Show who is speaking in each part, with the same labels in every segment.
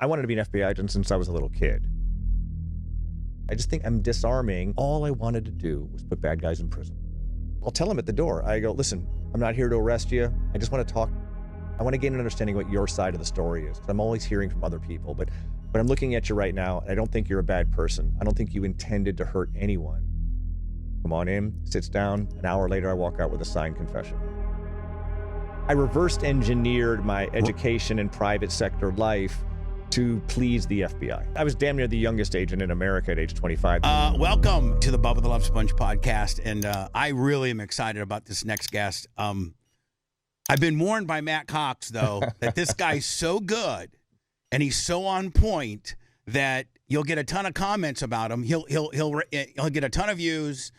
Speaker 1: I wanted to be an FBI agent since I was a little kid. I just think I'm disarming. All I wanted to do was put bad guys in prison. I'll tell them at the door. I go, listen, I'm not here to arrest you. I just want to talk. I want to gain an understanding of what your side of the story is. I'm always hearing from other people, but I'm looking at you right now, and I don't think you're a bad person. I don't think you intended to hurt anyone. Come on in, sits down. An hour later, I walk out with a signed confession. I reversed engineered my education and private sector life to please the FBI. I was damn near the youngest agent in America at age 25.
Speaker 2: Welcome to the Bubba the Love Sponge podcast, and I really am excited about this next guest. I've been warned by Matt Cox, though, that this guy's so good and he's so on point that you'll get a ton of comments about him. He'll get a ton of views.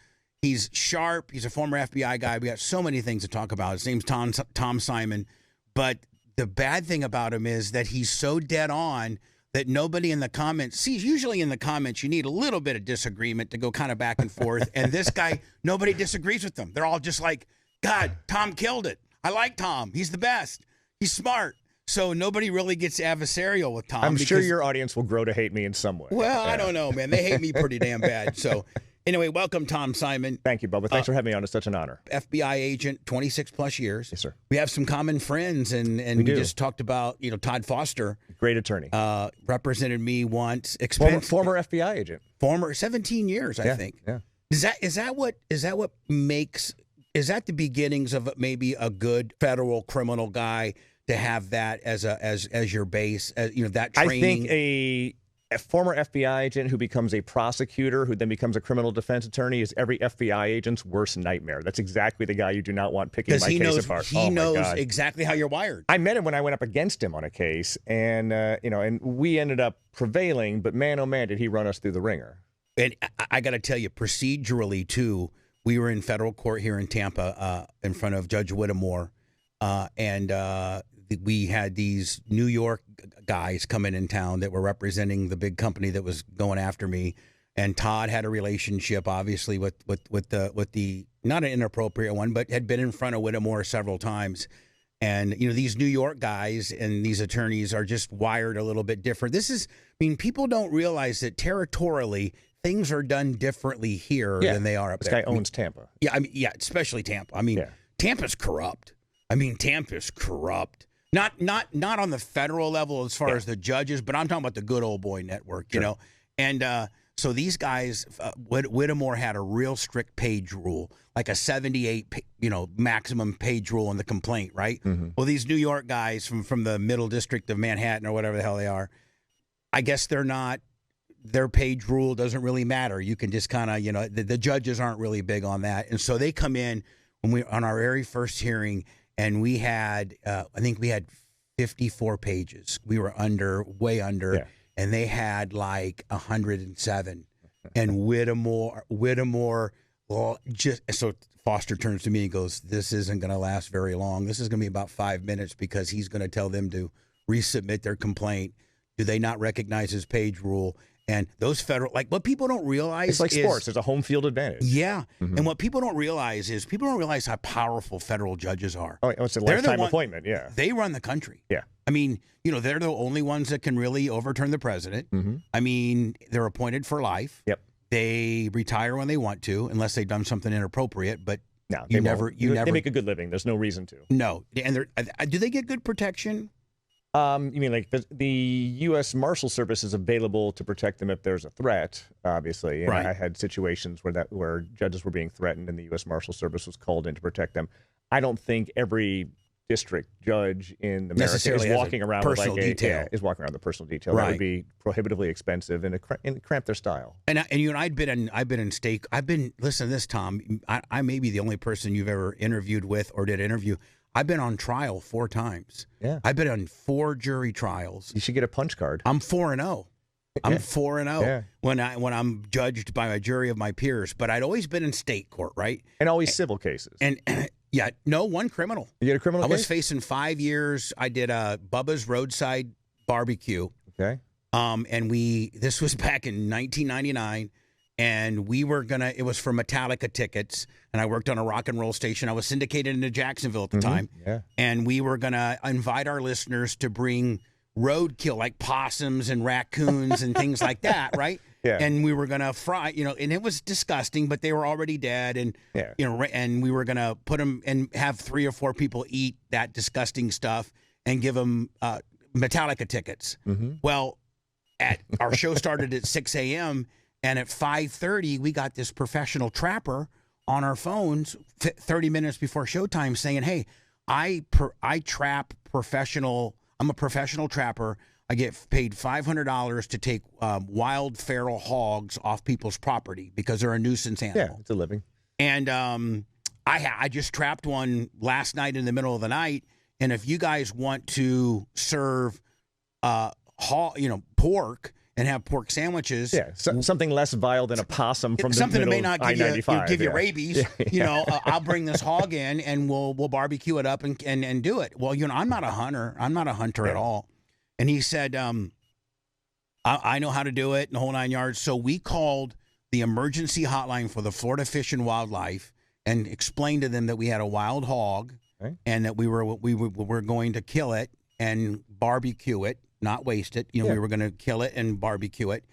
Speaker 2: He's sharp. He's a former FBI guy. We got so many things to talk about. His name's Tom Simon, but the bad thing about him is that he's so dead on that nobody in the comments sees. Usually in the comments, you need a little bit of disagreement to go kind of back and forth. And this guy, nobody disagrees with him. They're all just like, God, Tom killed it. I like Tom. He's the best. He's smart. So nobody really gets adversarial with Tom.
Speaker 1: I'm sure your audience will grow to hate me in some way.
Speaker 2: Well, I don't know, man. They hate me pretty damn bad. So anyway, welcome, Tom Simon.
Speaker 1: Thank you, Bubba. Thanks for having me on. It's such an honor.
Speaker 2: FBI agent, 26 plus years.
Speaker 1: Yes, sir.
Speaker 2: We have some common friends, and we just talked about, Todd Foster.
Speaker 1: Great attorney.
Speaker 2: Represented me once.
Speaker 1: Former FBI agent.
Speaker 2: Former 17 years, I think.
Speaker 1: Yeah.
Speaker 2: Is that what makes? Is that the beginnings of maybe a good federal criminal guy to have that as your base? That training.
Speaker 1: I think a former FBI agent who becomes a prosecutor, who then becomes a criminal defense attorney, is every FBI agent's worst nightmare. That's exactly the guy you do not want picking my case apart.
Speaker 2: He knows exactly how you're wired.
Speaker 1: I met him when I went up against him on a case, and and we ended up prevailing. But man, oh man, did he run us through the ringer!
Speaker 2: And I got to tell you, procedurally too. We were in federal court here in Tampa in front of Judge Whittemore, and we had these New York guys coming in town that were representing the big company that was going after me. And Todd had a relationship, obviously, with the not an inappropriate one, but had been in front of Whittemore several times. And these New York guys and these attorneys are just wired a little bit different. People don't realize that territorially things are done differently here than they are up there.
Speaker 1: This guy owns Tampa.
Speaker 2: Yeah, especially Tampa. Tampa's corrupt. Tampa's corrupt. Not on the federal level as far as the judges, but I'm talking about the good old boy network, you know. And so these guys, Whittemore had a real strict page rule, like a 78, maximum page rule in the complaint, right? Mm-hmm. Well, these New York guys from the middle district of Manhattan or whatever the hell they are, I guess they're not. Their page rule doesn't really matter. You can just kind of, the judges aren't really big on that. And so they come in on our very first hearing, and we had, I think we had 54 pages. We were way under, and they had like 107. And Whittemore, well, so Foster turns to me and goes, this isn't going to last very long. This is going to be about 5 minutes because he's going to tell them to resubmit their complaint. Do they not recognize his page rule? And those federal, what people don't realize
Speaker 1: it's like sports. There's a home field advantage.
Speaker 2: Yeah. Mm-hmm. And what people don't realize is how powerful federal judges are.
Speaker 1: Oh, it's a lifetime appointment. Yeah.
Speaker 2: They run the country.
Speaker 1: Yeah.
Speaker 2: They're the only ones that can really overturn the president. Mm-hmm. They're appointed for life.
Speaker 1: Yep.
Speaker 2: They retire when they want to, unless they've done something inappropriate. But
Speaker 1: no, they make a good living. There's no reason to.
Speaker 2: No. And do they get good protection?
Speaker 1: You mean like the U.S. Marshal Service is available to protect them if there's a threat, obviously. And I had situations where judges were being threatened and the U.S. Marshal Service was called in to protect them. I don't think every district judge in America is walking around with is walking around the personal detail. Right. That would be prohibitively expensive and cramp their style.
Speaker 2: And I've been in state. Listen to this, Tom. I may be the only person you've ever interviewed with or did interview. I've been on trial 4 times.
Speaker 1: Yeah.
Speaker 2: I've been on 4 jury trials.
Speaker 1: You should get a punch card.
Speaker 2: I'm 4-0. I'm 4-0 when I'm judged by a jury of my peers. But I'd always been in state court, right?
Speaker 1: And always civil cases.
Speaker 2: And one criminal.
Speaker 1: You get a criminal case?
Speaker 2: I was facing 5 years. I did a Bubba's Roadside Barbecue.
Speaker 1: Okay.
Speaker 2: And this was back in 1999. And it was for Metallica tickets. And I worked on a rock and roll station. I was syndicated into Jacksonville at the time.
Speaker 1: Yeah.
Speaker 2: And we were going to invite our listeners to bring roadkill, like possums and raccoons and things like that, right?
Speaker 1: Yeah.
Speaker 2: And we were going to fry, and it was disgusting, but they were already dead. And, and we were going to put them and have 3 or 4 people eat that disgusting stuff and give them Metallica tickets.
Speaker 1: Mm-hmm.
Speaker 2: Well, our show started at 6 a.m. and at 5:30, we got this professional trapper on our phones 30 minutes before showtime saying, hey, I trap professional. I'm a professional trapper. I get paid $500 to take wild feral hogs off people's property because they're a nuisance animal.
Speaker 1: Yeah, it's a living.
Speaker 2: And I just trapped one last night in the middle of the night. And if you guys want to serve, pork and have pork sandwiches,
Speaker 1: something less vile than a possum from the
Speaker 2: something that
Speaker 1: middle
Speaker 2: may not give you rabies. I'll bring this hog in and we'll barbecue it up and do it. Well, I'm not a hunter. I'm not a hunter at all. And he said, I know how to do it, and the whole 9 yards. So we called the emergency hotline for the Florida Fish and Wildlife and explained to them that we had a wild hog and that we were going to kill it and barbecue it, not waste it. We were going to kill it and barbecue it.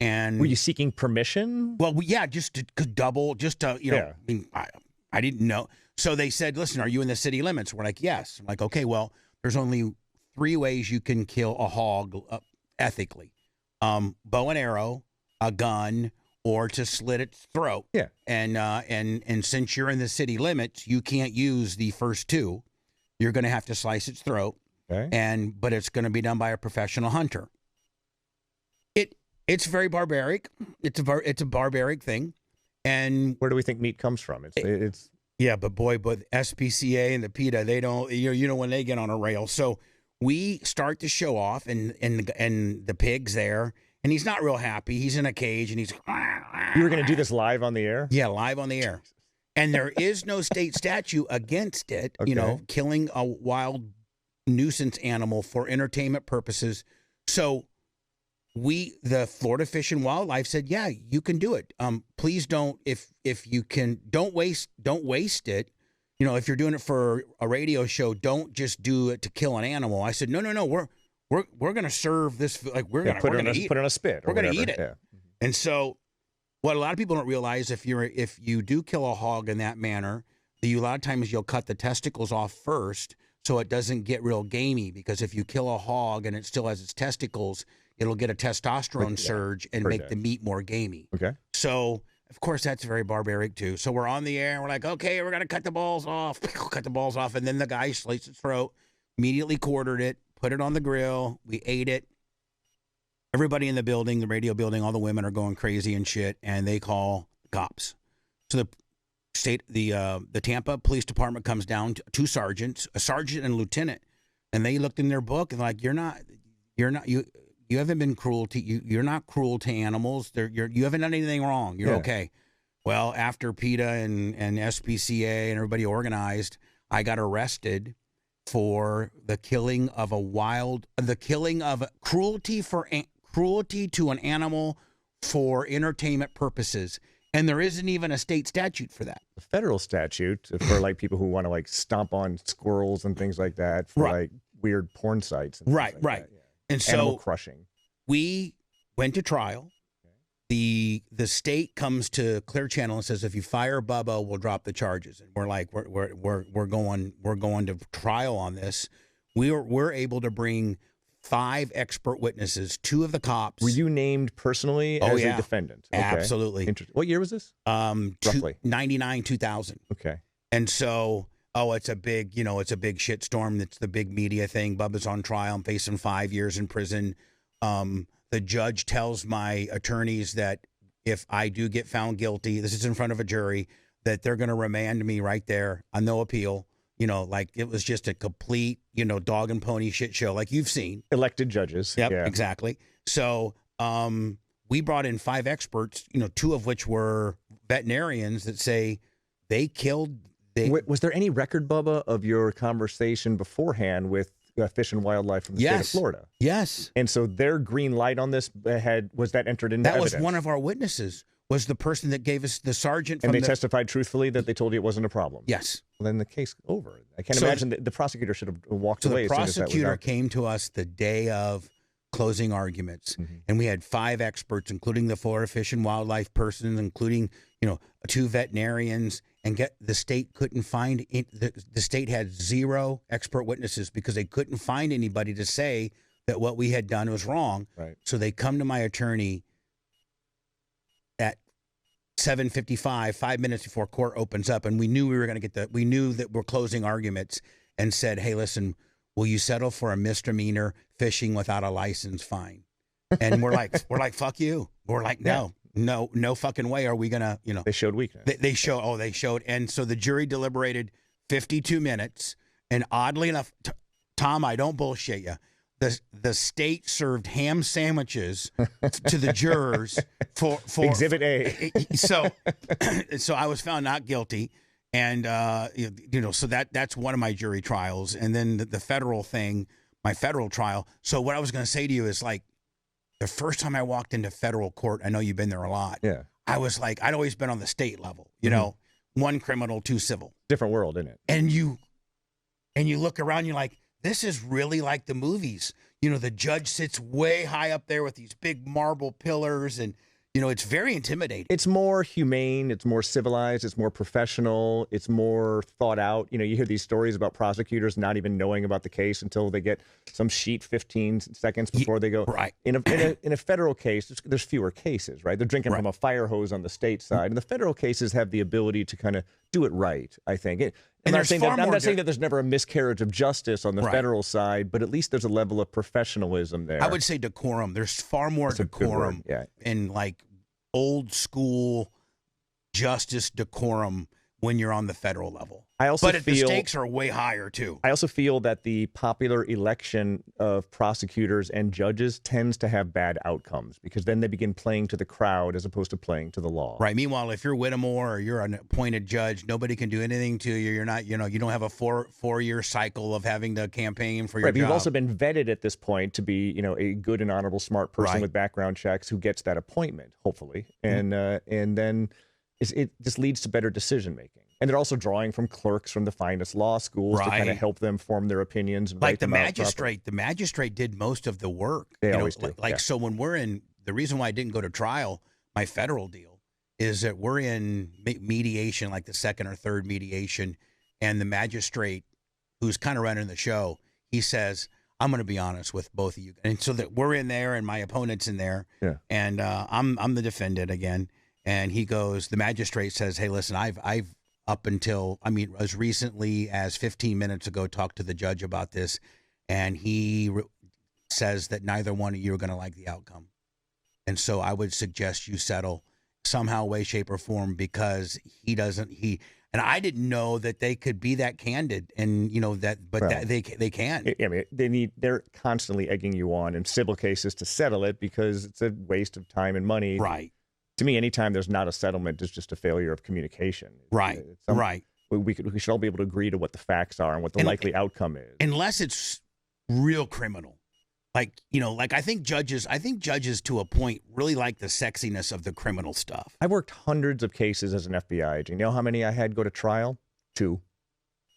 Speaker 2: And
Speaker 1: were you seeking permission?
Speaker 2: Well, just to double, I mean, I didn't know. So they said, listen, are you in the city limits? We're like, yes. I'm like, okay, well, there's only 3 ways you can kill a hog ethically. Bow and arrow, a gun, or to slit its throat.
Speaker 1: Yeah.
Speaker 2: And since you're in the city limits, you can't use the first 2. You're going to have to slice its throat.
Speaker 1: Okay.
Speaker 2: But it's going to be done by a professional hunter. It's very barbaric. It's a barbaric thing. And
Speaker 1: where do we think meat comes from? It's
Speaker 2: yeah, but SPCA and the PETA, they don't, when they get on a rail. So we start the show off and the pig's there and he's not real happy. He's in a cage and he's.
Speaker 1: You were going to do this live on the air?
Speaker 2: Yeah, live on the air. And there is no state statute against it, killing a wild nuisance animal for entertainment purposes. So the Florida Fish and Wildlife said, yeah, you can do it. Please don't, if you can, don't waste it. If you're doing it for a radio show, don't just do it to kill an animal. I said, no, we're going to serve this, like we're going to eat it.
Speaker 1: Put it on a spit.
Speaker 2: We're going to eat it.
Speaker 1: Yeah.
Speaker 2: And so what a lot of people don't realize, if you do kill a hog in that manner, a lot of times you'll cut the testicles off first so it doesn't get real gamey, because if you kill a hog and it still has its testicles, it'll get a testosterone surge and make the meat more gamey.
Speaker 1: Okay.
Speaker 2: So, of course, that's very barbaric, too. So we're on the air, and we're like, okay, we're going to cut the balls off. Cut the balls off. And then the guy sliced its throat, immediately quartered it, put it on the grill. We ate it. Everybody in the building, the radio building, all the women are going crazy and shit, and they call the cops. So the Tampa Police Department comes down, 2 sergeants, a sergeant and a lieutenant, and they looked in their book and like, you haven't been cruel to you're not cruel to animals. You haven't done anything wrong. You're okay. Well, after PETA and SPCA and everybody organized, I got arrested for the killing of cruelty to an animal for entertainment purposes. And there isn't even a state statute for that.
Speaker 1: A federal statute for like people who want to like stomp on squirrels and things like that for like weird porn sites. And
Speaker 2: right.
Speaker 1: That, yeah.
Speaker 2: And so
Speaker 1: animal crushing.
Speaker 2: We went to trial. The state comes to Clear Channel and says, if you fire Bubba, we'll drop the charges. And we're like, we're going to trial on this. We're able to bring 5 expert witnesses, 2 of the cops.
Speaker 1: Were you named personally as a defendant? Okay.
Speaker 2: Absolutely.
Speaker 1: What year was this? Roughly
Speaker 2: 99, 2000.
Speaker 1: Okay.
Speaker 2: And so, it's a big, it's a big shitstorm. It's the big media thing. Bubba's on trial. I'm facing 5 years in prison. The judge tells my attorneys that if I do get found guilty, this is in front of a jury, that they're going to remand me right there on no appeal. Like it was just a complete, dog and pony shit show like you've seen.
Speaker 1: Elected judges.
Speaker 2: Yep,
Speaker 1: yeah.
Speaker 2: Exactly. So we brought in 5 experts, 2 of which were veterinarians that say they killed.
Speaker 1: Was there any record, Bubba, of your conversation beforehand with Fish and Wildlife from the state of Florida?
Speaker 2: Yes.
Speaker 1: And so their green light on this was that entered into
Speaker 2: evidence?
Speaker 1: That
Speaker 2: was one of our witnesses. was the person that gave us the sergeant from
Speaker 1: and they testified truthfully that they told you it wasn't a problem.
Speaker 2: Yes.
Speaker 1: Well, then the case over. I can't imagine that the prosecutor should have walked away.
Speaker 2: The prosecutor came to us the day of closing arguments, and we had 5 experts, including the Florida Fish and Wildlife person, including 2 veterinarians, and the state couldn't find the state had 0 expert witnesses because they couldn't find anybody to say that what we had done was wrong.
Speaker 1: Right.
Speaker 2: So they come to my attorney at 7:55, 5 minutes before court opens up, and we knew we were going to we knew that we're closing arguments, and said, "Hey, listen, will you settle for a misdemeanor fishing without a license fine?" And we're like, fuck you. We're like, no fucking way are we gonna,
Speaker 1: They showed weakness.
Speaker 2: They showed, and so the jury deliberated 52 minutes, and oddly enough, Tom, I don't bullshit you. The state served ham sandwiches to the jurors for
Speaker 1: Exhibit A.
Speaker 2: So I was found not guilty, and so that's one of my jury trials, and then the federal thing, my federal trial. So what I was going to say to you is, like, the first time I walked into federal court, I know you've been there a lot.
Speaker 1: Yeah,
Speaker 2: I was like, I'd always been on the state level, 1 criminal, 2 civil.
Speaker 1: Different world, isn't it?
Speaker 2: And you look around, you're like, this is really like the movies. The judge sits way high up there with these big marble pillars, and it's very intimidating.
Speaker 1: It's more humane. It's more civilized. It's more professional. It's more thought out. You hear these stories about prosecutors not even knowing about the case until they get some sheet 15 seconds before they go.
Speaker 2: Right.
Speaker 1: In a federal case, there's fewer cases, right? They're drinking from a fire hose on the state side, and the federal cases have the ability to kind of do it right, I think. I'm not saying that there's never a miscarriage of justice on the federal side, but at least there's a level of professionalism there.
Speaker 2: I would say decorum. There's far more decorum in, like, old school justice decorum when you're on the federal level. But the stakes are way higher too.
Speaker 1: I also feel that the popular election of prosecutors and judges tends to have bad outcomes because then they begin playing to the crowd as opposed to playing to the law.
Speaker 2: Right. Meanwhile, if you're Whittemore or you're an appointed judge, nobody can do anything to you. You're not, you don't have a four-year cycle of having to campaign for your job.
Speaker 1: But you've also been vetted at this point to be, a good and honorable, smart person with background checks who gets that appointment, hopefully, and then it just leads to better decision making. And they're also drawing from clerks from the finest law schools to kind of help them form their opinions. And
Speaker 2: like the magistrate did most of the work.
Speaker 1: They always do.
Speaker 2: So when we're in, the reason why I didn't go to trial, my federal deal, is that we're in mediation, like the second or third mediation, and the magistrate, who's kind of running the show, he says, "I'm going to be honest with both of you," and so that we're in there, and my opponent's in there, and I'm the defendant again, and he goes, the magistrate says, "Hey, listen, I've up until, as recently as 15 minutes ago, talked to the judge about this, and he says that neither one of you are going to like the outcome. And so I would suggest you settle somehow, way, shape, or form, because and I didn't know that they could be that candid, and they can.
Speaker 1: They're constantly egging you on in civil cases to settle it because it's a waste of time and money.
Speaker 2: Right.
Speaker 1: To me, anytime there's not a settlement, it's just a failure of communication.
Speaker 2: Right.
Speaker 1: We should all be able to agree to what the facts are and what the likely outcome is.
Speaker 2: Unless it's real criminal. I think judges to a point really like the sexiness of the criminal stuff.
Speaker 1: I've worked hundreds of cases as an FBI agent. You know how many I had go to trial? 2.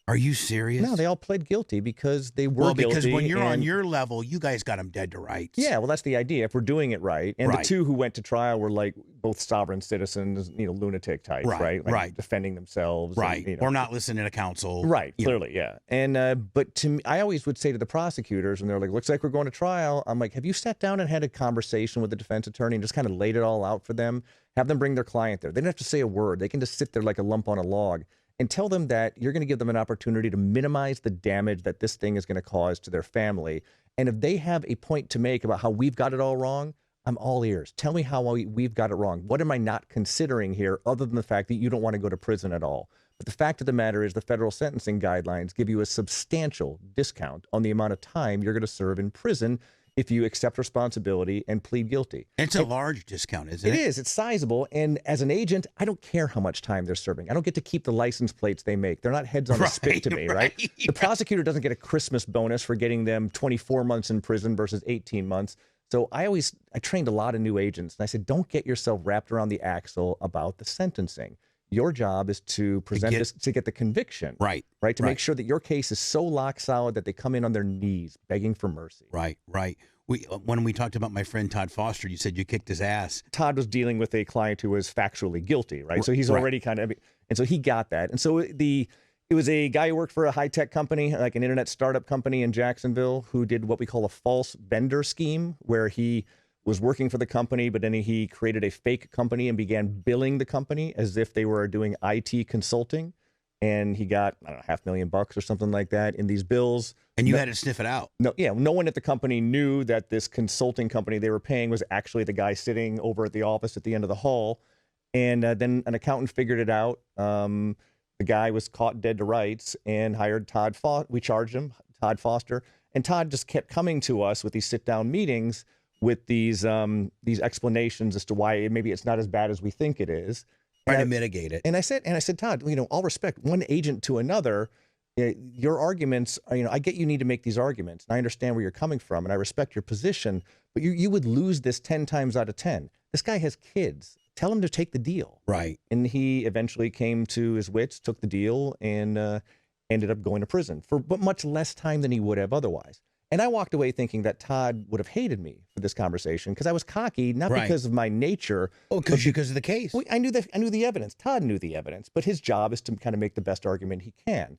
Speaker 2: Are you serious?
Speaker 1: No, they all pled guilty because they were guilty.
Speaker 2: Well, because when you're on your level, you guys got them dead to rights.
Speaker 1: Yeah, well, that's the idea. If we're doing it right. And the 2 who went to trial were like both sovereign citizens, lunatic types, right? Like defending themselves.
Speaker 2: Right.
Speaker 1: And,
Speaker 2: or not listening to counsel.
Speaker 1: Right, clearly, yeah. And but to me, I always would say to the prosecutors, when they're like, looks like we're going to trial, I'm like, have you sat down and had a conversation with the defense attorney and just kind of laid it all out for them? Have them bring their client there. They don't have to say a word. They can just sit there like a lump on a log. And tell them that you're going to give them an opportunity to minimize the damage that this thing is going to cause to their family. And if they have a point to make about how we've got it all wrong, I'm all ears. Tell me how we've got it wrong. What am I not considering here other than the fact that you don't want to go to prison at all? But the fact of the matter is the federal sentencing guidelines give you a substantial discount on the amount of time you're going to serve in prison if you accept responsibility and plead guilty.
Speaker 2: It's a large discount, isn't it?
Speaker 1: It is. It's sizable. And as an agent, I don't care how much time they're serving. I don't get to keep the license plates they make. They're not heads on a stick to me, right? The prosecutor doesn't get a Christmas bonus for getting them 24 months in prison versus 18 months. So I trained a lot of new agents, and I said, don't get yourself wrapped around the axle about the sentencing. Your job is to to get the conviction.
Speaker 2: Right.
Speaker 1: To make sure that your case is so lock solid that they come in on their knees begging for mercy.
Speaker 2: Right. When we talked about my friend Todd Foster, you said you kicked his ass.
Speaker 1: Todd was dealing with a client who was factually guilty, right? So he's already and so he got that. And so it was a guy who worked for a high-tech company, like an internet startup company in Jacksonville, who did what we call a false vendor scheme, where he was working for the company, but then he created a fake company and began billing the company as if they were doing IT consulting. And he got, I don't know, $500,000 or something like that in these bills.
Speaker 2: And you had to sniff it out.
Speaker 1: No one at the company knew that this consulting company they were paying was actually the guy sitting over at the office at the end of the hall. And then an accountant figured it out. The guy was caught dead to rights and hired Todd Foster. We charged him, Todd Foster. And Todd just kept coming to us with these sit-down meetings with these explanations as to why maybe it's not as bad as we think it is.
Speaker 2: Trying to mitigate it.
Speaker 1: And I said, Todd, all respect, one agent to another, your arguments, I get you need to make these arguments. And I understand where you're coming from, and I respect your position, but you would lose this 10 times out of 10. This guy has kids. Tell him to take the deal.
Speaker 2: Right.
Speaker 1: And he eventually came to his wits, took the deal, and ended up going to prison for much less time than he would have otherwise. And I walked away thinking that Todd would have hated me for this conversation because I was cocky, not because of my nature.
Speaker 2: Oh, because of the case.
Speaker 1: Well, I knew the evidence. Todd knew the evidence, but his job is to kind of make the best argument he can.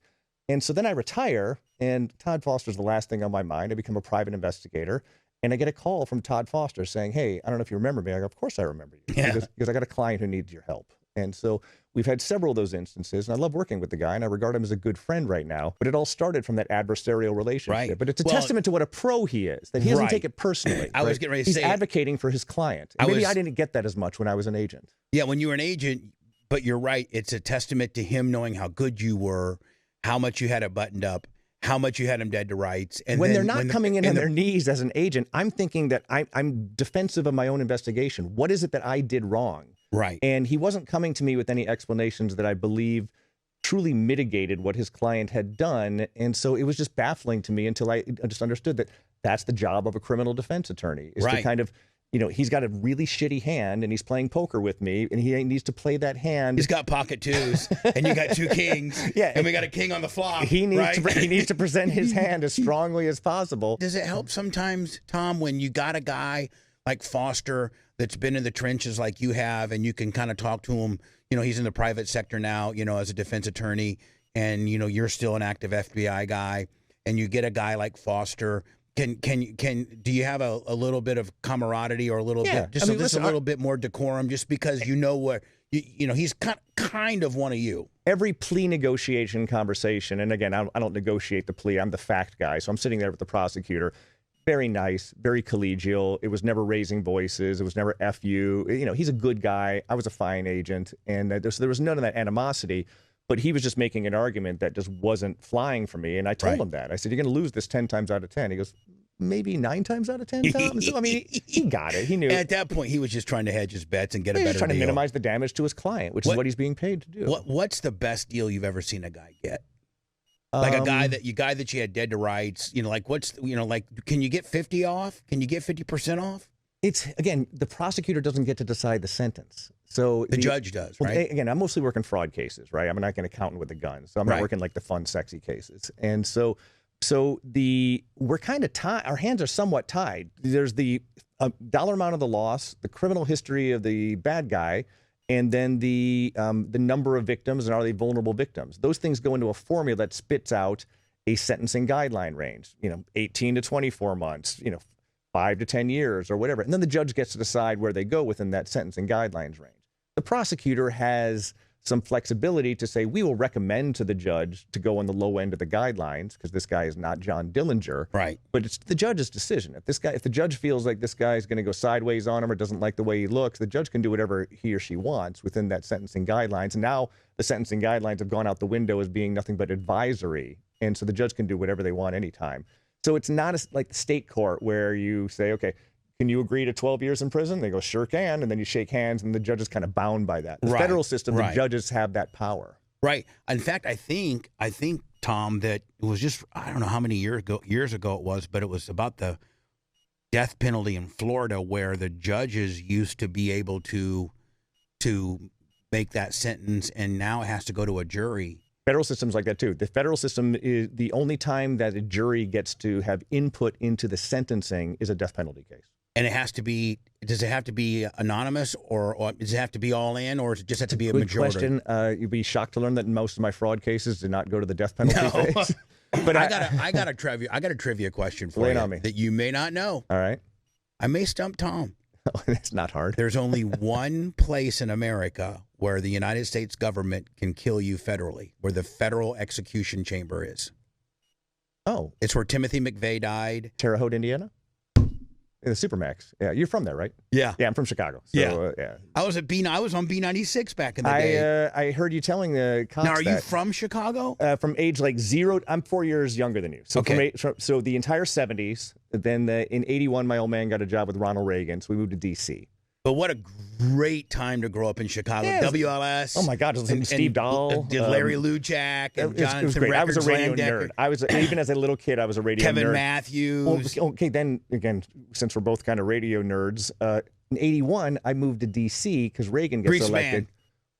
Speaker 1: And so then I retire, and Todd Foster's the last thing on my mind. I become a private investigator, and I get a call from Todd Foster saying, hey, I don't know if you remember me. I go, of course I remember you.
Speaker 2: Yeah.
Speaker 1: Because I got a client who needs your help. And so we've had several of those instances, and I love working with the guy, and I regard him as a good friend right now. But it all started from that adversarial relationship.
Speaker 2: Right.
Speaker 1: But it's a testament to what a pro he is, that he doesn't take it personally.
Speaker 2: I was getting ready to say
Speaker 1: he's advocating for his client. And maybe I didn't get that as much when I was an agent.
Speaker 2: Yeah, when you were an agent, but you're right. It's a testament to him knowing how good you were, how much you had it buttoned up, how much you had him dead to rights. And
Speaker 1: when they're not coming in on their knees as an agent, I'm thinking that I'm defensive of my own investigation. What is it that I did wrong?
Speaker 2: Right.
Speaker 1: And he wasn't coming to me with any explanations that I believe truly mitigated what his client had done. And so it was just baffling to me until I just understood that that's the job of a criminal defense attorney, is to kind of, he's got a really shitty hand and he's playing poker with me, and he needs to play that hand.
Speaker 2: He's got pocket twos and you got two kings.
Speaker 1: Yeah.
Speaker 2: And we got a king on the flop.
Speaker 1: He needs to present his hand as strongly as possible.
Speaker 2: Does it help sometimes, Tom, when you got a guy like Foster that's been in the trenches like you have, and you can kind of talk to him, he's in the private sector now, as a defense attorney, and, you're still an active FBI guy, and you get a guy like Foster. Do you have a little bit of camaraderie or a little bit, just a little bit more decorum, just because what, he's kind of one of you.
Speaker 1: Every plea negotiation conversation, and again, I don't negotiate the plea, I'm the fact guy, so I'm sitting there with the prosecutor. Very nice, very collegial. It was never raising voices. It was never F you. He's a good guy. I was a fine agent. And so there was none of that animosity. But he was just making an argument that just wasn't flying for me. And I told him that. I said, you're going to lose this 10 times out of 10. He goes, maybe 9 times out of 10, Tom? So, he got it. He knew.
Speaker 2: At that point, he was just trying to hedge his bets and get a better deal.
Speaker 1: He's trying to minimize the damage to his client, which is what he's being paid to do.
Speaker 2: What's the best deal you've ever seen a guy get? Like a guy that you had dead to rights, can you get 50 off? Can you get 50% off?
Speaker 1: It's, again, the prosecutor doesn't get to decide the sentence. So
Speaker 2: the judge does, right?
Speaker 1: Again, I'm mostly working fraud cases, right? I'm not an accountant with a gun, so I'm not working like the fun, sexy cases. And so we're kind of tied. Our hands are somewhat tied. There's the dollar amount of the loss, the criminal history of the bad guy, and then the number of victims, and are they vulnerable victims? Those things go into a formula that spits out a sentencing guideline range, 18 to 24 months, 5 to 10 years or whatever. And then the judge gets to decide where they go within that sentencing guidelines range. The prosecutor has some flexibility to say, we will recommend to the judge to go on the low end of the guidelines because this guy is not John Dillinger.
Speaker 2: Right.
Speaker 1: But it's the judge's decision. If the judge feels like this guy is going to go sideways on him or doesn't like the way he looks, the judge can do whatever he or she wants within that sentencing guidelines. And now the sentencing guidelines have gone out the window as being nothing but advisory. And so the judge can do whatever they want anytime. So it's not like the state court where you say, okay, can you agree to 12 years in prison? They go, sure can. And then you shake hands and the judge is kind of bound by that. The federal system, the judges have that power.
Speaker 2: Right. In fact, I think, Tom, that it was just, I don't know how many years ago it was, but it was about death penalty in Florida where the judges used to be able to make that sentence, and now it has to go to a jury.
Speaker 1: Federal system's like that too. The federal system is the only time that a jury gets to have input into the sentencing is a death penalty case.
Speaker 2: And it has to be, does it have to be anonymous or does it have to be all in, or does it just have to be a majority?
Speaker 1: Good question. You'd be shocked to learn that most of my fraud cases did not go to the death penalty phase. But
Speaker 2: I got a trivia question for you
Speaker 1: on me.
Speaker 2: that you may not know.
Speaker 1: All right.
Speaker 2: I may stump Tom.
Speaker 1: It's not hard.
Speaker 2: There's only one place in America where the United States government can kill you federally, where the federal execution chamber is.
Speaker 1: Oh.
Speaker 2: It's where Timothy McVeigh died.
Speaker 1: Terre Haute, Indiana? The Supermax. Yeah, you're from there, right?
Speaker 2: Yeah.
Speaker 1: Yeah, I'm from Chicago. So, yeah.
Speaker 2: I was on B96 back in the day.
Speaker 1: I heard you telling the cops
Speaker 2: Now, are you from Chicago?
Speaker 1: From age like 0, I'm 4 years younger than you. So
Speaker 2: okay.
Speaker 1: So the entire 70s, then in 81, my old man got a job with Ronald Reagan, so we moved to D.C.
Speaker 2: But what a great time to grow up in Chicago. Yeah, WLS.
Speaker 1: Oh my God, just listening to Steve Dahl,
Speaker 2: Larry Lujack, and Jonathan.
Speaker 1: It was great.
Speaker 2: Records,
Speaker 1: I was a radio nerd. I was even as a little kid, I was a radio nerd.
Speaker 2: Kevin Matthews.
Speaker 1: Well, okay, then again, since we're both kind of radio nerds, in 81, I moved to D.C. because Reagan gets elected.
Speaker 2: Man.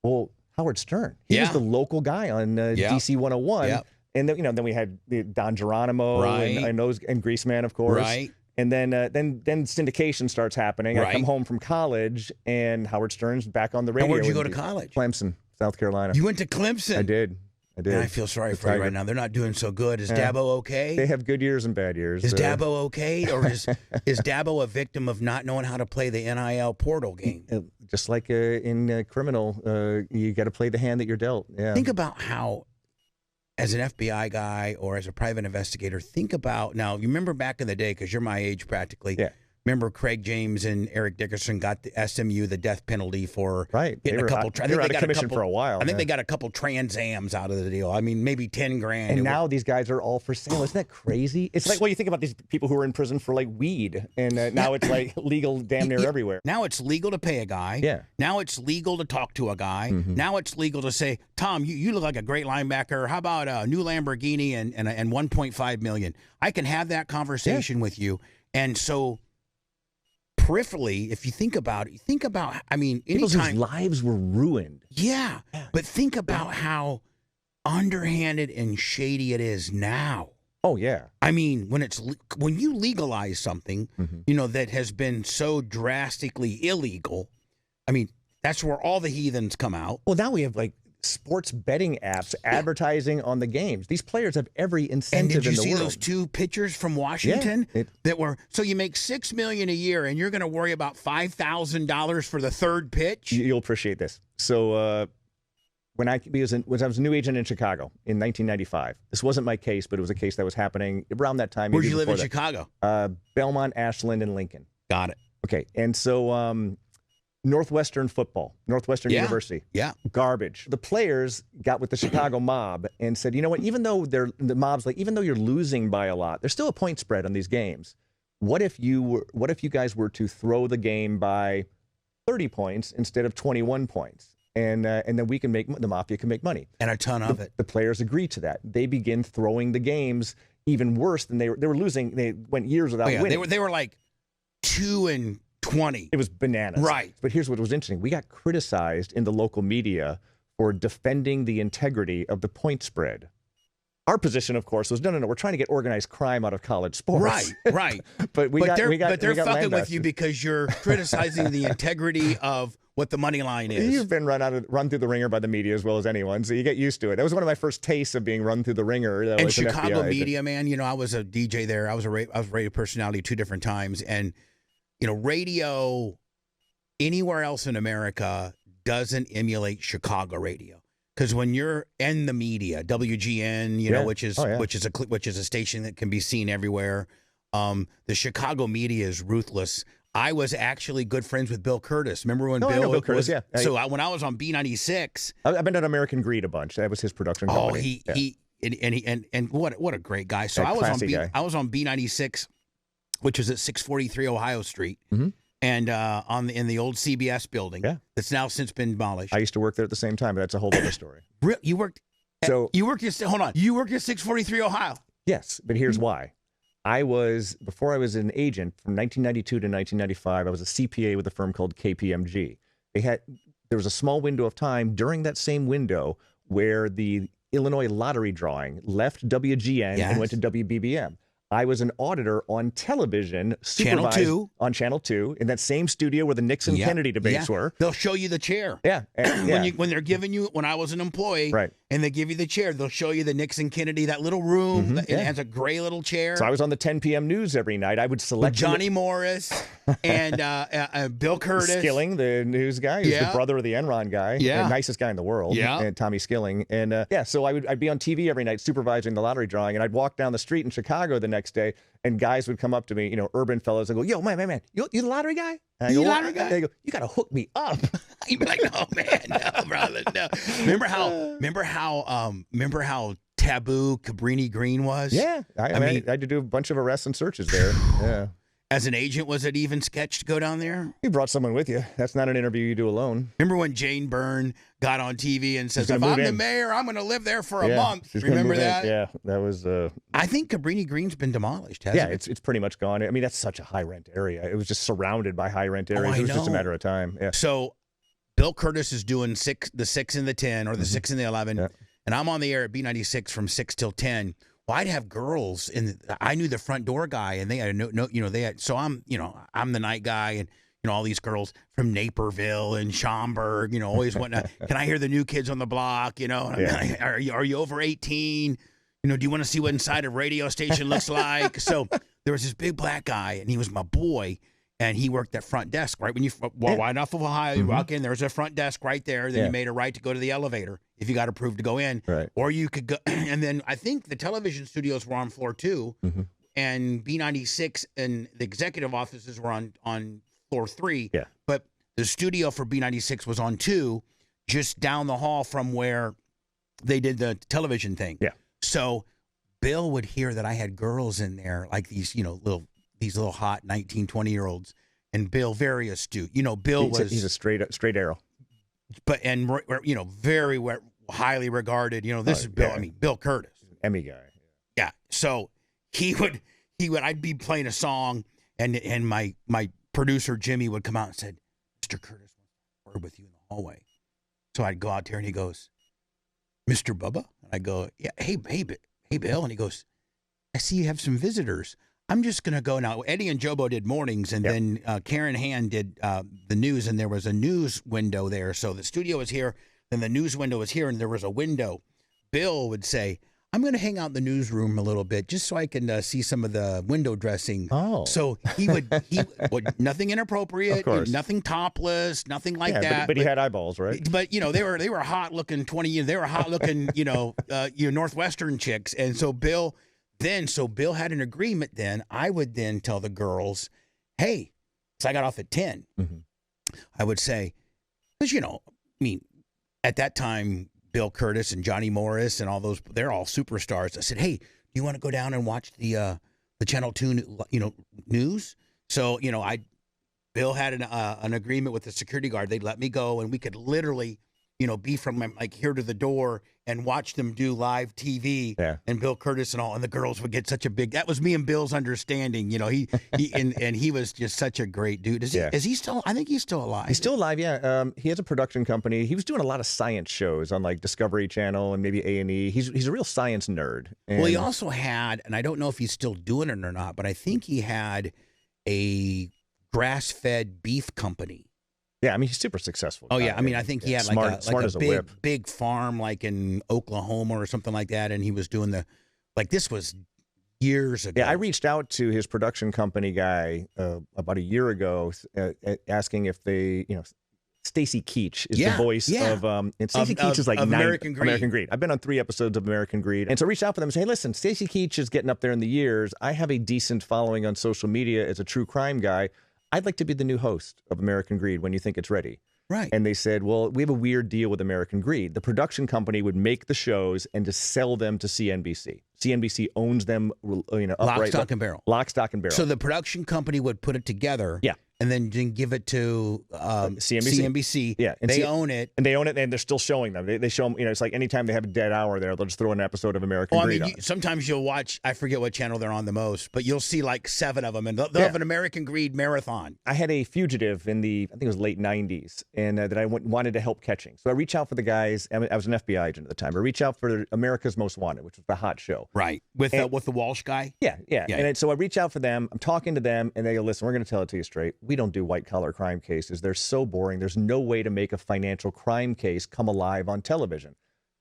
Speaker 1: Well, Howard Stern. He was the local guy on DC 101.
Speaker 2: Yep.
Speaker 1: And then we had Don Geronimo and Greaseman, of course.
Speaker 2: Right.
Speaker 1: And then syndication starts happening.
Speaker 2: Right.
Speaker 1: I come home from college, and Howard Stern's back on the radio.
Speaker 2: And where'd you go to college?
Speaker 1: Clemson, South Carolina.
Speaker 2: You went to Clemson?
Speaker 1: I did.
Speaker 2: And I feel sorry for you right now. They're not doing so good. Is Dabo okay?
Speaker 1: They have good years and bad years.
Speaker 2: Is Dabo okay? Or is Dabo a victim of not knowing how to play the NIL portal game?
Speaker 1: Just like in criminal, you got to play the hand that you're dealt. Yeah.
Speaker 2: Think about how, as an FBI guy or as a private investigator, think about, now, you remember back in the day, because you're my age practically.
Speaker 1: Yeah.
Speaker 2: Remember Craig James and Eric Dickerson got the SMU the death penalty for getting a couple.
Speaker 1: They were out of commission for a while.
Speaker 2: I think they got a couple Trans Ams out of the deal. I mean, maybe $10,000.
Speaker 1: And now these guys are all for sale. Isn't that crazy? It's like, well, you think about these people who are in prison for like weed, and now it's like legal damn near everywhere.
Speaker 2: Now it's legal to pay a guy.
Speaker 1: Yeah.
Speaker 2: Now it's legal to talk to a guy. Mm-hmm. Now it's legal to say, Tom, you look like a great linebacker. How about a new Lamborghini and $1.5 million? I can have that conversation with you. And so, peripherally, if you think about it, I mean,
Speaker 1: people's lives were ruined.
Speaker 2: Yeah, but think about how underhanded and shady it is now.
Speaker 1: Oh yeah.
Speaker 2: I mean, when you legalize something, that has been so drastically illegal, I mean, that's where all the heathens come out.
Speaker 1: Well, now we have like sports betting apps advertising on the games. These players have every incentive in the world.
Speaker 2: And did you see those two pitchers from Washington that were, so you make $6 million a year and you're going to worry about $5,000 for the third pitch?
Speaker 1: You'll appreciate this. So when I was a new agent in Chicago in 1995, this wasn't my case, but it was a case that was happening around that time.
Speaker 2: Where'd you live in Chicago?
Speaker 1: Belmont, Ashland, and Lincoln.
Speaker 2: Got it.
Speaker 1: Okay. And so Northwestern football, Northwestern University.
Speaker 2: Yeah.
Speaker 1: Garbage. The players got with the Chicago mob and said, you know what, even though even though you're losing by a lot, there's still a point spread on these games. What if you guys were to throw the game by 30 points instead of 21 points? And then the mafia can make money.
Speaker 2: And a ton of it.
Speaker 1: The players agree to that. They begin throwing the games even worse than they were losing. They went years without winning.
Speaker 2: They were like 2-20.
Speaker 1: It was bananas.
Speaker 2: Right.
Speaker 1: But here's what was interesting. We got criticized in the local media for defending the integrity of the point spread. Our position, of course, was no. We're trying to get organized crime out of college sports.
Speaker 2: Right.
Speaker 1: But
Speaker 2: they're fucking with you because you're criticizing the integrity of what the money line is.
Speaker 1: You've been run through the ringer by the media as well as anyone, so you get used to it. That was one of my first tastes of being run through the ringer.
Speaker 2: And Chicago media, man. I was a DJ there. I was a radio personality 2 different times, and radio anywhere else in America doesn't emulate Chicago radio. Because when you're in the media, WGN, which is a station that can be seen everywhere, the Chicago media is ruthless. I was actually good friends with Bill Curtis. Remember when Bill
Speaker 1: Curtis? Yeah.
Speaker 2: So when I was on B96,
Speaker 1: I've been at American Greed a bunch. That was his production company.
Speaker 2: And what a great guy. So I was on B96, which was at 643 Ohio Street. Mm-hmm. And in the old CBS building that's now since been demolished.
Speaker 1: I used to work there at the same time, but that's a whole other story.
Speaker 2: You worked at 643 Ohio?
Speaker 1: Yes, but here's why. before I was an agent from 1992 to 1995, I was a CPA with a firm called KPMG. There was a small window of time during that same window where the Illinois lottery drawing left WGN and went to WBBM. I was an auditor on television, supervised on Channel 2 in that same studio where the Nixon-Kennedy debates were.
Speaker 2: They'll show you the chair.
Speaker 1: Yeah.
Speaker 2: When they're giving you, when I was an employee,
Speaker 1: right,
Speaker 2: and they give you the chair, they'll show you the Nixon-Kennedy, that little room. It has a gray little chair.
Speaker 1: So I was on the 10 p.m. news every night. I would select
Speaker 2: with Johnny Morris and Bill Curtis.
Speaker 1: Skilling, the news guy, who's the brother of the Enron guy, the nicest guy in the world, and Tommy Skilling. And so I'd be on TV every night supervising the lottery drawing, and I'd walk down the street in Chicago the next day, and guys would come up to me, urban fellows, and go, "Yo, man, you the lottery guy?" And I go,
Speaker 2: lottery guy?
Speaker 1: They go, "You got to hook me up."
Speaker 2: You'd be like, "No, man, no, brother, no." Remember how taboo Cabrini Green was?
Speaker 1: Yeah, I mean, I had to do a bunch of arrests and searches there. Yeah.
Speaker 2: As an agent, was it even sketch to go down there?
Speaker 1: You brought someone with you. That's not an interview you do alone.
Speaker 2: Remember when Jane Byrne got on TV and says, "If I'm the mayor, I'm going to live there for a month." Remember that?
Speaker 1: Yeah, that was.
Speaker 2: I think Cabrini Green's been demolished, hasn't it?
Speaker 1: It's pretty much gone. I mean, that's such a high rent area. It was just surrounded by high rent areas. It was just a matter of time. Yeah.
Speaker 2: So Bill Curtis is doing the 6 and the 10, or the 6 and the 11, and I'm on the air at B96 from 6 till 10. Well, I'd have girls, and I knew the front door guy, and they had so I'm the night guy, and all these girls from Naperville and Schaumburg, always wanting to, can I hear the new kids on the block? Are you over 18? Do you want to see what inside a radio station looks like? So there was this big black guy, and he was my boy, and he worked at front desk, right? When you wide off of Ohio, you walk in, there's a front desk right there. Then you made a right to go to the elevator if you got approved to go in.
Speaker 1: Right.
Speaker 2: Or you could go, and then I think the television studios were on floor 2, and B96 and the executive offices were on floor 3.
Speaker 1: Yeah.
Speaker 2: But the studio for B96 was on 2, just down the hall from where they did the television thing.
Speaker 1: Yeah.
Speaker 2: So Bill would hear that I had girls in there, like these, little hot 19, 20-year-olds, and Bill, very astute. Bill
Speaker 1: he's a straight arrow.
Speaker 2: But, very highly regarded. This is Bill. I mean, Bill Curtis.
Speaker 1: Emmy guy.
Speaker 2: Yeah. So I'd be playing a song, and my producer, Jimmy, would come out and said, "Mr. Curtis wants to word with you in the hallway." So I'd go out there, and he goes, "Mr. Bubba?" And I go, "Yeah, hey, Bill." And he goes, "I see you have some visitors. I'm just going to go now." Eddie and Jobo did mornings, and then Karen Hand did the news, and there was a news window there. So the studio was here, then the news window was here, and there was a window. Bill would say, "I'm going to hang out in the newsroom a little bit just so I can see some of the window dressing."
Speaker 1: Oh.
Speaker 2: So he would nothing inappropriate, nothing topless, nothing like that.
Speaker 1: But he had eyeballs, right?
Speaker 2: But they were hot looking 20. They were hot looking, Northwestern chicks, and so Bill had an agreement then. I would then tell the girls, "Hey," because I got off at 10. I would say, because, at that time, Bill Curtis and Johnny Morris and all those, they're all superstars. I said, "Hey, do you want to go down and watch the Channel 2, news?" So, Bill had an agreement with the security guard. They'd let me go, and we could literally, be from like here to the door and watch them do live TV. And Bill Curtis and all, and the girls would get such a big. That was me and Bill's understanding. He and he was just such a great dude. Is he still? I think he's still alive.
Speaker 1: He's still alive. Yeah. He has a production company. He was doing a lot of science shows on like Discovery Channel and maybe A&E. He's a real science nerd.
Speaker 2: Well, he also had, and I don't know if he's still doing it or not, but I think he had a grass-fed beef company.
Speaker 1: Yeah, I mean, he's super successful.
Speaker 2: Oh, yeah. I mean, I think he had
Speaker 1: smart as
Speaker 2: a big farm like in Oklahoma or something like that, and he was doing this was years ago.
Speaker 1: Yeah, I reached out to his production company guy about a year ago asking if they, Stacy Keach is the voice of, and Stacy Keach is like
Speaker 2: American
Speaker 1: Greed. I've been on 3 episodes of American Greed. And so I reached out for them and say, "Hey, listen, Stacy Keach is getting up there in the years. I have a decent following on social media as a true crime guy. I'd like to be the new host of American Greed when you think it's ready."
Speaker 2: Right.
Speaker 1: And they said, "Well, we have a weird deal with American Greed. The production company would make the shows and just sell them to CNBC. CNBC owns them,
Speaker 2: Lock, stock, and barrel.
Speaker 1: Lock, stock, and barrel.
Speaker 2: So the production company would put it together.
Speaker 1: Yeah.
Speaker 2: and then give it to CNBC.
Speaker 1: Yeah, and
Speaker 2: they own it.
Speaker 1: And they own it, and they're still showing them. They show them, it's like anytime they have a dead hour there, they'll just throw an episode of American Greed on.
Speaker 2: Sometimes you'll watch, I forget what channel they're on the most, but you'll see like 7 of them, and they'll have an American Greed marathon.
Speaker 1: I had a fugitive in I think it was late 90s, and that I wanted to help catching. So I reach out for the guys. I was an FBI agent at the time. I reach out for America's Most Wanted, which was the hot show.
Speaker 2: Right. With the Walsh guy?
Speaker 1: Yeah. And so I reach out for them. I'm talking to them, and they go, listen, we're going to tell it to you straight. We don't do white-collar crime cases. They're so boring. There's no way to make a financial crime case come alive on television.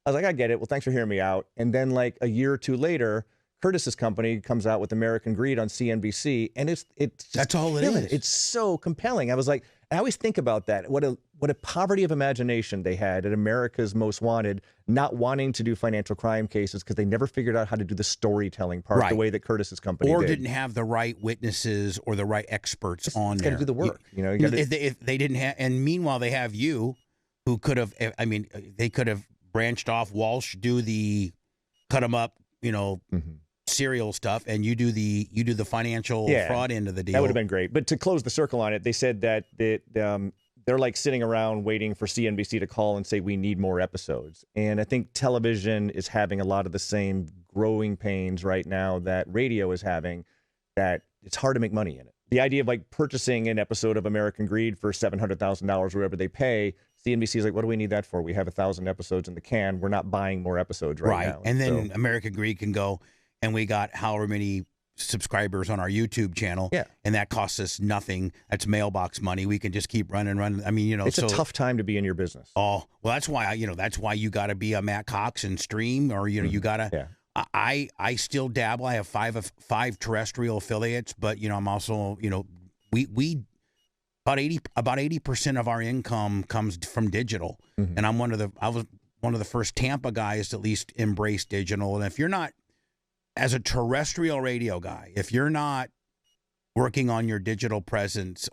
Speaker 1: I was like, I get it. Well, thanks for hearing me out. And then like a year or two later, Curtis's company comes out with American Greed on CNBC, and it's just
Speaker 2: that's all it is.
Speaker 1: It's so compelling. I was like, I always think about that. What a poverty of imagination they had at America's Most Wanted, not wanting to do financial crime cases because they never figured out how to do the storytelling part the way that Curtis's company
Speaker 2: or
Speaker 1: did.
Speaker 2: Didn't have the right witnesses or the right experts on there.
Speaker 1: Got to do the work.
Speaker 2: If they didn't have, and meanwhile they have you, who could have. I mean, they could have branched off. Walsh do the cut them up, serial stuff, and you do the financial fraud end of the deal.
Speaker 1: That would have been great. But to close the circle on it, they said that they're like sitting around waiting for CNBC to call and say we need more episodes. And I think television is having a lot of the same growing pains right now that radio is having, that it's hard to make money in it. The idea of like purchasing an episode of American Greed for $700,000, whatever they pay, CNBC is like, what do we need that for? We have 1,000 episodes in the can. We're not buying more episodes right now.
Speaker 2: And then American Greed can go, and we got however many subscribers on our YouTube channel, and that costs us nothing. That's mailbox money. We can just keep running. I mean,
Speaker 1: it's a tough time to be in your business.
Speaker 2: Oh, well, that's why you got to be a Matt Cox and stream, or you got to. Yeah. I still dabble. I have five terrestrial affiliates, but I'm also we about 80% of our income comes from digital, and I was one of the first Tampa guys to at least embrace digital. And if you're not, as a terrestrial radio guy, if you're not working on your digital presence,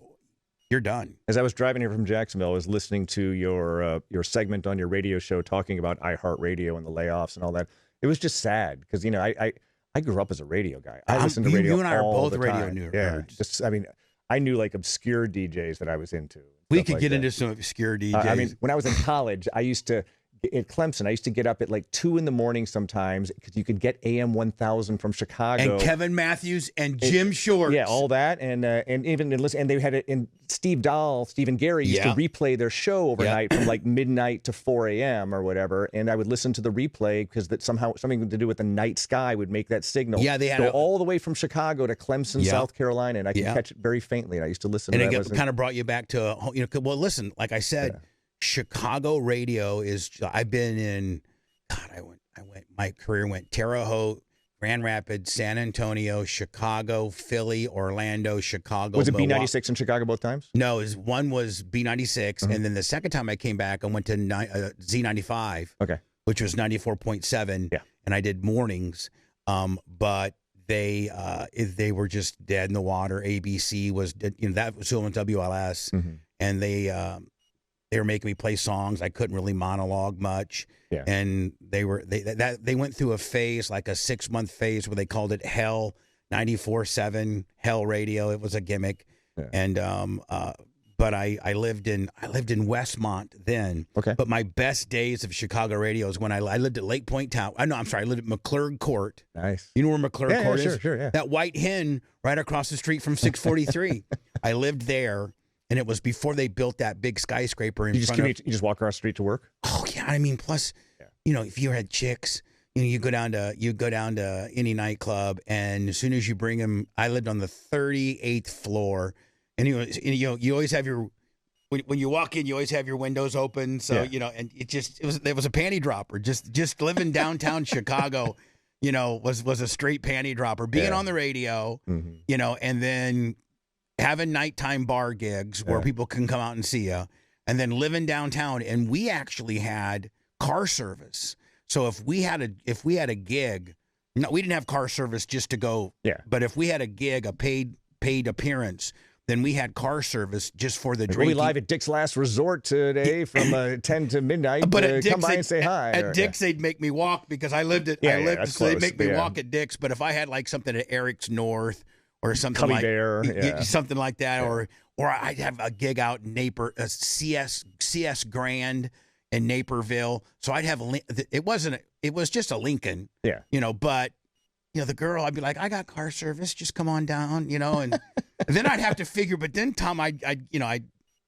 Speaker 2: you're done.
Speaker 1: As I was driving here from Jacksonville, I was listening to your segment on your radio show talking about iHeartRadio and the layoffs and all that. It was just sad because I grew up as a radio guy. I listened to radio.
Speaker 2: You and I are both
Speaker 1: radio
Speaker 2: nerds.
Speaker 1: Yeah, I knew like obscure DJs that I was into.
Speaker 2: We could get into some obscure DJs.
Speaker 1: When I was in college, at Clemson, I used to get up at like 2 a.m. sometimes because you could get AM 1000 from Chicago.
Speaker 2: And Kevin Matthews and Jim Short.
Speaker 1: Yeah, all that. And even listen, and they had it in Steve and Gary used to replay their show overnight from like midnight to 4 a.m. or whatever. And I would listen to the replay because that somehow something to do with the night sky would make that signal.
Speaker 2: Yeah, they had
Speaker 1: go all the way from Chicago to Clemson, South Carolina. And I could catch it very faintly. And I used to listen to that.
Speaker 2: And it kind of brought you back to, well, listen, like I said, Chicago radio is. I've been in. God, my career went Terre Haute, Grand Rapids, San Antonio, Chicago, Philly, Orlando, Chicago.
Speaker 1: Was it B96 in Chicago both times?
Speaker 2: No, one was B96, and then the second time I came back, I went to Z95.
Speaker 1: Okay,
Speaker 2: which was 94.7.
Speaker 1: Yeah,
Speaker 2: and I did mornings. But they were just dead in the water. ABC was that was still on WLS, and they were making me play songs. I couldn't really monologue much.
Speaker 1: Yeah.
Speaker 2: And they went through a phase, like a 6-month phase, where they called it Hell 94.7 Hell Radio. It was a gimmick. Yeah. And but I lived in Westmont then.
Speaker 1: Okay.
Speaker 2: But my best days of Chicago radio is when I lived at Lake Point Town. I lived at McClurg Court.
Speaker 1: Nice.
Speaker 2: You know where McClurg Court is?
Speaker 1: Sure, yeah.
Speaker 2: That white hen right across the street from 643. I lived there. And it was before they built that big skyscraper in front of.
Speaker 1: You just walk across the street to work?
Speaker 2: Oh yeah, I mean, plus, if you had chicks, you go down to any nightclub, and as soon as you bring them, I lived on the 38th floor, and you always have your. When you walk in, you always have your windows open, so and it was a panty dropper. Just living downtown Chicago, was a straight panty dropper. Being on the radio, and then having nighttime bar gigs where people can come out and see you, and then living downtown. And we actually had car service. So if we had a gig, no, we didn't have car service just to go.
Speaker 1: Yeah.
Speaker 2: But if we had a gig, a paid appearance, then we had car service just for the drinking.
Speaker 1: We'll be live at Dick's Last Resort today from 10 to midnight.
Speaker 2: But at Dick's,
Speaker 1: come by and say hi.
Speaker 2: At Dick's, they'd make me walk because I lived at. So they'd make me walk at Dick's. But if I had like something at Eric's North, or something
Speaker 1: Cubby
Speaker 2: like
Speaker 1: Bear,
Speaker 2: something like that, or I'd have a gig out in CS Grand in Naperville. So I'd have it was just a Lincoln, but the girl, I'd be like, I got car service, just come on down, and then I'd have to figure. But then Tom, I'd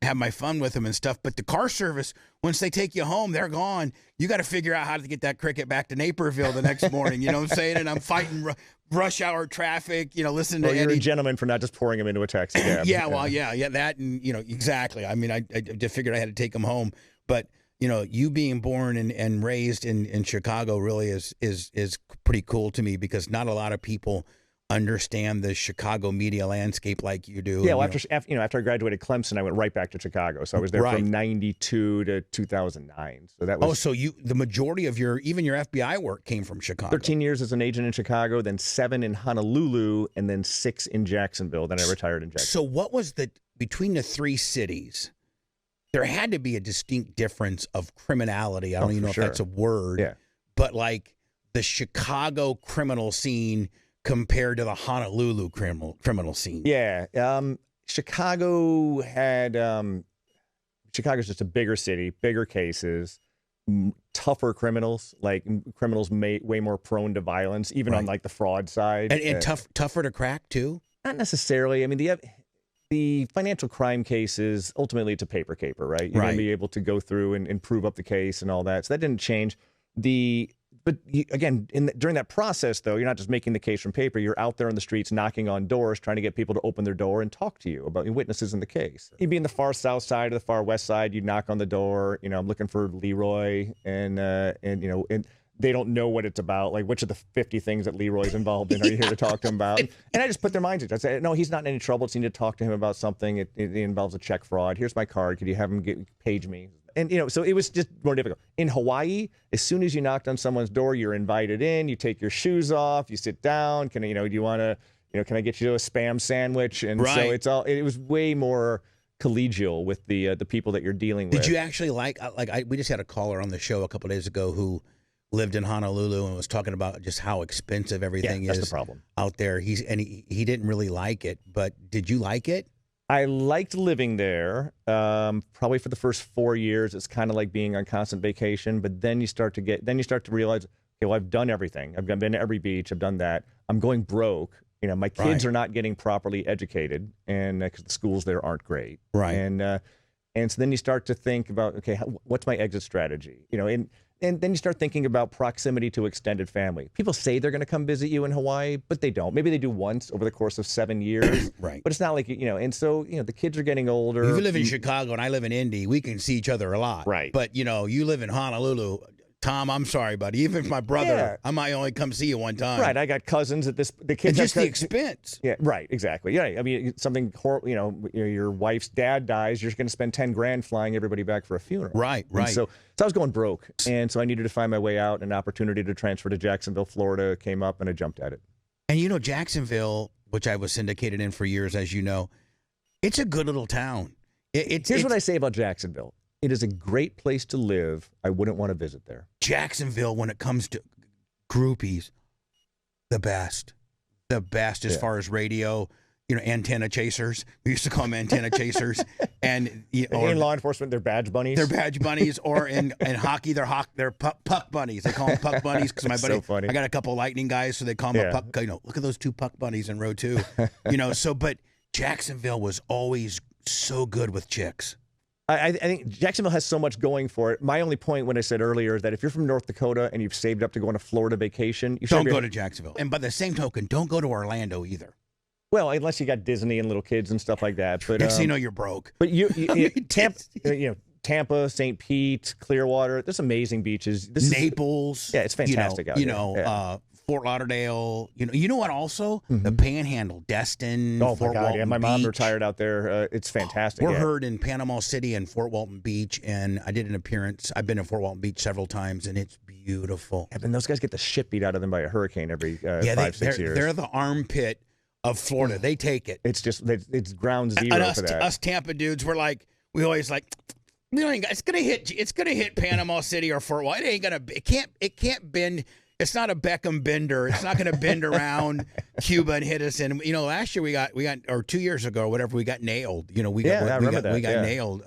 Speaker 2: have my fun with them and stuff. But the car service, once they take you home, they're gone. You got to figure out how to get that cricket back to Naperville the next morning. You know what I'm saying? And I'm fighting rush hour traffic. Listening to
Speaker 1: you're
Speaker 2: Eddie.
Speaker 1: A gentleman for not just pouring him into a taxi cab.
Speaker 2: yeah, that, and exactly. I mean, I just figured I had to take him home, but. You being born and raised in Chicago really is pretty cool to me, because not a lot of people understand the Chicago media landscape like you do.
Speaker 1: Yeah, well, after I graduated Clemson, I went right back to Chicago. So I was there from 92 to 2009. So that was
Speaker 2: the majority of your FBI work came from Chicago.
Speaker 1: 13 years as an agent in Chicago, then 7 in Honolulu, and then 6 in Jacksonville. Then I retired in Jacksonville.
Speaker 2: So what was between the three cities? There had to be a distinct difference of criminality. I don't even know if that's a word, but like the Chicago criminal scene compared to the Honolulu criminal scene.
Speaker 1: Yeah. Chicago's just a bigger city, bigger cases, tougher criminals, like criminals way more prone to violence, even on like the fraud side.
Speaker 2: And tougher to crack too?
Speaker 1: Not necessarily. I mean, the financial crime cases, ultimately it's a paper caper, right? You're going to be able to go through and prove up the case and all that. So that didn't change. Again, during that process, though, you're not just making the case from paper. You're out there on the streets knocking on doors, trying to get people to open their door and talk to you about witnesses in the case. You'd be in the far south side or the far west side. You'd knock on the door. I'm looking for Leroy, and they don't know what it's about. Like, which of the 50 things that Leroy's involved in are you here to talk to him about? And I just put their minds at it. I say, no, he's not in any trouble. So you need to talk to him about something. It involves a check fraud. Here's my card. Could you have him page me? And, so it was just more difficult. In Hawaii, as soon as you knocked on someone's door, you're invited in. You take your shoes off. You sit down. Do you want to, can I get you a Spam sandwich? And so it was way more collegial with the people that you're dealing with.
Speaker 2: Did you actually we just had a caller on the show a couple of days ago who lived in Honolulu and was talking about just how expensive everything is.
Speaker 1: That's the problem
Speaker 2: out there. He didn't really like it, but did you like it?
Speaker 1: I liked living there. Probably for the first 4 years, it's kind of like being on constant vacation. But then you start to realize, okay, well, I've done everything. I've been to every beach. I've done that. I'm going broke. My kids are not getting properly educated, and because the schools there aren't great.
Speaker 2: Right.
Speaker 1: And so then you start to think about, okay, what's my exit strategy? And then you start thinking about proximity to extended family. People say they're going to come visit you in Hawaii, but they don't. Maybe they do once over the course of 7 years.
Speaker 2: Right.
Speaker 1: But it's not like, and so, the kids are getting older.
Speaker 2: If you live in Chicago and I live in Indy, we can see each other a lot.
Speaker 1: Right.
Speaker 2: But, you live in Honolulu. Tom, I'm sorry, buddy. Even if my brother, I might only come see you one time.
Speaker 1: Right. I got cousins at the kids.
Speaker 2: And just the expense.
Speaker 1: Yeah. Right. Exactly. Yeah. I mean, something horrible. Your wife's dad dies. You're going to spend $10,000 flying everybody back for a funeral.
Speaker 2: Right.
Speaker 1: And so I was going broke, and so I needed to find my way out. An opportunity to transfer to Jacksonville, Florida, came up, and I jumped at it.
Speaker 2: And Jacksonville, which I was syndicated in for years, as you know, it's a good little town.
Speaker 1: Here's what I say about Jacksonville. It is a great place to live. I wouldn't want to visit there.
Speaker 2: Jacksonville, when it comes to groupies, the best as far as radio, antenna chasers. We used to call them antenna chasers. And
Speaker 1: in law enforcement, they're badge bunnies.
Speaker 2: They're badge bunnies. Or in hockey, they're puck bunnies. They call them puck bunnies because my buddy,
Speaker 1: so funny.
Speaker 2: I got a couple of Lightning guys, so they call them a puck. Look at those 2 puck bunnies in row 2. But Jacksonville was always so good with chicks.
Speaker 1: I think Jacksonville has so much going for it. My only point when I said earlier is that if you're from North Dakota and you've saved up to go on a Florida vacation, you
Speaker 2: don't go to Jacksonville. And by the same token, don't go to Orlando either.
Speaker 1: Well, unless you got Disney and little kids and stuff like that. But
Speaker 2: next thing you know, you're broke.
Speaker 1: But Tampa, St. Pete, Clearwater, there's amazing beaches.
Speaker 2: Naples.
Speaker 1: It's fantastic out there.
Speaker 2: Fort Lauderdale. You know what? Also, the Panhandle, Destin.
Speaker 1: Oh
Speaker 2: Fort
Speaker 1: my God!
Speaker 2: Walton
Speaker 1: Yeah, my mom
Speaker 2: Beach.
Speaker 1: retired out there. It's fantastic.
Speaker 2: We're heard in Panama City and Fort Walton Beach, and I did an appearance. I've been in Fort Walton Beach several times, and it's beautiful.
Speaker 1: Yeah, and those guys get the shit beat out of them by a hurricane every 5-6 years.
Speaker 2: They're the armpit of Florida. They take it.
Speaker 1: It's ground zero for that.
Speaker 2: Us Tampa dudes, we always like. It's gonna hit Panama City or Fort Walton. It can't bend. it's not a Beckham bender. It's not going to bend around Cuba and hit us. And last year we got, or 2 years ago or whatever, we got nailed. We got nailed.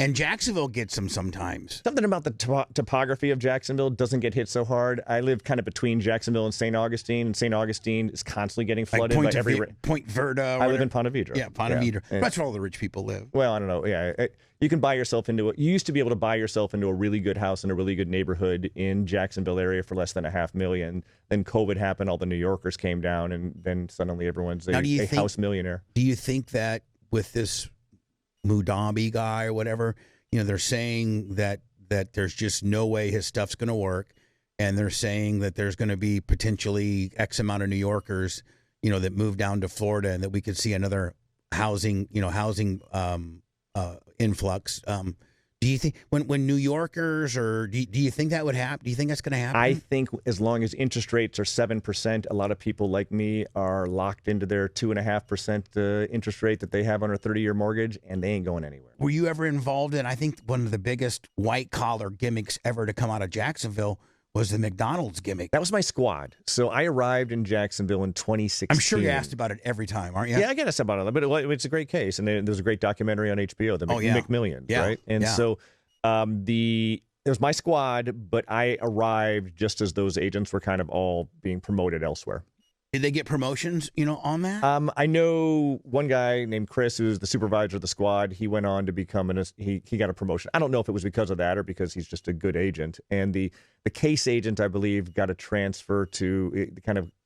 Speaker 2: And Jacksonville gets them sometimes.
Speaker 1: Something about the topography of Jacksonville doesn't get hit so hard. I live kind of between Jacksonville and St. Augustine, and St. Augustine is constantly getting flooded by every.
Speaker 2: Point Verda.
Speaker 1: I live in Ponte Vedra.
Speaker 2: Yeah, Ponte Vedra. Yeah. That's where all the rich people live.
Speaker 1: Well, I don't know. Yeah, you can buy yourself into it. You used to be able to buy yourself into a really good house in a really good neighborhood in Jacksonville area for less than $500,000. Then COVID happened. All the New Yorkers came down, and then suddenly everyone's a house millionaire.
Speaker 2: Do you think that with this Mudabi guy or whatever, they're saying that there's just no way his stuff's going to work, and they're saying that there's going to be potentially X amount of New Yorkers, that move down to Florida, and that we could see another housing influx. Do you think when New Yorkers, or do you think that would happen? Do you think that's going to happen?
Speaker 1: I think as long as interest rates are 7%, a lot of people like me are locked into their 2.5% interest rate that they have on a 30-year mortgage, and they ain't going anywhere.
Speaker 2: Were you ever involved in, I think one of the biggest white-collar gimmicks ever to come out of Jacksonville was the McDonald's gimmick?
Speaker 1: That was my squad. So I arrived in Jacksonville in 2016.
Speaker 2: I'm sure you asked about it every time, aren't you?
Speaker 1: Yeah, I get asked about it, but it's a great case. And there's a great documentary on HBO, the McMillions, right? And so it was my squad, but I arrived just as those agents were kind of all being promoted elsewhere.
Speaker 2: Did they get promotions, on that?
Speaker 1: I know one guy named Chris, who's the supervisor of the squad. He went on to become he got a promotion. I don't know if it was because of that or because he's just a good agent. And the case agent, I believe, got a transfer to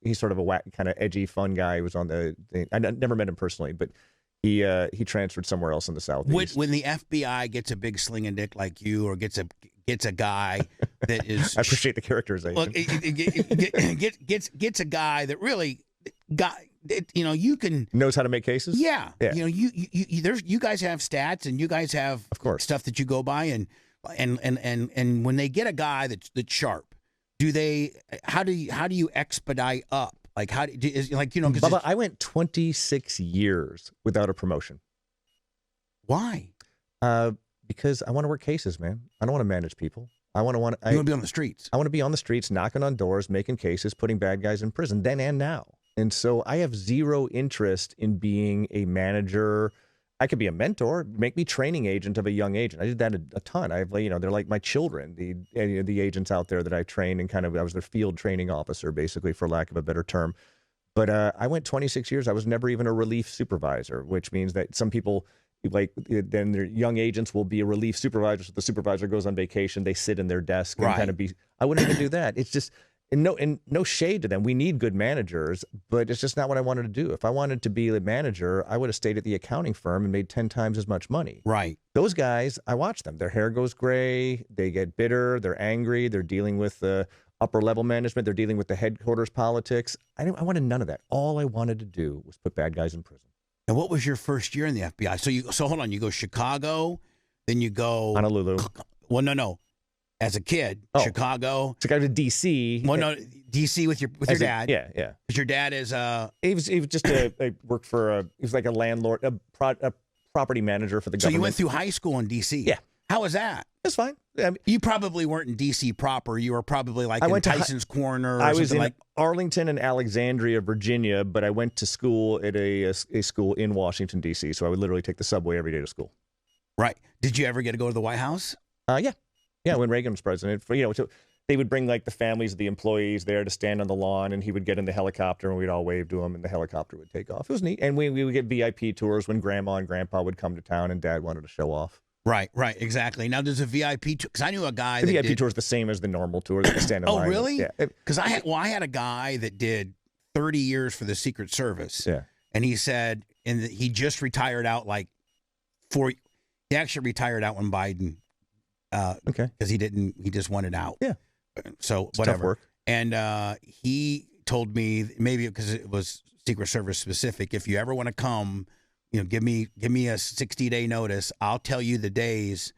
Speaker 1: he's sort of a kind of edgy, fun guy. He was on the thing. I never met him personally, but he transferred somewhere else in the Southeast.
Speaker 2: When the FBI gets a big slinging dick like you, or gets a guy that is,
Speaker 1: I appreciate the characterization.
Speaker 2: Look, gets a guy that really you can
Speaker 1: knows how to make cases.
Speaker 2: Yeah. You guys have stats, and you guys have,
Speaker 1: of course,
Speaker 2: stuff that you go by, and when they get a guy that's sharp, how do you expedite up? Like,
Speaker 1: Bubba, I went 26 years without a promotion.
Speaker 2: Why?
Speaker 1: Because I want to work cases, man. I don't want to manage people. You want
Speaker 2: to be on the streets.
Speaker 1: I want to be on the streets, knocking on doors, making cases, putting bad guys in prison, then and now. And so I have zero interest in being a manager. I could be a mentor, make me training agent of a young agent. I did that a ton. They're like my children, the agents out there that I trained, and I was their field training officer, basically, for lack of a better term. But I went 26 years. I was never even a relief supervisor, which means that some people, then their young agents will be a relief supervisor. So the supervisor goes on vacation, they sit in their desk and I wouldn't even do that. It's just, and no shade to them. We need good managers, but it's just not what I wanted to do. If I wanted to be a manager, I would have stayed at the accounting firm and made 10 times as much money.
Speaker 2: Right.
Speaker 1: Those guys, I watch them. Their hair goes gray. They get bitter. They're angry. They're dealing with the upper level management. They're dealing with the headquarters politics. I wanted none of that. All I wanted to do was put bad guys in prison.
Speaker 2: And what was your first year in the FBI? So hold on. You go Chicago, then you go
Speaker 1: Honolulu.
Speaker 2: Well, no. As a kid, Chicago.
Speaker 1: So I got to D.C.
Speaker 2: Well, no, D.C. with your dad.
Speaker 1: Yeah.
Speaker 2: Because your dad is
Speaker 1: He was just worked for he was like a landlord, a property manager for the government.
Speaker 2: So you went through high school in D.C.
Speaker 1: Yeah.
Speaker 2: How was that?
Speaker 1: That's fine.
Speaker 2: You probably weren't in D.C. proper. You were probably in Tyson's Corner. Or
Speaker 1: I was in
Speaker 2: like
Speaker 1: Arlington and Alexandria, Virginia, but I went to school at a school in Washington, D.C., so I would literally take the subway every day to school.
Speaker 2: Right. Did you ever get to go to the White House?
Speaker 1: Yeah, when Reagan was president. So they would bring the families of the employees there to stand on the lawn, and he would get in the helicopter, and we'd all wave to him, and the helicopter would take off. It was neat. And we would get VIP tours when Grandma and Grandpa would come to town, and Dad wanted to show off.
Speaker 2: Right, exactly. Now, there's a VIP tour, because I knew a guy
Speaker 1: the VIP tour is the same as the normal tour. That you stand in line.
Speaker 2: Oh, really?
Speaker 1: Yeah.
Speaker 2: Because I had a guy that did 30 years for the Secret Service.
Speaker 1: Yeah.
Speaker 2: And he said, he just retired out he actually retired out when Biden, because he just wanted out.
Speaker 1: Yeah.
Speaker 2: So
Speaker 1: it's
Speaker 2: whatever.
Speaker 1: Tough work.
Speaker 2: And he told me, maybe because it was Secret Service specific, if you ever want to come, give me a 60-day notice. I'll tell you the days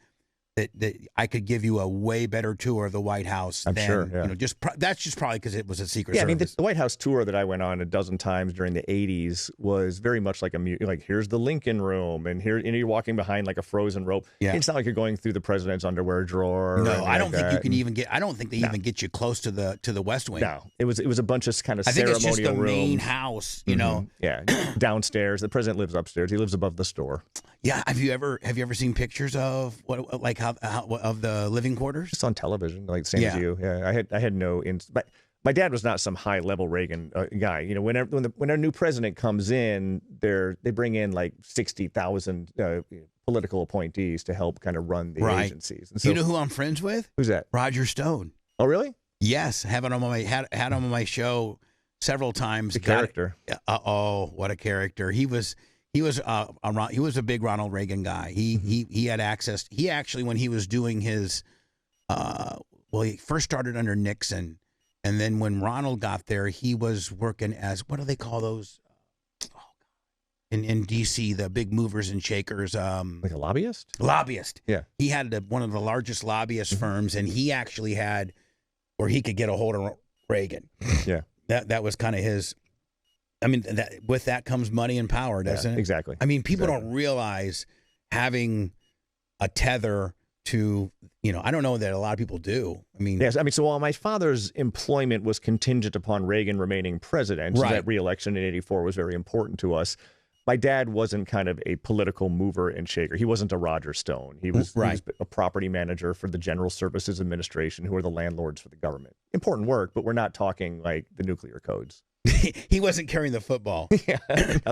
Speaker 2: that I could give you a way better tour of the White House.
Speaker 1: I'm sure. Yeah.
Speaker 2: That's just probably because it was a Secret Service.
Speaker 1: I mean, the White House tour that I went on a dozen times during the 80s was very much like here's the Lincoln Room, and you're walking behind like a frozen rope.
Speaker 2: Yeah.
Speaker 1: It's not like you're going through the president's underwear drawer.
Speaker 2: No, I don't think you can
Speaker 1: and,
Speaker 2: even get. I don't think they even get you close to the West Wing.
Speaker 1: No, it was a bunch of kind of
Speaker 2: I think
Speaker 1: ceremonial
Speaker 2: it's just the
Speaker 1: rooms.
Speaker 2: main house, you know.
Speaker 1: Yeah, downstairs. The president lives upstairs. He lives above the store.
Speaker 2: Yeah, have you ever seen pictures of how of the living quarters?
Speaker 1: Just on television, like same as you. Yeah, I had no. My dad was not some high level Reagan guy. You know, when a new president comes in, they bring in like 60,000 political appointees to help kind of run the agencies. And so,
Speaker 2: you know who I'm friends with?
Speaker 1: Who's that?
Speaker 2: Roger Stone.
Speaker 1: Oh, really?
Speaker 2: Yes, had him on my show several times.
Speaker 1: The character.
Speaker 2: What a character! He was a big Ronald Reagan guy. He had access. He actually, when he was doing his, he first started under Nixon, and then when Ronald got there, he was working as, what do they call those? In D.C., the big movers and shakers.
Speaker 1: Like a lobbyist?
Speaker 2: Lobbyist.
Speaker 1: Yeah.
Speaker 2: He had one of the largest lobbyist firms, and he actually had where he could get a hold of Reagan.
Speaker 1: Yeah.
Speaker 2: That was kind of his. I mean, with that comes money and power, doesn't it?
Speaker 1: Exactly.
Speaker 2: I mean, people don't realize having a tether to, I don't know that a lot of people do. I mean,
Speaker 1: yes. I mean, so while my father's employment was contingent upon Reagan remaining president, so that re-election in '84 was very important to us. My dad wasn't kind of a political mover and shaker. He wasn't a Roger Stone. He was a property manager for the General Services Administration, who are the landlords for the government. Important work, but we're not talking like the nuclear codes.
Speaker 2: He wasn't carrying the football.
Speaker 1: Yeah,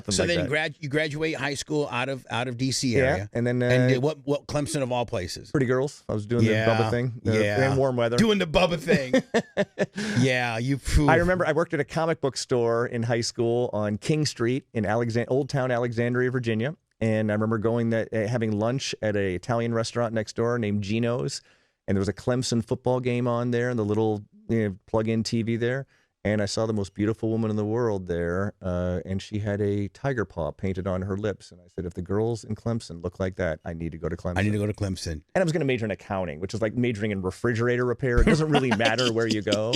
Speaker 2: so
Speaker 1: like
Speaker 2: then
Speaker 1: that.
Speaker 2: you graduate high school out of D.C. area.
Speaker 1: Yeah, and then
Speaker 2: and what Clemson of all places?
Speaker 1: Pretty Girls. I was doing the Bubba thing. In warm weather.
Speaker 2: Doing the Bubba thing. Yeah, you.
Speaker 1: I remember I worked at a comic book store in high school on King Street in Old Town Alexandria, Virginia, and I remember having lunch at an Italian restaurant next door named Gino's, and there was a Clemson football game on there, and the little plug-in TV there. And I saw the most beautiful woman in the world there, and she had a tiger paw painted on her lips. And I said, if the girls in Clemson look like that, I need to go to Clemson. And I was going to major in accounting, which is like majoring in refrigerator repair. It doesn't really matter where you go.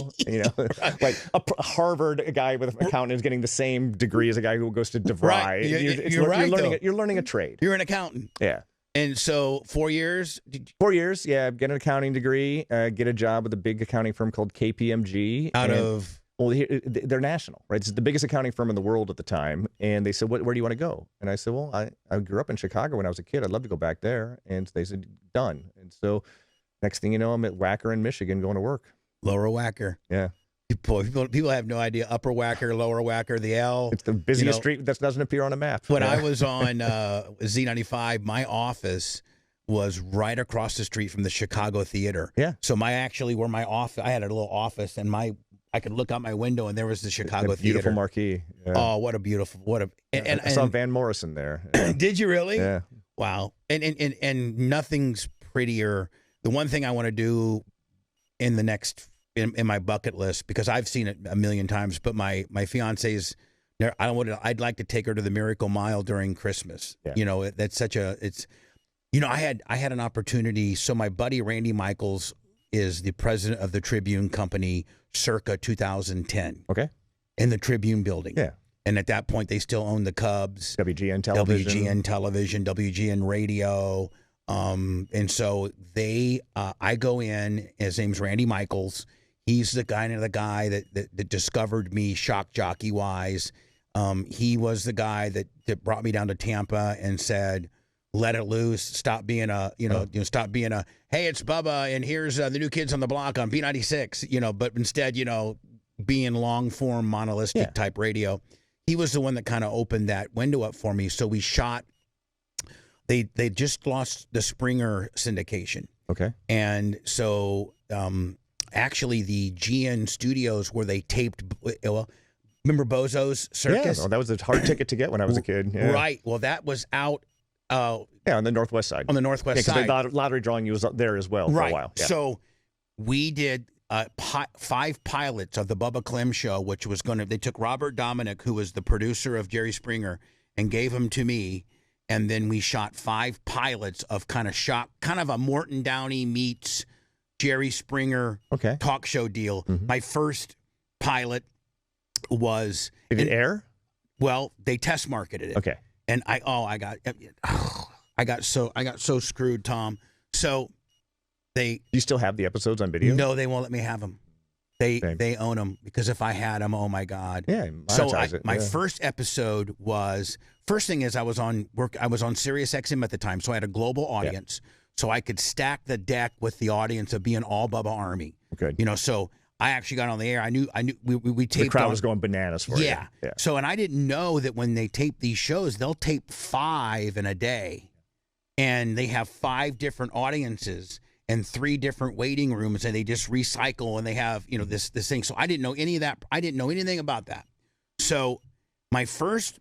Speaker 1: Like a Harvard guy with accounting is getting the same degree as a guy who goes to DeVry.
Speaker 2: Right.
Speaker 1: You're learning a trade.
Speaker 2: You're an accountant.
Speaker 1: Yeah.
Speaker 2: And so 4 years?
Speaker 1: 4 years, yeah. Get an accounting degree, get a job with a big accounting firm called KPMG. Well, they're national, right? It's the biggest accounting firm in the world at the time. And they said, where do you want to go? And I said, well, I grew up in Chicago when I was a kid. I'd love to go back there. And they said, done. And so next thing you know, I'm at Wacker in Michigan going to work.
Speaker 2: Lower Wacker.
Speaker 1: Yeah.
Speaker 2: People have no idea. Upper Wacker, Lower Wacker, the L.
Speaker 1: It's the busiest street that doesn't appear on a map.
Speaker 2: When I was on Z95, my office was right across the street from the Chicago Theater.
Speaker 1: Yeah.
Speaker 2: So I had a little office, and I could look out my window, and there was the Chicago Theater.
Speaker 1: Beautiful marquee. Yeah.
Speaker 2: Oh, what a beautiful, and
Speaker 1: I saw Van Morrison there.
Speaker 2: Did you really?
Speaker 1: Yeah.
Speaker 2: Wow. And nothing's prettier. The one thing I want to do in my bucket list, because I've seen it a million times, but my fiance's, I'd like to take her to the Miracle Mile during Christmas. Yeah. That's I had an opportunity. So my buddy Randy Michaels is the president of the Tribune Company circa 2010.
Speaker 1: Okay.
Speaker 2: In the Tribune building.
Speaker 1: Yeah.
Speaker 2: And at that point, they still owned the Cubs.
Speaker 1: WGN television.
Speaker 2: WGN radio. And so I go in, his name's Randy Michaels. He's the guy that discovered me shock jockey wise. He was the guy that brought me down to Tampa and said, let it loose. Stop being stop being a, hey, it's Bubba, and here's the new kids on the block on B96. But instead, being long form monolistic type radio. He was the one that kind of opened that window up for me. So we shot. They just lost the Springer syndication.
Speaker 1: Okay.
Speaker 2: And so actually the GN studios where they taped. Remember Bozo's Circus?
Speaker 1: Yeah, well, that was a hard ticket to get when I was a kid. Yeah.
Speaker 2: Right. Well, that was out.
Speaker 1: On the Northwest side.
Speaker 2: On the Northwest side.
Speaker 1: Because lottery drawing you was up there as well for a while. Yeah.
Speaker 2: So we did 5 pilots of the Bubba Clem show, which was they took Robert Dominic, who was the producer of Jerry Springer, and gave him to me. and then we shot 5 pilots of kind of a Morton Downey meets Jerry Springer talk show deal. My first pilot was...
Speaker 1: Did it air?
Speaker 2: Well, they test marketed it.
Speaker 1: Okay.
Speaker 2: And I got so screwed, Tom. So they...
Speaker 1: Do you still have the episodes on video?
Speaker 2: No, they won't let me have them. They own them, because if I had them, oh my God.
Speaker 1: Yeah,
Speaker 2: my first episode was... First thing is I was on Sirius XM at the time, so I had a global audience. Yeah. So I could stack the deck with the audience of being all Bubba Army.
Speaker 1: Okay.
Speaker 2: You know, so I actually got on the air. I knew we taped.
Speaker 1: The crowd was going bananas for you.
Speaker 2: Yeah. So, and I didn't know that when they tape these shows, they'll tape 5 in a day, and they have 5 different audiences and 3 different waiting rooms, and they just recycle, and they have, you know, this thing. So I didn't know any of that. I didn't know anything about that. So my first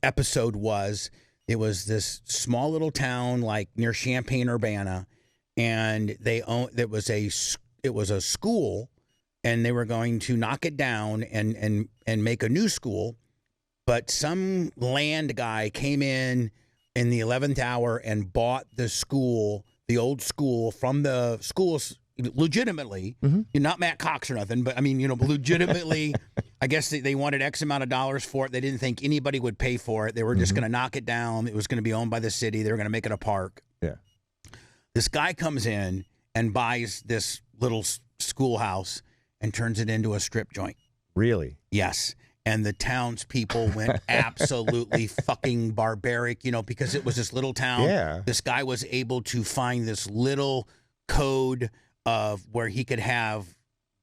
Speaker 2: episode was, it was this small little town like near Champaign-Urbana, and it was a school, and they were going to knock it down and make a new school, but some land guy came in the 11th hour and bought the school, the old school, from the schools legitimately, not Matt Cox or nothing, but I mean, you know, legitimately. I guess they wanted X amount of dollars for it. They didn't think anybody would pay for it. They were just going to knock it down. It was going to be owned by the city. They were going to make it a park.
Speaker 1: Yeah.
Speaker 2: This guy comes in and buys this little schoolhouse and turns it into a strip joint.
Speaker 1: Really?
Speaker 2: Yes. And the townspeople went absolutely fucking barbaric, you know, because it was this little town.
Speaker 1: Yeah.
Speaker 2: This guy was able to find this little code of where he could have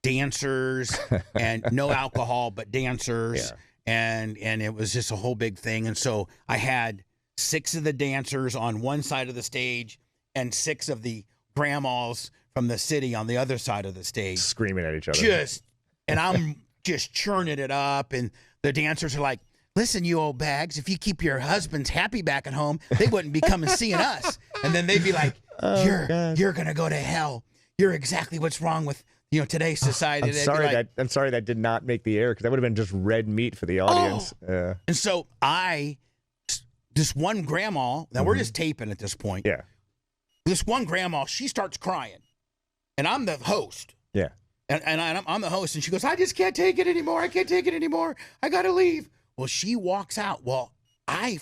Speaker 2: dancers and no alcohol, but dancers. Yeah. And it was just a whole big thing. And so I had 6 of the dancers on one side of the stage and 6 of the grandmas from the city on the other side of the stage.
Speaker 1: Screaming at each other.
Speaker 2: And I'm just churning it up. And the dancers are like, listen, you old bags, if you keep your husbands happy back at home, they wouldn't be coming seeing us. And then they'd be like, you're going to go to hell. You're exactly what's wrong with, you know, today's society.
Speaker 1: I'm sorry that did not make the air, because that would have been just red meat for the audience.
Speaker 2: And so this one grandma, now we're just taping at this point.
Speaker 1: Yeah.
Speaker 2: This one grandma, she starts crying, and I'm the host.
Speaker 1: Yeah.
Speaker 2: And I'm the host, and she goes, I just can't take it anymore. I can't take it anymore. I got to leave. Well, she walks out. Well, I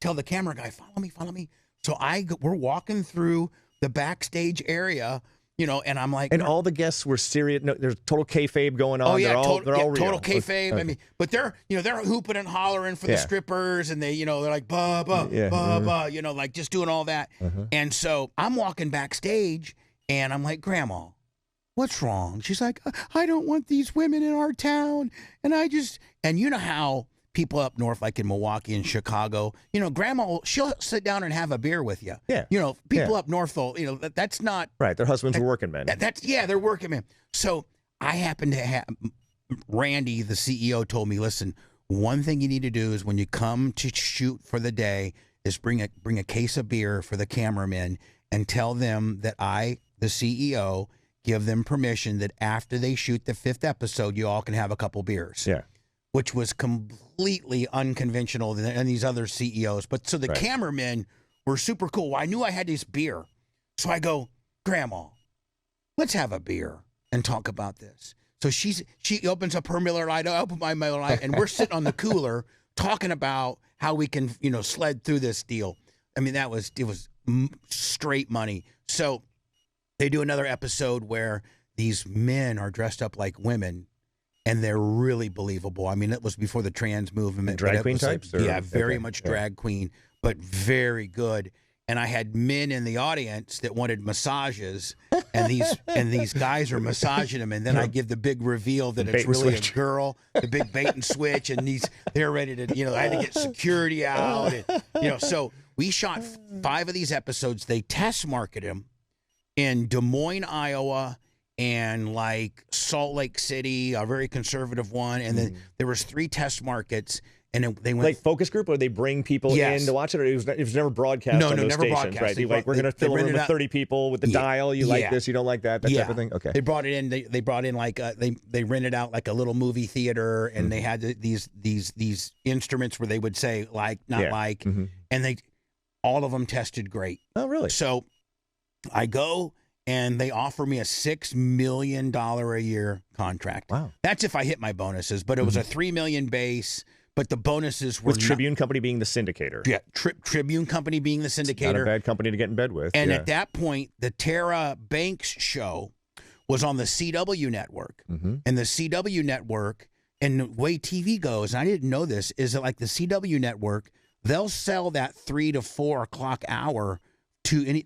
Speaker 2: tell the camera guy, follow me. So we're walking through the backstage area, you know, and I'm like,
Speaker 1: and all the guests were serious. No, there's total kayfabe going on.
Speaker 2: Oh yeah,
Speaker 1: they're all real.
Speaker 2: Total kayfabe.
Speaker 1: Okay.
Speaker 2: I mean, but they're hooping and hollering for the strippers, and they're like ba ba, you know, like just doing all that. And so I'm walking backstage, and I'm like, Grandma, what's wrong? She's like, I don't want these women in our town, and you know how people up north, like in Milwaukee and Chicago, you know, Grandma, she'll sit down and have a beer with you.
Speaker 1: Yeah.
Speaker 2: You know, people up north, though, you know, that's not
Speaker 1: right. Their husbands were working men.
Speaker 2: They're working men. So I happen to have Randy, the CEO, told me, listen, one thing you need to do is when you come to shoot for the day is bring a case of beer for the cameramen and tell them that I, the CEO, give them permission that after they shoot the 5th episode, you all can have a couple beers.
Speaker 1: Yeah.
Speaker 2: Which was completely unconventional than these other CEOs. But so the cameramen were super cool. Well, I knew I had this beer. So I go, Grandma, let's have a beer and talk about this. So she opens up her Miller Lite, I open my Miller Lite, and we're sitting on the cooler talking about how we can, you know, sled through this deal. I mean, it was straight money. So they do another episode where these men are dressed up like women, and they're really believable. I mean, it was before the trans movement.
Speaker 1: Drag queen types?
Speaker 2: Yeah, very much drag queen, but very good. And I had men in the audience that wanted massages, and these guys are massaging them, and then I give the big reveal that it's really a girl, the big bait and switch, and they're ready to, you know, I had to get security out, and, you know, so we shot 5 of these episodes. They test marketed them in Des Moines, Iowa, and like Salt Lake City, a very conservative one. And then there was 3 test markets And they went
Speaker 1: like focus group, or they bring people in to watch it, or it was never broadcast on those
Speaker 2: never
Speaker 1: stations,
Speaker 2: broadcast.
Speaker 1: right? We're going to fill a room with 30 people with the dial. You like this, you don't like that, type of thing. Okay.
Speaker 2: They brought it in. They brought in like they rented out like a little movie theater, and they had these instruments where they would say like, not like, and all of them tested great.
Speaker 1: Oh, really?
Speaker 2: So I go, and they offer me a $6 million a year contract.
Speaker 1: Wow.
Speaker 2: That's if I hit my bonuses, but it was a $3 million base. But the bonuses were
Speaker 1: with Tribune Company being the syndicator.
Speaker 2: Yeah, Tribune Company being the syndicator.
Speaker 1: Not a bad company to get in bed with.
Speaker 2: And at that point, the Tara Banks show was on the CW network. And the CW network, and the way TV goes, and I didn't know this, is that like the CW network, they'll sell that 3 to 4 o'clock hour to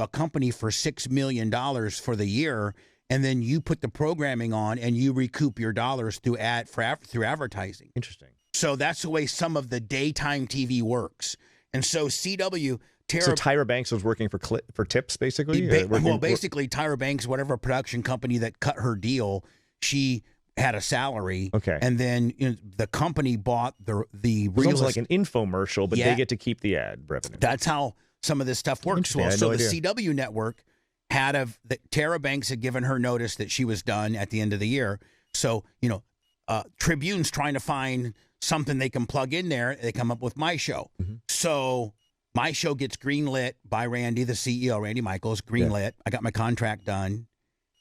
Speaker 2: a company for $6 million for the year. And then you put the programming on, and you recoup your dollars through advertising.
Speaker 1: Interesting.
Speaker 2: So that's the way some of the daytime TV works. And so CW,
Speaker 1: so Tyra Banks was working for tips, basically.
Speaker 2: Basically, Tyra Banks, whatever production company that cut her deal, she had a salary.
Speaker 1: Okay.
Speaker 2: And then the company bought the
Speaker 1: real. It's like an infomercial, but they get to keep the ad revenue.
Speaker 2: That's how some of this stuff works. Well, so the CW network Tara Banks had given her notice that she was done at the end of the year. So, Tribune's trying to find something they can plug in there. They come up with my show. So my show gets greenlit by Randy, the CEO, Randy Michaels, greenlit. Yeah. I got my contract done.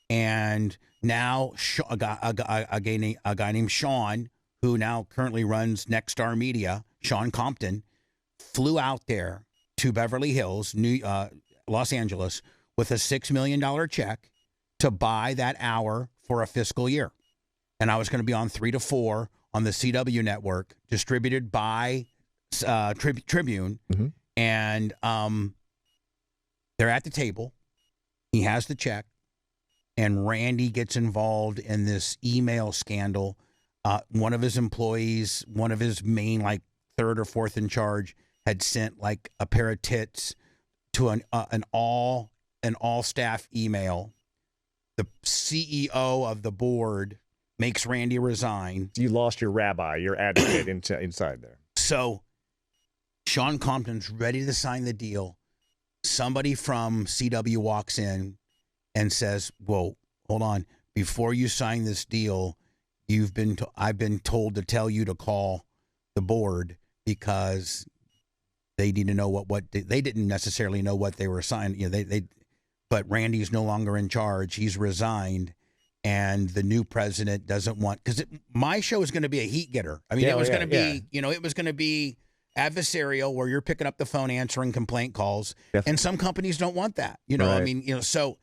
Speaker 2: And now a guy named Sean, who now currently runs Nexstar Media, Sean Compton, flew out there to Beverly Hills, Los Angeles, with a $6 million check to buy that hour for a fiscal year. And I was going to be on 3 to 4 on the CW network, distributed by Tribune. And they're at the table. He has the check. And Randy gets involved in this email scandal. One of his employees, one of his main, like, third or fourth in charge, had sent, like, a pair of tits to an all-staff email. The CEO of the board makes Randy resign.
Speaker 1: You lost your rabbi, your advocate inside there.
Speaker 2: So Sean Compton's ready to sign the deal. Somebody from CW walks in and says, "Whoa, hold on. Before you sign this deal, I've been told to tell you to call the board because they need to know what they didn't necessarily know what they were signing. But Randy's no longer in charge. He's resigned, and the new president doesn't want, because my show is going to be a heat getter. I mean, it was going to be, it was going to be adversarial, where you're picking up the phone, answering complaint calls, and some companies don't want that. Right. I mean, so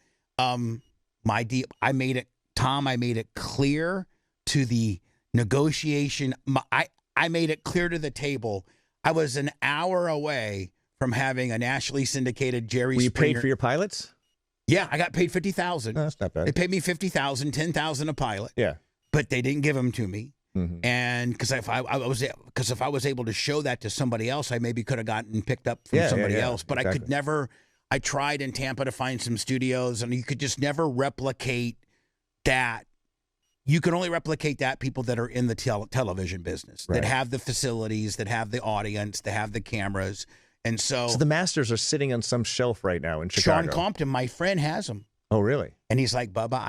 Speaker 2: my deal, I made it clear to the negotiation. I made it clear to the table. I was an hour away from having a nationally syndicated Jerry Springer.
Speaker 1: Were you paid for your pilots?
Speaker 2: Yeah, I got paid $50,000.
Speaker 1: No, that's not bad.
Speaker 2: They paid me $50,000, $10,000 a pilot.
Speaker 1: Yeah,
Speaker 2: but they didn't give them to me. And because if I was able to show that to somebody else, I maybe could have gotten picked up from somebody else. But exactly. I could never. I tried in Tampa to find some studios, and you could just never replicate that. You can only replicate that people that are in the television business, that have the facilities, that have the audience, that have the cameras. And so
Speaker 1: the masters are sitting on some shelf right now in Chicago.
Speaker 2: Sean Compton, my friend, has them.
Speaker 1: Oh, really?
Speaker 2: And he's like, Bubba,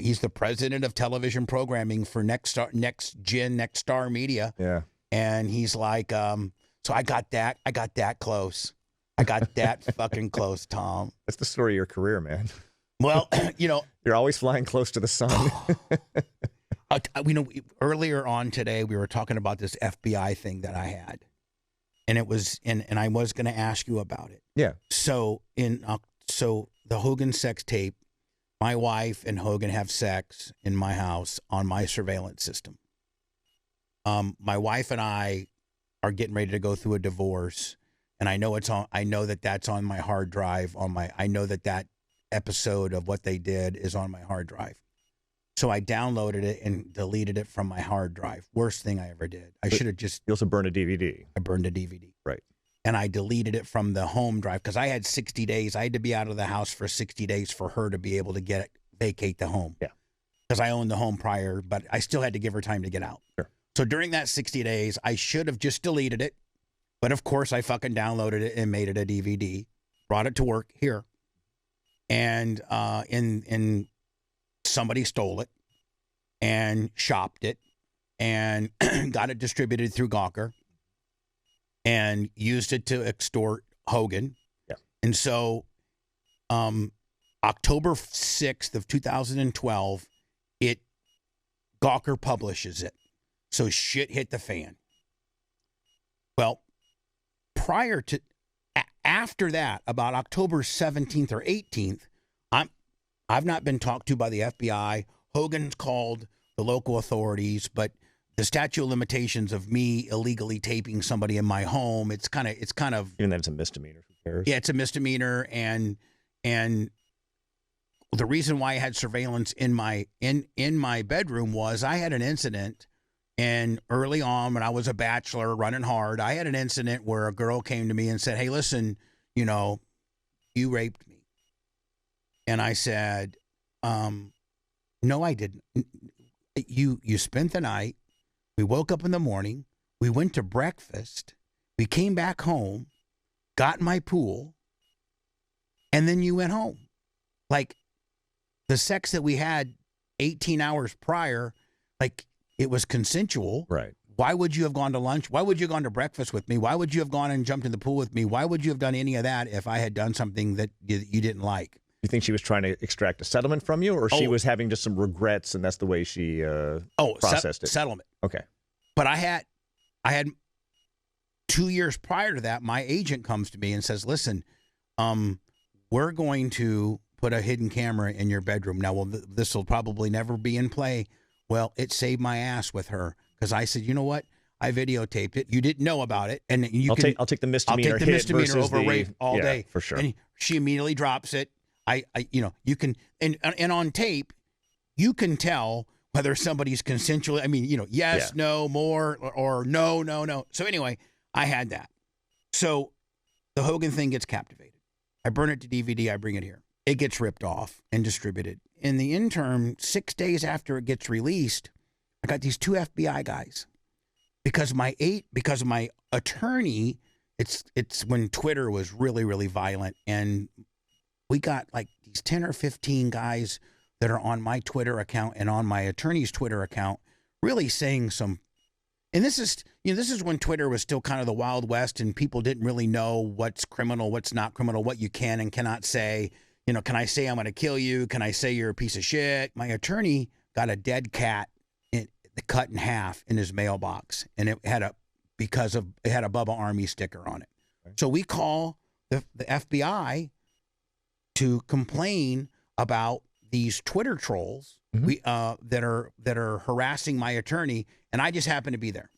Speaker 2: he's the president of television programming for Nexstar Media.
Speaker 1: Yeah.
Speaker 2: And he's like, so I got that close. I got that fucking close, Tom.
Speaker 1: That's the story of your career, man.
Speaker 2: Well,
Speaker 1: you're always flying close to the sun.
Speaker 2: Earlier on today, we were talking about this FBI thing that I had. And it was, and I was going to ask you about it.
Speaker 1: Yeah.
Speaker 2: So the Hogan sex tape, my wife and Hogan have sex in my house on my surveillance system. My wife and I are getting ready to go through a divorce, and I know that's on my hard drive. I know that episode of what they did is on my hard drive. So I downloaded it and deleted it from my hard drive. Worst thing I ever did. I should have just.
Speaker 1: You also burned a DVD.
Speaker 2: I burned a DVD.
Speaker 1: Right.
Speaker 2: And I deleted it from the home drive because I had 60 days. I had to be out of the house for 60 days for her to be able to vacate the home.
Speaker 1: Yeah.
Speaker 2: Because I owned the home prior, but I still had to give her time to get out.
Speaker 1: Sure.
Speaker 2: So during that 60 days, I should have just deleted it. But of course, I fucking downloaded it and made it a DVD, brought it to work here. And somebody stole it and shopped it and got it distributed through Gawker and used it to extort Hogan.
Speaker 1: Yeah.
Speaker 2: And so October 6th of 2012, Gawker publishes it. So shit hit the fan. Well, after that, about October 17th or 18th, I've not been talked to by the FBI. Hogan's called the local authorities, but the statute of limitations of me illegally taping somebody in my home, it's kind of
Speaker 1: even though it's a misdemeanor. Who cares?
Speaker 2: Yeah, it's a misdemeanor, and the reason why I had surveillance in my bedroom was I had an incident. And early on, when I was a bachelor running hard, I had an incident where a girl came to me and said, "Hey, listen, you raped me." And I said, "No, I didn't. You spent the night. We woke up in the morning. We went to breakfast. We came back home, got in my pool, and then you went home. Like the sex that we had 18 hours prior, like." It was consensual.
Speaker 1: Right.
Speaker 2: Why would you have gone to lunch? Why would you have gone to breakfast with me? Why would you have gone and jumped in the pool with me? Why would you have done any of that if I had done something that you didn't like?
Speaker 1: You think she was trying to extract a settlement from you, or she was having just some regrets, and that's the way she processed it?
Speaker 2: Settlement.
Speaker 1: Okay.
Speaker 2: But I had 2 years prior to that, my agent comes to me and says, "Listen, we're going to put a hidden camera in your bedroom. Now, this will probably never be in play." Well, it saved my ass with her because I said, "You know what? I videotaped it. You didn't know about it, and I'll
Speaker 1: take the misdemeanor.
Speaker 2: I'll take the misdemeanor over
Speaker 1: the
Speaker 2: rape all day
Speaker 1: for sure."
Speaker 2: And she immediately drops it. You can and on tape, you can tell whether somebody's consensual. I mean, yes, no, more, or no. So anyway, I had that. So the Hogan thing gets captivated. I burn it to DVD. I bring it here. It gets ripped off and distributed. In the interim, 6 days after it gets released, I got these two FBI guys because my attorney. It's when Twitter was really, really violent, and we got like these 10 or 15 guys that are on my Twitter account and on my attorney's Twitter account, really saying some. And this is when Twitter was still kind of the Wild West, and people didn't really know what's criminal, what's not criminal, what you can and cannot say. Can I say I'm going to kill you? Can I say you're a piece of shit? My attorney got a dead cat cut in half in his mailbox, and it had a Bubba Army sticker on it. Okay. So we call the FBI to complain about these Twitter trolls that are harassing my attorney, and I just happen to be there.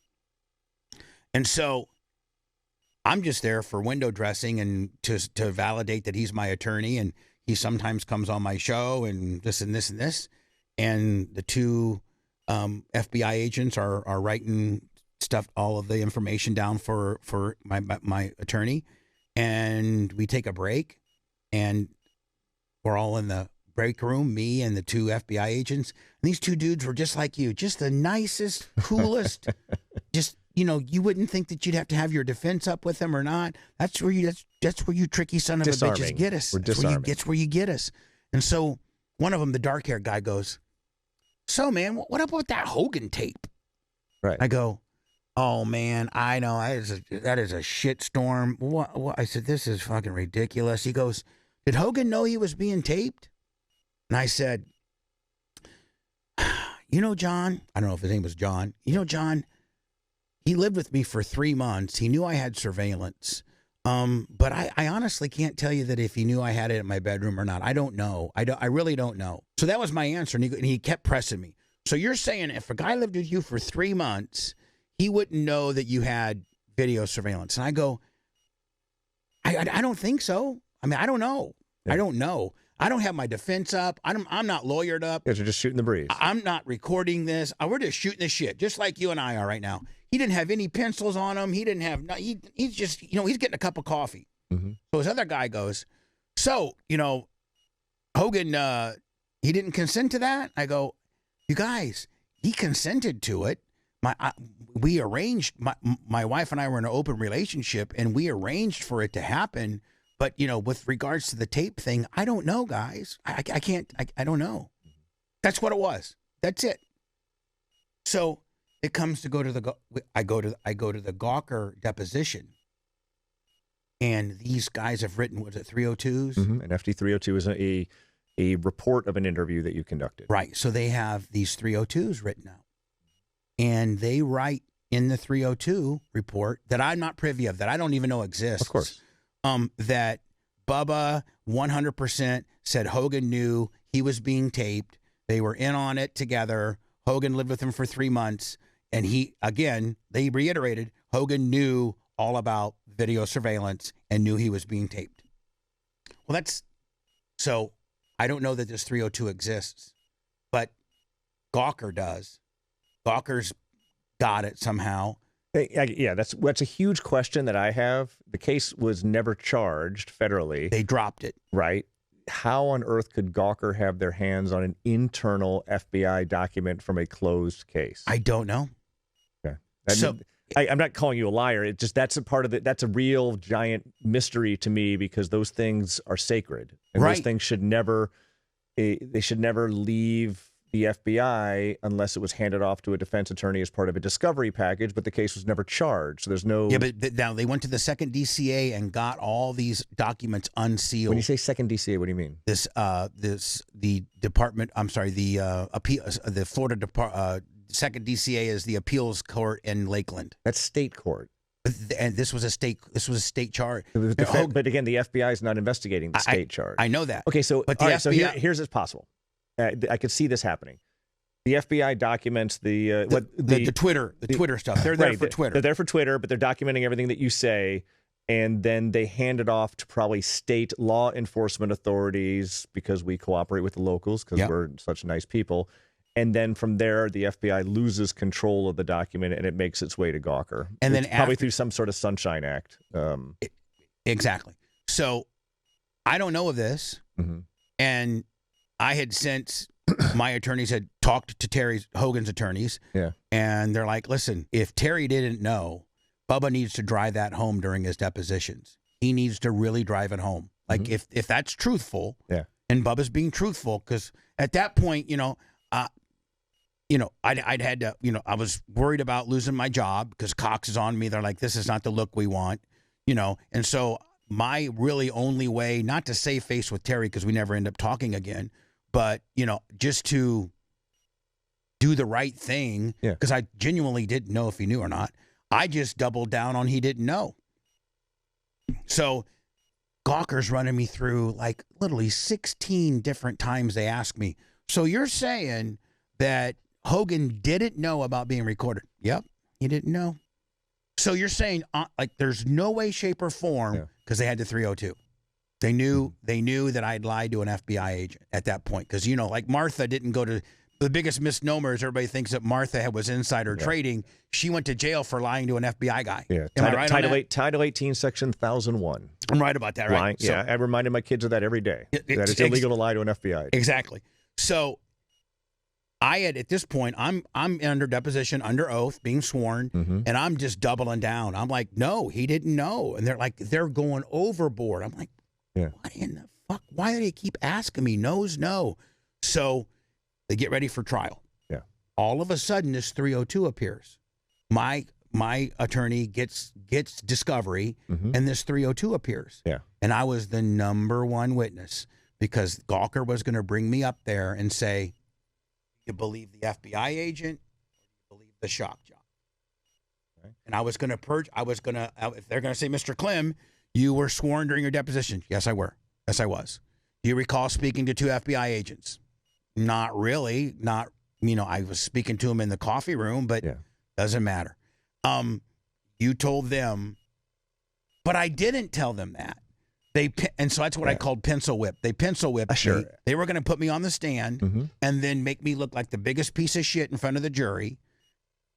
Speaker 2: And so I'm just there for window dressing and to validate that he's my attorney, and he sometimes comes on my show and this and this and this. And the two FBI agents are writing stuff, all of the information down for my attorney. And we take a break, and we're all in the break room, me and the two FBI agents. And these two dudes were just like you, just the nicest, coolest, just, you wouldn't think that you'd have to have your defense up with them or not. That's where you tricky son of a bitches get us. That's where you get us. And so one of them, the dark haired guy, goes, "So man, what about that Hogan tape?"
Speaker 1: Right.
Speaker 2: I go, "Oh man, I know that is a shit storm." What? I said, "This is fucking ridiculous." He goes, "Did Hogan know he was being taped?" And I said, John, I don't know if his name was John. John, he lived with me for 3 months. He knew I had surveillance. But I honestly can't tell you that if he knew I had it in my bedroom or not. I don't know. I really don't know. So that was my answer. And he kept pressing me. So you're saying if a guy lived with you for 3 months, he wouldn't know that you had video surveillance? And I go, I don't think so. I mean, I don't know. Yeah. I don't know. I don't have my defense up. I'm not lawyered up.
Speaker 1: You guys are just shooting the breeze.
Speaker 2: I'm not recording this. We're just shooting the shit, just like you and I are right now. He didn't have any pencils on him. He didn't have. He's just, he's getting a cup of coffee. Mm-hmm. So his other guy goes, "So, Hogan, he didn't consent to that?" I go, "You guys, he consented to it, we arranged, my wife and I were in an open relationship, and we arranged for it to happen. But, with regards to the tape thing, I don't know, guys. I can't, I don't know. That's what it was. That's it. So it comes to I go to the Gawker deposition. And these guys have written, was it 302s?
Speaker 1: Mm-hmm. An FD 302 is a report of an interview that you conducted.
Speaker 2: Right. So they have these 302s written out. And they write in the 302 report that I'm not privy of, that I don't even know exists.
Speaker 1: Of course.
Speaker 2: That Bubba 100% said Hogan knew he was being taped. They were in on it together. Hogan lived with him for 3 months. And they reiterated, Hogan knew all about video surveillance and knew he was being taped. Well, so I don't know that this 302 exists, but Gawker does. Gawker's got it somehow.
Speaker 1: Yeah, that's a huge question that I have. The case was never charged federally.
Speaker 2: They dropped it.
Speaker 1: Right. How on earth could Gawker have their hands on an internal FBI document from a closed case?
Speaker 2: I don't know.
Speaker 1: Okay. I'm not calling you a liar. It's just that's a part of it. That's a real giant mystery to me because those things are sacred. And those things should never leave the FBI unless it was handed off to a defense attorney as part of a discovery package, but the case was never charged. So there's no...
Speaker 2: Yeah, but now they went to the second DCA and got all these documents unsealed.
Speaker 1: When you say second DCA, what do you mean?
Speaker 2: The department, I'm sorry, the Florida second DCA is the appeals court in Lakeland.
Speaker 1: That's state court.
Speaker 2: And this was a state charge.
Speaker 1: But again, the FBI is not investigating the state charge.
Speaker 2: I know that.
Speaker 1: Okay, so
Speaker 2: but
Speaker 1: all right, so here's it's possible. I could see this happening. The FBI documents the
Speaker 2: Twitter stuff. They're there for Twitter.
Speaker 1: They're there for Twitter, but they're documenting everything that you say, and then they hand it off to probably state law enforcement authorities because we cooperate with the locals because we're such nice people. And then from there, the FBI loses control of the document, and it makes its way to Gawker.
Speaker 2: And then
Speaker 1: probably through some sort of Sunshine Act.
Speaker 2: Exactly. So I don't know of this, and I had since my attorneys had talked to Hogan's attorneys, and they're like, listen, if Terry didn't know, Bubba needs to drive that home during his depositions. He needs to really drive it home. Like if that's truthful, and Bubba's being truthful, because at that point, I'd had to, I was worried about losing my job because Cox is on me. They're like, this is not the look we want, and so my really only way, not to save face with Terry because we never end up talking again, but, just to do the right thing, because I genuinely didn't know if he knew or not. I just doubled down on he didn't know. So Gawker's running me through like literally 16 different times they asked me, so you're saying that Hogan didn't know about being recorded? Yep, he didn't know. So you're saying there's no way, shape, or form, because they had the 302. They knew that I'd lied to an FBI agent at that point because, like Martha didn't go to the biggest misnomer is everybody thinks that Martha was insider trading. She went to jail for lying to an FBI guy.
Speaker 1: Yeah.
Speaker 2: Am I right on that?
Speaker 1: Title 18, Section 1001.
Speaker 2: I'm right about that, right?
Speaker 1: Lying, so, I reminded my kids of that every day. That it's illegal to lie to an FBI agent.
Speaker 2: Exactly. So I had, at this point, I'm under deposition, under oath, being sworn, and I'm just doubling down. I'm like, no, he didn't know. And they're like, they're going overboard. I'm like, what in the fuck? Why do they keep asking me? No. So they get ready for trial. Yeah. All of a sudden, this 302 appears. My attorney gets discovery, and this 302 appears. Yeah. And I was the number one witness because Gawker was going to bring me up there and say, you believe the FBI agent, or you believe the shock job. Okay. And I was going to if they're going to say, Mr. Clem, you were sworn during your deposition. Yes, I were. Yes, I was. Do you recall speaking to 2 FBI agents? Not really. I was speaking to them in the coffee room, but doesn't matter. You told them, but I didn't tell them that. And so that's what I called pencil whip. They pencil whipped me. They were going to put me on the stand and then make me look like the biggest piece of shit in front of the jury,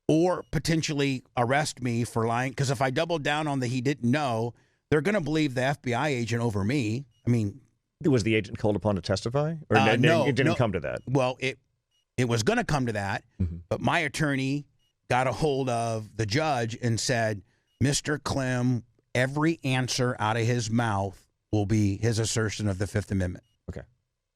Speaker 2: or potentially arrest me for lying. Because if I doubled down on he didn't know, they're going to believe the FBI agent over me. I mean,
Speaker 1: was the agent called upon to testify, or no, it didn't come to that?
Speaker 2: Well, it was going to come to that, but my attorney got a hold of the judge and said, Mr. Clem, every answer out of his mouth will be his assertion of the Fifth Amendment.
Speaker 1: Okay.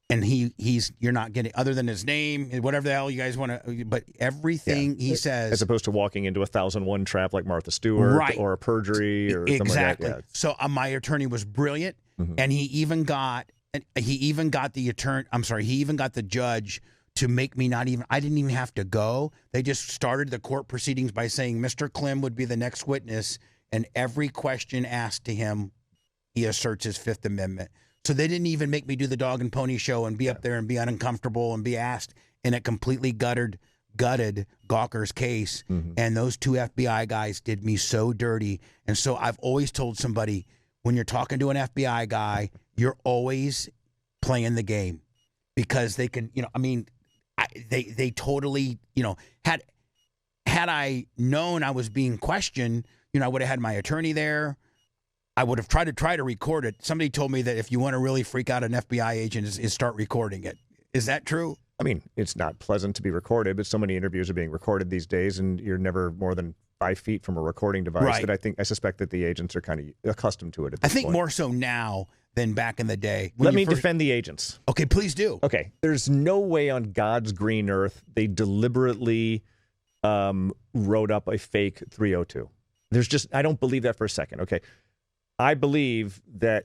Speaker 2: And you're not getting, other than his name, whatever the hell you guys want to, but everything he says.
Speaker 1: As opposed to walking into a 1001 trap like Martha Stewart or a perjury or something like that. Yeah.
Speaker 2: So my attorney was brilliant, and he even got the judge to make me I didn't even have to go. They just started the court proceedings by saying Mr. Clem would be the next witness, and every question asked to him, he asserts his Fifth Amendment. So they didn't even make me do the dog and pony show and be up there and be uncomfortable and be asked. And it completely gutted Gawker's case. And those two FBI guys did me so dirty. And so I've always told somebody, when you're talking to an FBI guy, you're always playing the game, because they can, they totally, had I known I was being questioned, I would have had my attorney there. I would have tried to record it. Somebody told me that if you want to really freak out an FBI agent is start recording it. Is that true?
Speaker 1: I mean, it's not pleasant to be recorded, but so many interviews are being recorded these days, and you're never more than 5 feet from a recording device. That I suspect that the agents are kind of accustomed to it at this point.
Speaker 2: More so now than back in the day.
Speaker 1: Let me defend the agents.
Speaker 2: Okay, please do.
Speaker 1: Okay. There's no way on God's green earth they deliberately wrote up a fake 302. I don't believe that for a second. Okay. I believe that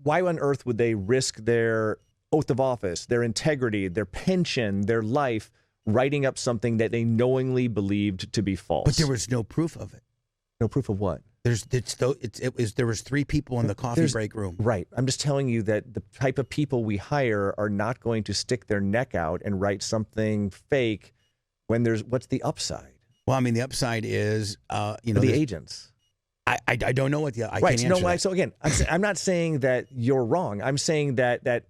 Speaker 1: why on earth would they risk their oath of office, their integrity, their pension, their life, writing up something that they knowingly believed to be false?
Speaker 2: But there was no proof of it.
Speaker 1: No proof of what?
Speaker 2: There was 3 people in the coffee break room.
Speaker 1: Right. I'm just telling you that the type of people we hire are not going to stick their neck out and write something fake when what's the upside?
Speaker 2: Well, I mean, the upside is,
Speaker 1: the agents.
Speaker 2: I don't know what I
Speaker 1: right.
Speaker 2: can't answer that.
Speaker 1: So again, I'm not saying that you're wrong. I'm saying that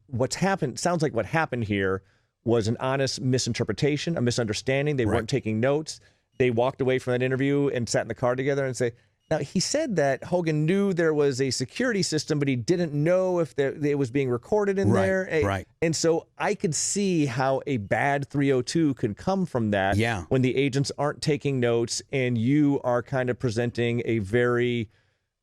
Speaker 1: what's happened sounds like what happened here was an honest misinterpretation, a misunderstanding. They weren't taking notes. They walked away from that interview and sat in the car together and say, now he said that Hogan knew there was a security system, but he didn't know if it was being recorded in there.
Speaker 2: Right.
Speaker 1: And so I could see how a bad 302 could come from that.
Speaker 2: Yeah.
Speaker 1: When the agents aren't taking notes and you are kind of presenting a very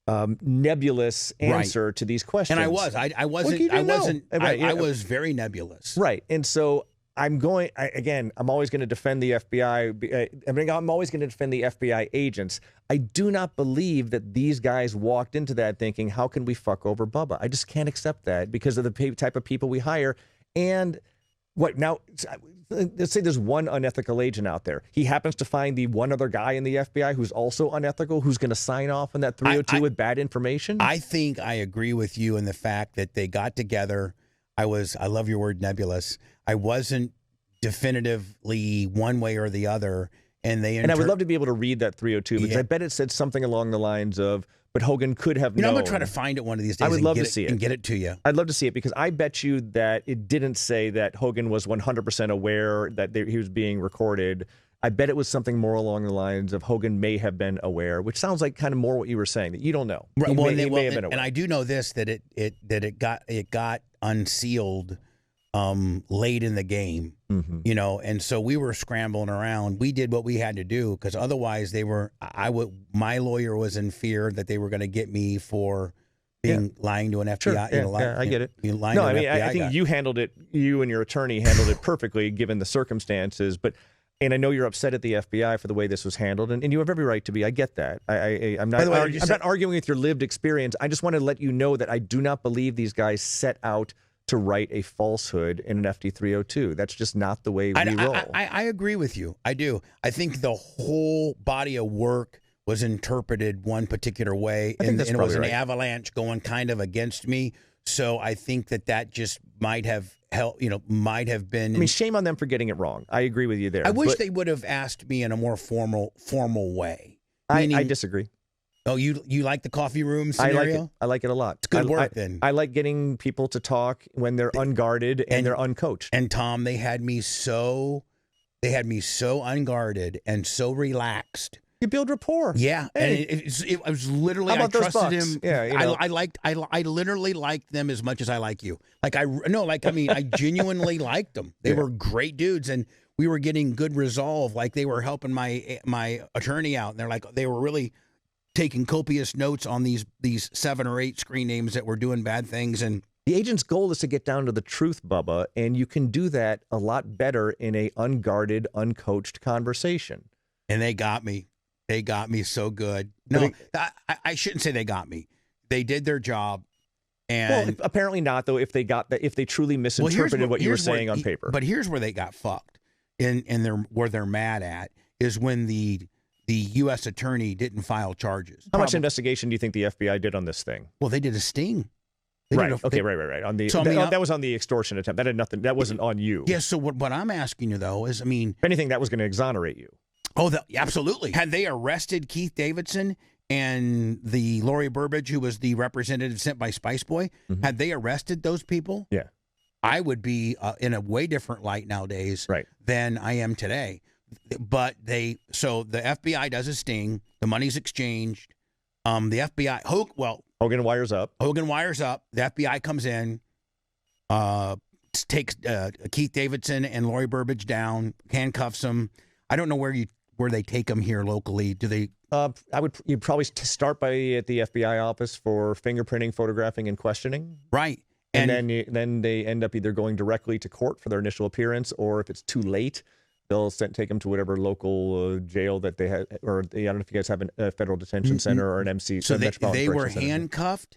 Speaker 1: nebulous answer to these questions.
Speaker 2: And I was. I wasn't.
Speaker 1: Well,
Speaker 2: I wasn't.
Speaker 1: Right,
Speaker 2: I was very nebulous.
Speaker 1: Right. And so I'm always going to defend the FBI. I'm always going to defend the FBI agents. I do not believe that these guys walked into that thinking, how can we fuck over Bubba? I just can't accept that because of the type of people we hire. And now, let's say there's one unethical agent out there. He happens to find the one other guy in the FBI who's also unethical, who's going to sign off on that 302 with bad information.
Speaker 2: I think I agree with you in the fact that they got together. I love your word nebulous. I wasn't definitively one way or the other. And I would
Speaker 1: love to be able to read that 302 because I bet it said something along the lines of, but Hogan could have known.
Speaker 2: I'm going to try to find it one of these days.
Speaker 1: I would love to see it.
Speaker 2: And get it to you.
Speaker 1: I'd love to see it because I bet you that it didn't say that Hogan was 100% aware that he was being recorded. I bet it was something more along the lines of Hogan may have been aware, which sounds like kind of more what you were saying, that you don't know.
Speaker 2: Right.
Speaker 1: He may have been aware.
Speaker 2: And I do know this, that it got unsealed late in the game, and so we were scrambling around. We did what we had to do because otherwise my lawyer was in fear that they were going to get me for lying to an FBI.
Speaker 1: Sure. I get it.
Speaker 2: I
Speaker 1: think you handled it. You and your attorney handled it perfectly given the circumstances. And I know you're upset at the FBI for the way this was handled, and you have every right to be. I get that. I'm not arguing with your lived experience. I just want to let you know that I do not believe these guys set out to write a falsehood in an FD 302. That's just not the way we roll.
Speaker 2: I agree with you. I do. I think the whole body of work was interpreted one particular way, and it was an avalanche going kind of against me. So I think that just might have helped. Might have been.
Speaker 1: I mean, shame on them for getting it wrong. I agree with you there.
Speaker 2: I wish they would have asked me in a more formal way.
Speaker 1: I disagree.
Speaker 2: Oh, you like the coffee room scenario?
Speaker 1: I like it a lot.
Speaker 2: It's good work then.
Speaker 1: I like getting people to talk when they're unguarded and they're uncoached.
Speaker 2: And Tom, they had me so unguarded and so relaxed.
Speaker 1: You build rapport.
Speaker 2: Yeah,
Speaker 1: hey.
Speaker 2: And it was literally,
Speaker 1: how about
Speaker 2: I trusted
Speaker 1: those
Speaker 2: him.
Speaker 1: Yeah,
Speaker 2: I literally liked them as much as I like you. I genuinely liked them. They were great dudes, and we were getting good resolve, like they were helping my attorney out, and they're like they were really taking copious notes on these 7 or 8 screen names that were doing bad things. And
Speaker 1: the agent's goal is to get down to the truth, Bubba, and you can do that a lot better in a unguarded, uncoached conversation.
Speaker 2: And they got me. They got me so good. No, I shouldn't say they got me. They did their job. And
Speaker 1: well, apparently not, though. If they truly misinterpreted what you were saying on paper.
Speaker 2: But here's where they got fucked, and where they're mad at is when the U.S. attorney didn't file charges.
Speaker 1: How much investigation do you think the FBI did on this thing?
Speaker 2: Well, they did a sting.
Speaker 1: Right. On the that was on the extortion attempt. That had nothing. That wasn't on you.
Speaker 2: Yeah. So what I'm asking you though is, I mean,
Speaker 1: if anything, that was going to exonerate you.
Speaker 2: Oh, absolutely. Had they arrested Keith Davidson and the Lori Burbidge, who was the representative sent by Spice Boy, had they arrested those people?
Speaker 1: Yeah.
Speaker 2: I would be in a way different light nowadays than I am today. But so the FBI does a sting. The money's exchanged. The FBI,
Speaker 1: Hogan wires up.
Speaker 2: The FBI comes in, takes Keith Davidson and Lori Burbidge down, handcuffs them. I don't know where they take them here locally. Do they?
Speaker 1: You'd probably start at the FBI office for fingerprinting, photographing, and questioning.
Speaker 2: Right.
Speaker 1: And then they end up either going directly to court for their initial appearance, or if it's too late, they'll take them to whatever local jail that they had, or I don't know if you guys have a federal detention center or an MC.
Speaker 2: So they were handcuffed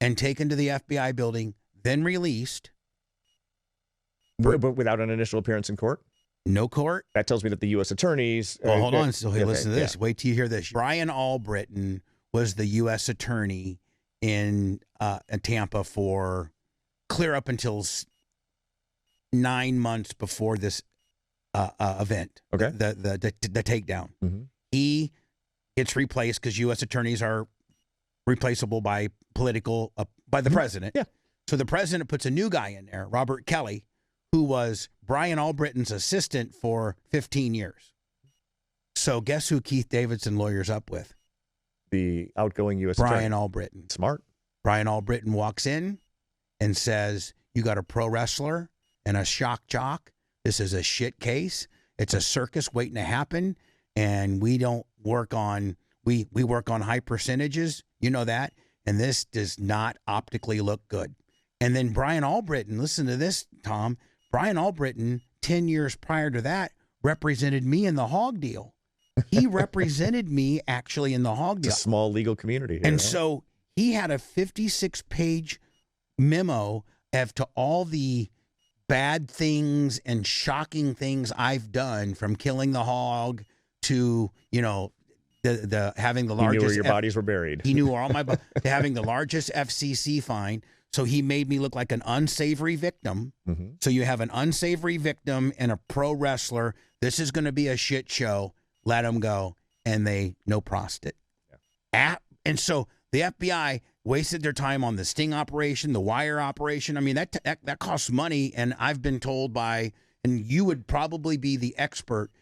Speaker 2: and taken to the FBI building, then released.
Speaker 1: But without an initial appearance in court?
Speaker 2: No court?
Speaker 1: That tells me that the U.S. attorneys...
Speaker 2: Well, hold on. So hey, listen to this. Yeah. Wait till you hear this. Brian Albritton was the U.S. attorney in Tampa for clear up until 9 months before this event.
Speaker 1: Okay.
Speaker 2: The takedown. He gets replaced because U.S. attorneys are replaceable by the president.
Speaker 1: Yeah.
Speaker 2: So the president puts a new guy in there, Robert Kelly, who was Brian Albritton's assistant for 15 years. So guess who Keith Davidson lawyers up with?
Speaker 1: The outgoing U.S.
Speaker 2: Brian
Speaker 1: attorney.
Speaker 2: Albritton.
Speaker 1: Smart.
Speaker 2: Brian Albritton walks in and says, you got a pro wrestler and a shock jock. This is a shit case. It's a circus waiting to happen. And we don't work on, we work on high percentages. You know that. And this does not optically look good. And then Brian Albritton, listen to this, Tom. Brian Albritton, 10 years prior to that, represented me in the hog deal. He represented me actually in the hog deal.
Speaker 1: It's a small legal community here.
Speaker 2: And so he had a 56-page memo as to all the bad things and shocking things I've done, from killing the hog to, the having the largest.
Speaker 1: He knew where your bodies were buried.
Speaker 2: He knew where all my to having the largest FCC fine. So he made me look like an unsavory victim. So you have an unsavory victim and a pro wrestler. This is going to be a shit show. Let them go. And they no-prossed it. Yeah. And so the FBI wasted their time on the sting operation, the wire operation. I mean, that costs money. And I've been told and you would probably be the expert,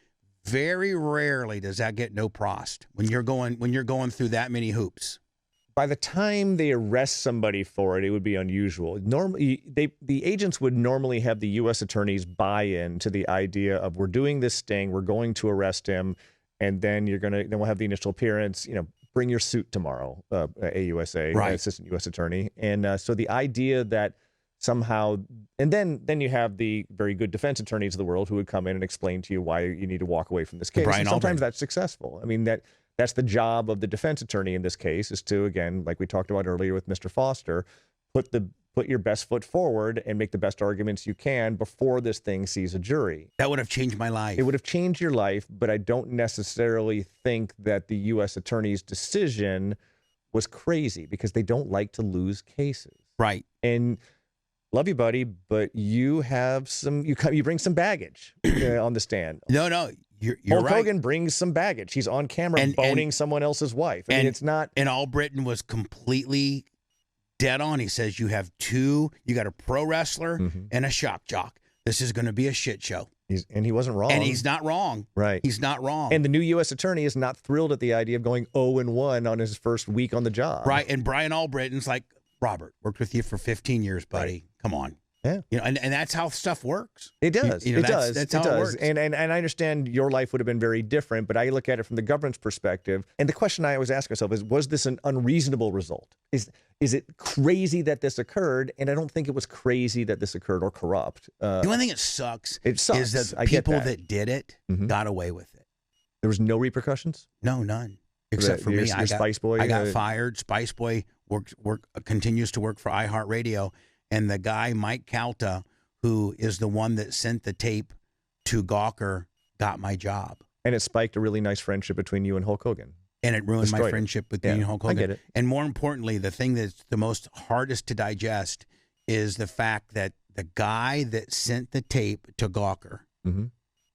Speaker 2: very rarely does that get no-prossed when you're going through that many hoops.
Speaker 1: By the time they arrest somebody for it, it would be unusual. Normally, the agents would normally have the U.S. attorneys buy in to the idea of, we're doing this sting, we're going to arrest him, and then then we'll have the initial appearance. Bring your suit tomorrow, AUSA,
Speaker 2: right.
Speaker 1: Assistant U.S. Attorney, and so the idea that somehow, and then you have the very good defense attorneys of the world who would come in and explain to you why you need to walk away from this case. And sometimes that's successful. I mean That's the job of the defense attorney in this case, is to, again, like we talked about earlier with Mr. Foster, put your best foot forward and make the best arguments you can before this thing sees a jury.
Speaker 2: That would have changed my life.
Speaker 1: It would have changed your life, but I don't necessarily think that the U.S. attorney's decision was crazy, because they don't like to lose cases.
Speaker 2: Right.
Speaker 1: And love you, buddy, but you have you bring some baggage on the stand.
Speaker 2: No. You're
Speaker 1: Hulk
Speaker 2: right.
Speaker 1: Hogan brings some baggage. He's on camera boning someone else's wife. I mean, it's not.
Speaker 2: And Albritton was completely dead on. He says, you got a pro wrestler and a shock jock. This is going to be a shit show.
Speaker 1: And he wasn't wrong.
Speaker 2: And he's not wrong.
Speaker 1: Right.
Speaker 2: He's not wrong.
Speaker 1: And the new U.S. attorney is not thrilled at the idea of going 0-1 on his first week on the job.
Speaker 2: Right. And Brian Albritton's like, Robert, worked with you for 15 years, buddy. Right. Come on.
Speaker 1: Yeah.
Speaker 2: And that's how stuff works.
Speaker 1: It does. It does.
Speaker 2: That's how it works.
Speaker 1: And I understand your life would have been very different, but I look at it from the government's perspective. And the question I always ask myself is, was this an unreasonable result? Is it crazy that this occurred? And I don't think it was crazy that this occurred or corrupt.
Speaker 2: The only thing that sucks, is that
Speaker 1: I
Speaker 2: people
Speaker 1: get
Speaker 2: that did it got away with it.
Speaker 1: There was no repercussions?
Speaker 2: No, none. Except for me.
Speaker 1: Spice Boy?
Speaker 2: I got fired. Spice Boy continues to work for iHeartRadio. And the guy, Mike Calta, who is the one that sent the tape to Gawker, got my job.
Speaker 1: And it spiked a really nice friendship between you and Hulk Hogan.
Speaker 2: And it ruined my friendship with you and Hulk Hogan.
Speaker 1: I get it.
Speaker 2: And more importantly, the thing that's the most hardest to digest is the fact that the guy that sent the tape to Gawker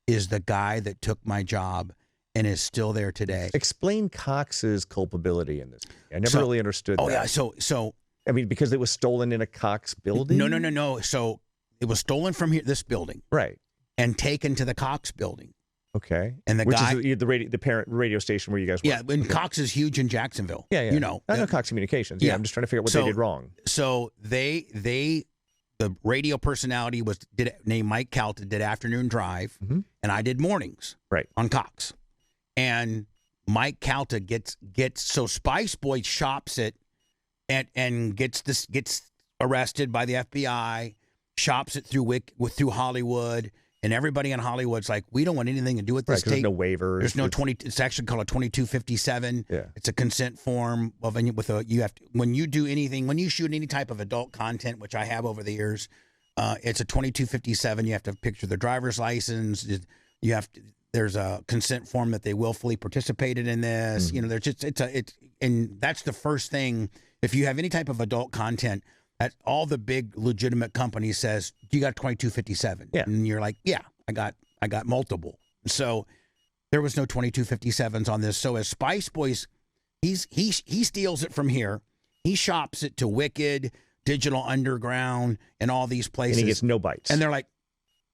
Speaker 2: is the guy that took my job and is still there today.
Speaker 1: Explain Cox's culpability in this. I never really understood that.
Speaker 2: Oh, yeah. So
Speaker 1: I mean, because it was stolen in a Cox building?
Speaker 2: No. So it was stolen from this building.
Speaker 1: Right.
Speaker 2: And taken to the Cox building.
Speaker 1: Okay.
Speaker 2: And
Speaker 1: Which is the parent radio station where you guys work.
Speaker 2: Yeah, and Cox is huge in Jacksonville.
Speaker 1: Yeah.
Speaker 2: You know.
Speaker 1: I know Cox Communications. Yeah. I'm just trying to figure out what they did wrong.
Speaker 2: So the radio personality named Mike Calta did afternoon drive, and I did mornings.
Speaker 1: Right.
Speaker 2: On Cox. And Mike Calta gets so Spice Boy shops it and gets arrested by the FBI, shops it through Hollywood, and everybody in Hollywood's like, we don't want anything to do with this tape.
Speaker 1: There's no waivers.
Speaker 2: There's no 20. It's actually called a 2257.
Speaker 1: Yeah.
Speaker 2: It's a consent form when you do anything, when you shoot any type of adult content, which I have over the years, it's a 2257. You have to picture the driver's license. There's a consent form that they willfully participated in this. You know, there's just and that's the first thing. If you have any type of adult content, at all the big legitimate companies says you got 2257, and you're like, yeah, I got multiple. So there was no 2257s on this. So as Spice Boys, he steals it from here. He shops it to Wicked, Digital Underground, and all these places.
Speaker 1: And he gets no bites.
Speaker 2: And they're like,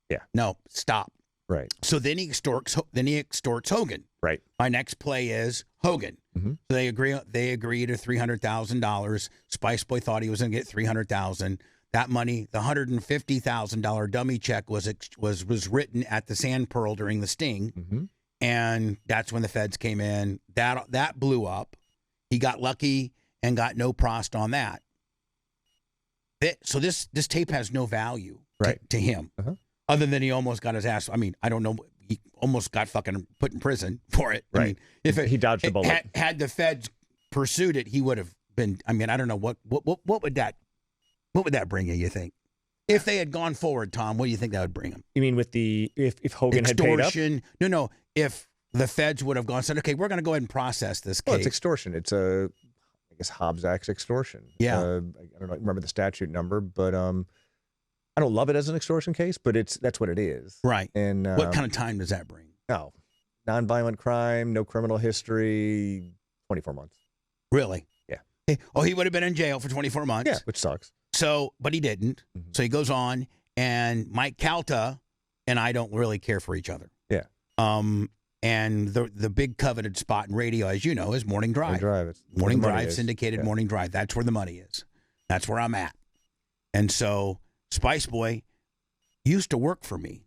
Speaker 1: yeah,
Speaker 2: no, stop.
Speaker 1: Right.
Speaker 2: So then he extorts Hogan.
Speaker 1: Right.
Speaker 2: My next play is Hogan. So they agree to $300,000. Spice Boy thought he was going to get $300,000. That money, the $150,000 dummy check was written at the Sand Pearl during the sting, and that's when the feds came in. That blew up. He got lucky and got no prost on that. So this tape has no value to him. Other than he almost got his ass. I mean, I don't know. He almost got fucking put in prison for it.
Speaker 1: Right.
Speaker 2: I mean, if
Speaker 1: he dodged the bullet.
Speaker 2: Had the feds pursued it, he would have been. I mean, I don't know what would that bring you think? If they had gone forward, Tom, what do you think that would bring him?
Speaker 1: You mean with if Hogan had paid up?
Speaker 2: Extortion? No. If the feds would have gone said, okay, we're going to go ahead and process this case.
Speaker 1: Well, it's extortion. It's I guess Hobbs Act's extortion.
Speaker 2: Yeah.
Speaker 1: I don't remember the statute number, but I don't love it as an extortion case, but that's what it is.
Speaker 2: Right.
Speaker 1: And
Speaker 2: what kind of time does that bring?
Speaker 1: Oh, nonviolent crime, no criminal history, 24 months.
Speaker 2: Really?
Speaker 1: Yeah.
Speaker 2: Oh, he would have been in jail for 24 months.
Speaker 1: Yeah, which sucks.
Speaker 2: So, but he didn't. So he goes on, and Mike Calta and I don't really care for each other.
Speaker 1: Yeah.
Speaker 2: And the big coveted spot in radio, as you know, is Morning Drive. Morning Drive, syndicated Morning Drive. That's where the money is. That's where I'm at. And so Spice Boy used to work for me.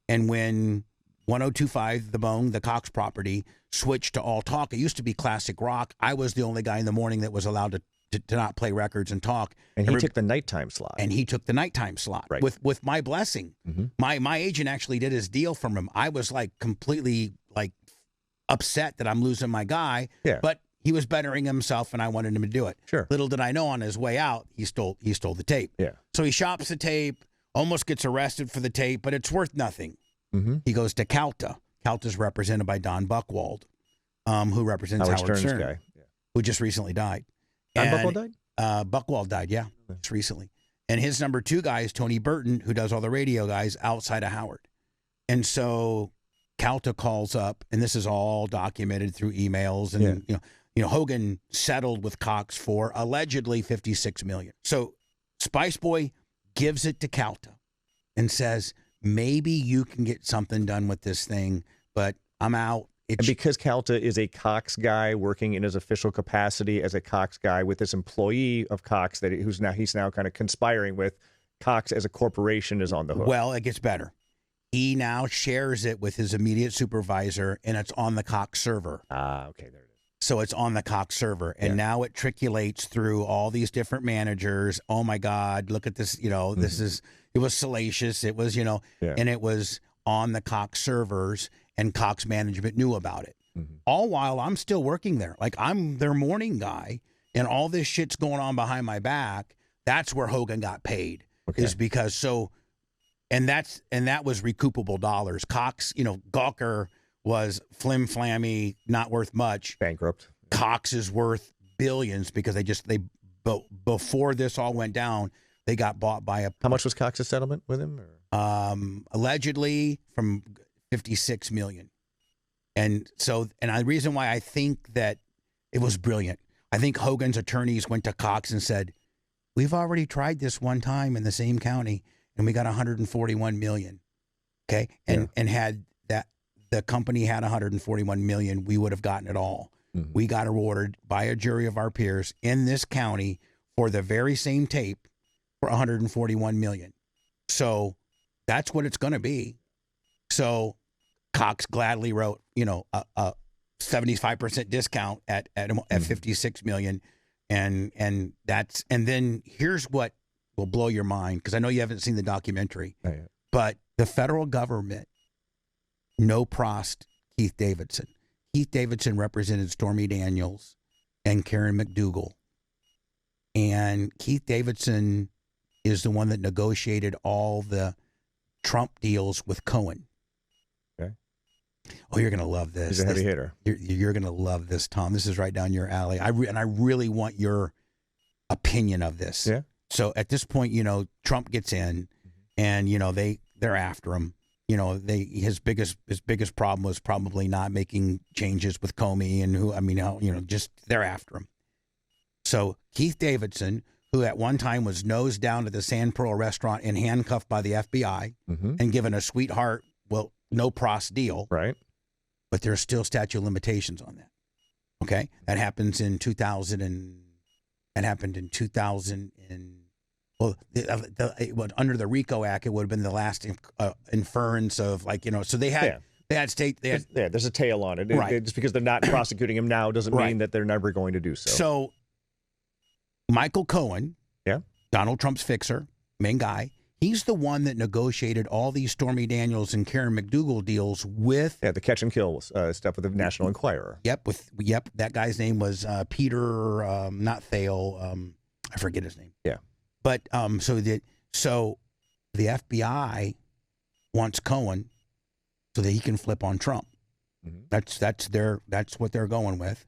Speaker 2: And when 1025 The Bone, the Cox property, switched to all talk, it used to be classic rock. I was the only guy in the morning that was allowed to not play records and talk.
Speaker 1: And he took the nighttime slot.
Speaker 2: And he took the nighttime slot with my blessing. My agent actually did his deal from him. I was like completely like upset that I'm losing my guy.
Speaker 1: Yeah.
Speaker 2: But he was bettering himself, and I wanted him to do it.
Speaker 1: Sure.
Speaker 2: Little did I know, on his way out, he stole the tape.
Speaker 1: Yeah.
Speaker 2: So he shops the tape, almost gets arrested for the tape, but it's worth nothing. He goes to Calta. Calta's represented by Don Buchwald, who represents Howard Stern
Speaker 1: guy. Yeah.
Speaker 2: who just recently died.
Speaker 1: Don Buchwald died?
Speaker 2: Buchwald died, yeah, just recently. And his number two guy is Tony Burton, who does all the radio guys outside of Howard. And so Calta calls up, and this is all documented through emails, and you know, Hogan settled with Cox for allegedly $56 million. So Spice Boy gives it to Calta and says, maybe you can get something done with this thing, but I'm out.
Speaker 1: And because Calta is a Cox guy working in his official capacity as a Cox guy with this employee of Cox he's now kind of conspiring with, Cox as a corporation is on the hook.
Speaker 2: Well, it gets better. He now shares it with his immediate supervisor, and it's on the Cox server.
Speaker 1: Okay, there it is.
Speaker 2: So it's on the Cox server, and now it triculates through all these different managers. Oh my God, look at this! It was salacious. It was, and it was on the Cox servers, and Cox management knew about it. All while I'm still working there, like I'm their morning guy, and all this shit's going on behind my back. That's where Hogan got paid, is because and that was recoupable dollars. Cox, Gawker was flim-flammy, not worth much.
Speaker 1: Bankrupt.
Speaker 2: Cox is worth billions because before this all went down, they got bought by a.
Speaker 1: How much was Cox's settlement with him?
Speaker 2: Allegedly from $56 million. And the reason why I think that it was brilliant, I think Hogan's attorneys went to Cox and said, "We've already tried this one time in the same county, and we got $141 million." Okay, and had that the company had $141 million, we would have gotten it all. We got awarded by a jury of our peers in this county for the very same tape for $141 million. So that's what it's going to be. So Cox gladly wrote, a 75% discount at $56 million. And then here's what will blow your mind, because I know you haven't seen the documentary, but the federal government no-prossed Keith Davidson. Keith Davidson represented Stormy Daniels and Karen McDougal. And Keith Davidson is the one that negotiated all the Trump deals with Cohen.
Speaker 1: Okay.
Speaker 2: Oh, you're going to love this.
Speaker 1: He's a heavy hitter.
Speaker 2: You're going to love this, Tom. This is right down your alley. And I really want your opinion of this.
Speaker 1: Yeah.
Speaker 2: So at this point, Trump gets in, and they're after him. His biggest problem was probably not making changes with Comey, and just they're after him. So Keith Davidson, who at one time was nosed down at the Sand Pearl restaurant and handcuffed by the FBI and given a sweetheart, no pros deal.
Speaker 1: Right.
Speaker 2: But there's still statute of limitations on that. Okay. That happens in 2000 under the RICO Act, it would have been the last inference of so they had
Speaker 1: there's a tail on it.
Speaker 2: Right.
Speaker 1: Just because they're not prosecuting him now doesn't mean that they're never going to do so.
Speaker 2: So Michael Cohen, Donald Trump's fixer, main guy, he's the one that negotiated all these Stormy Daniels and Karen McDougal deals with
Speaker 1: the catch and kill stuff with the National Enquirer.
Speaker 2: Yep, that guy's name was Peter, not Thale, I forget his name.
Speaker 1: Yeah.
Speaker 2: But so the FBI wants Cohen so that he can flip on Trump. That's what they're going with.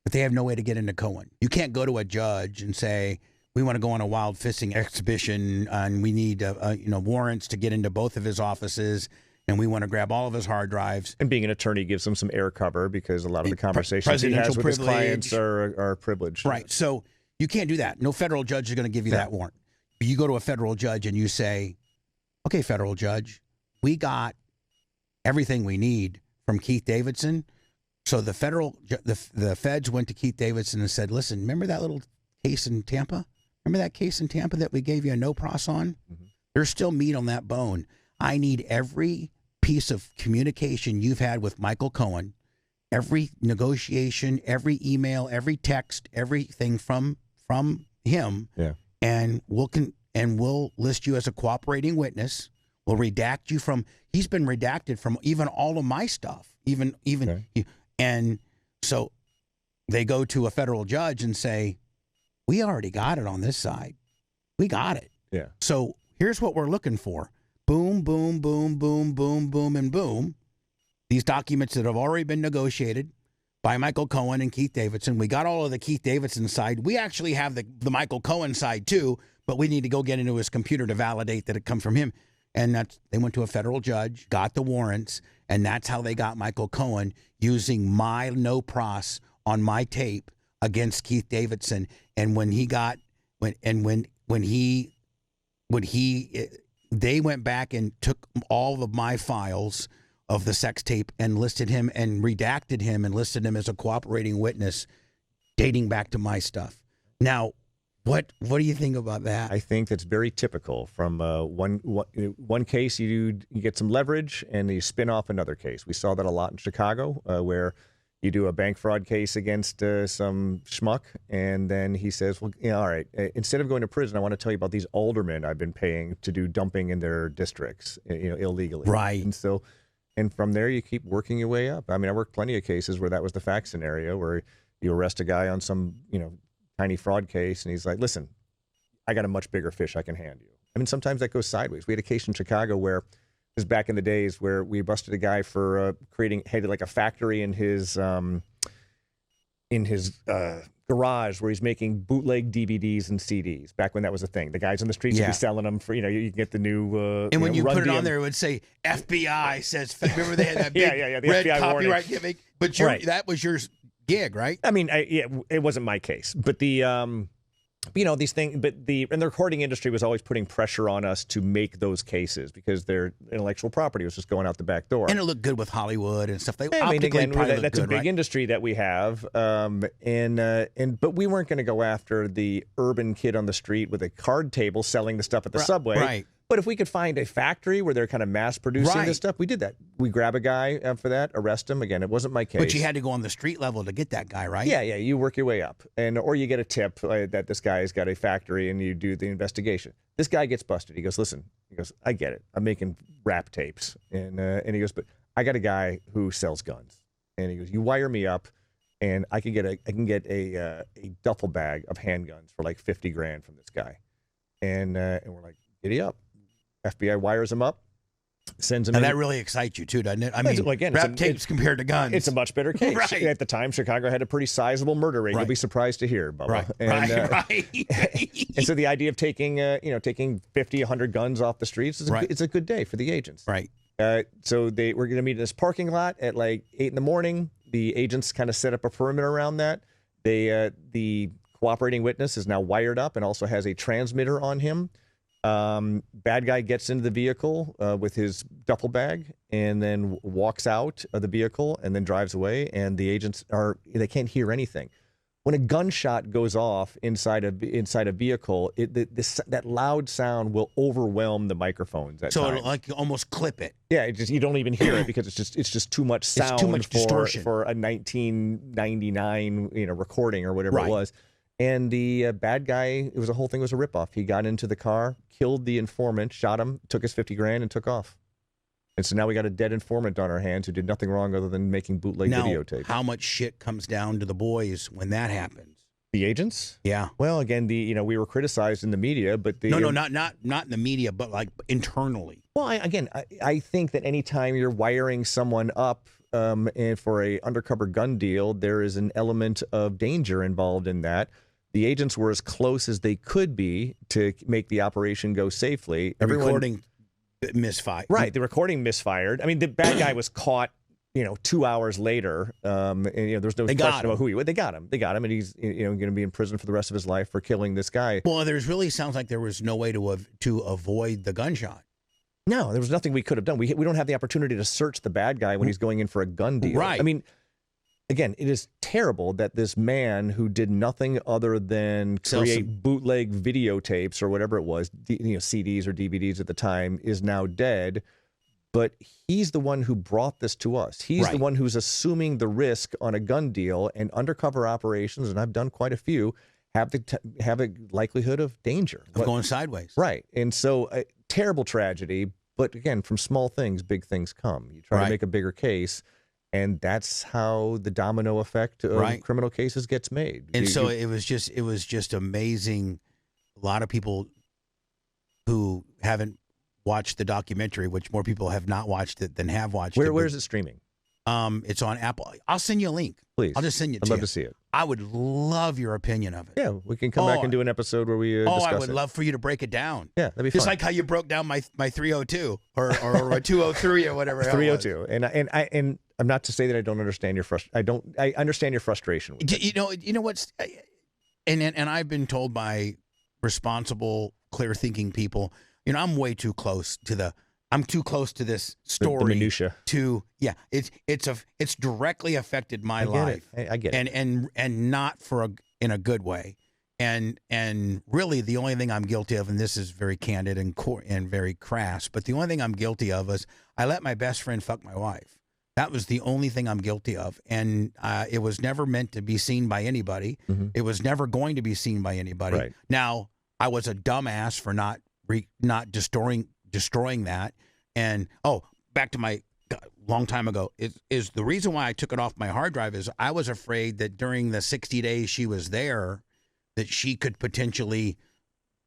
Speaker 2: But they have no way to get into Cohen. You can't go to a judge and say, we want to go on a wild fishing exhibition and we need warrants to get into both of his offices, and we want to grab all of his hard drives. And
Speaker 1: being an attorney gives him some air cover because a lot of the conversations he has with his clients are privileged.
Speaker 2: Right. So you can't do that. No federal judge is going to give you that warrant. You go to a federal judge and you say, okay, federal judge, we got everything we need from Keith Davidson. So the feds went to Keith Davidson and said, listen, remember that little case in Tampa? Remember that case in Tampa that we gave you a no pros on? There's still meat on that bone. I need every piece of communication you've had with Michael Cohen, every negotiation, every email, every text, everything from him. Yeah. And we'll list you as a cooperating witness. We'll redact you from. He's been redacted from even all of my stuff. And so they go to a federal judge and say, we already got it on this side. We got it.
Speaker 1: Yeah.
Speaker 2: So here's what we're looking for. Boom, boom, boom, boom, boom, boom, and boom. These documents that have already been negotiated by Michael Cohen and Keith Davidson. We got all of the Keith Davidson side. We actually have the Michael Cohen side too, but we need to go get into his computer to validate that it comes from him. And they went to a federal judge, got the warrants, and that's how they got Michael Cohen using my no pros on my tape against Keith Davidson. And they went back and took all of my files of the sex tape and listed him and redacted him and listed him as a cooperating witness dating back to my stuff. Now, What do you think about that?
Speaker 1: I think that's very typical. From one case, you get some leverage, and you spin off another case. We saw that a lot in Chicago, where you do a bank fraud case against some schmuck, and then he says, well, all right, instead of going to prison, I want to tell you about these aldermen I've been paying to do dumping in their districts, illegally.
Speaker 2: Right.
Speaker 1: And from there, you keep working your way up. I mean, I worked plenty of cases where that was the fact scenario, where you arrest a guy on some, tiny fraud case, and he's like, listen, I got a much bigger fish I can hand you. I mean, sometimes that goes sideways. We had a case in Chicago where it was back in the days where we busted a guy for had like a factory in his garage where he's making bootleg DVDs and CDs. Back when that was a thing, the guys on the streets would be selling them for, you can get the new.
Speaker 2: And when you put it on there, it would say FBI says. Remember they had that big
Speaker 1: the
Speaker 2: red
Speaker 1: FBI
Speaker 2: copyright gimmick. But that was your gig, right?
Speaker 1: I mean, it wasn't my case, but these things, and the recording industry was always putting pressure on us to make those cases because their intellectual property was just going out the back door.
Speaker 2: And it looked good with Hollywood and stuff. That's
Speaker 1: a big industry that we have. But we weren't going to go after the urban kid on the street with a card table selling the stuff at the subway.
Speaker 2: Right.
Speaker 1: But if we could find a factory where they're kind of mass producing this stuff, we did that. We grab a guy for that, arrest him. Again, it wasn't my case.
Speaker 2: But you had to go on the street level to get that guy, right?
Speaker 1: Yeah. You work your way up, or you get a tip that this guy's got a factory, and you do the investigation. This guy gets busted. He goes, listen. He goes, I get it. I'm making rap tapes, and he goes, but I got a guy who sells guns, and he goes, you wire me up, and I can get a duffel bag of handguns for like $50,000 from this guy, and we're like, giddy up. FBI wires him up, sends him.
Speaker 2: And that really excites you too, doesn't it? I mean, rap tapes compared to guns.
Speaker 1: It's a much better case.
Speaker 2: Right.
Speaker 1: At the time, Chicago had a pretty sizable murder rate. You'll be surprised to hear, Bubba.
Speaker 2: Right.
Speaker 1: And, and so the idea of taking 50, 100 guns off the streets is a good day for the agents.
Speaker 2: Right.
Speaker 1: So we're going to meet in this parking lot at like 8 a.m. The agents kind of set up a perimeter around that. The cooperating witness is now wired up and also has a transmitter on him. Bad guy gets into the vehicle with his duffel bag and then walks out of the vehicle and then drives away. And the agents they can't hear anything. When a gunshot goes off inside a vehicle, that loud sound will overwhelm the microphones.
Speaker 2: It'll like almost clip it.
Speaker 1: Yeah, you don't even hear it because it's just too much sound.
Speaker 2: It's too much distortion
Speaker 1: for a 1999 recording or whatever it was. And the bad guy, the whole thing was a ripoff. He got into the car, killed the informant, shot him, took his $50,000, and took off. And so now we got a dead informant on our hands who did nothing wrong other than making bootleg videotapes.
Speaker 2: How much shit comes down to the boys when that happens?
Speaker 1: The agents?
Speaker 2: Yeah.
Speaker 1: Well, again, we were criticized in the media, but
Speaker 2: not in the media, but like internally.
Speaker 1: Well, I think that anytime you're wiring someone up and for a undercover gun deal, there is an element of danger involved in that. The agents were as close as they could be to make the operation go safely.
Speaker 2: The recording misfired.
Speaker 1: Right. The recording misfired. I mean, the bad guy was caught, 2 hours later. And, there's no question about who he was. They got him. And he's, going to be in prison for the rest of his life for killing this guy.
Speaker 2: Well, sounds like there was no way to avoid the gunshot.
Speaker 1: No, there was nothing we could have done. We don't have the opportunity to search the bad guy when he's going in for a gun deal.
Speaker 2: Right.
Speaker 1: I mean, again, it is terrible that this man who did nothing other than create bootleg videotapes or whatever it was, CDs or DVDs at the time, is now dead. But he's the one who brought this to us. He's the one who's assuming the risk on a gun deal, and undercover operations, and I've done quite a few, have a likelihood of danger.
Speaker 2: Of going sideways.
Speaker 1: Right. And so terrible tragedy. But again, from small things, big things come. You try to make a bigger case. And that's how the domino effect of criminal cases gets made.
Speaker 2: And it was just amazing. A lot of people who haven't watched the documentary, which more people have not watched it than have watched it.
Speaker 1: Where is it streaming?
Speaker 2: It's on Apple. I'll send you a link.
Speaker 1: Please.
Speaker 2: I'll just send you.
Speaker 1: I'd love to see it.
Speaker 2: I would love your opinion of it.
Speaker 1: Yeah, we can come back and do an episode where we discuss it.
Speaker 2: I would love for you to break it down.
Speaker 1: Yeah, that'd be
Speaker 2: just
Speaker 1: fun.
Speaker 2: like how you broke down my 302 or a 203 or whatever.
Speaker 1: 302, and I'm not to say that I don't understand your frustration. I understand your frustration with it.
Speaker 2: You know what's, and I've been told by responsible, clear-thinking people, I'm way too close to I'm too close to this story.
Speaker 1: The minutia.
Speaker 2: It's directly affected my life.
Speaker 1: I get it.
Speaker 2: And not in a good way. And really the only thing I'm guilty of, and this is very candid and very crass, but the only thing I'm guilty of is I let my best friend fuck my wife. That was the only thing I'm guilty of. And it was never meant to be seen by anybody.
Speaker 1: Mm-hmm.
Speaker 2: It was never going to be seen by anybody.
Speaker 1: Right.
Speaker 2: Now, I was a dumbass for not destroying that. And, back to my long time ago, is the reason why I took it off my hard drive is I was afraid that during the 60 days she was there, that she could potentially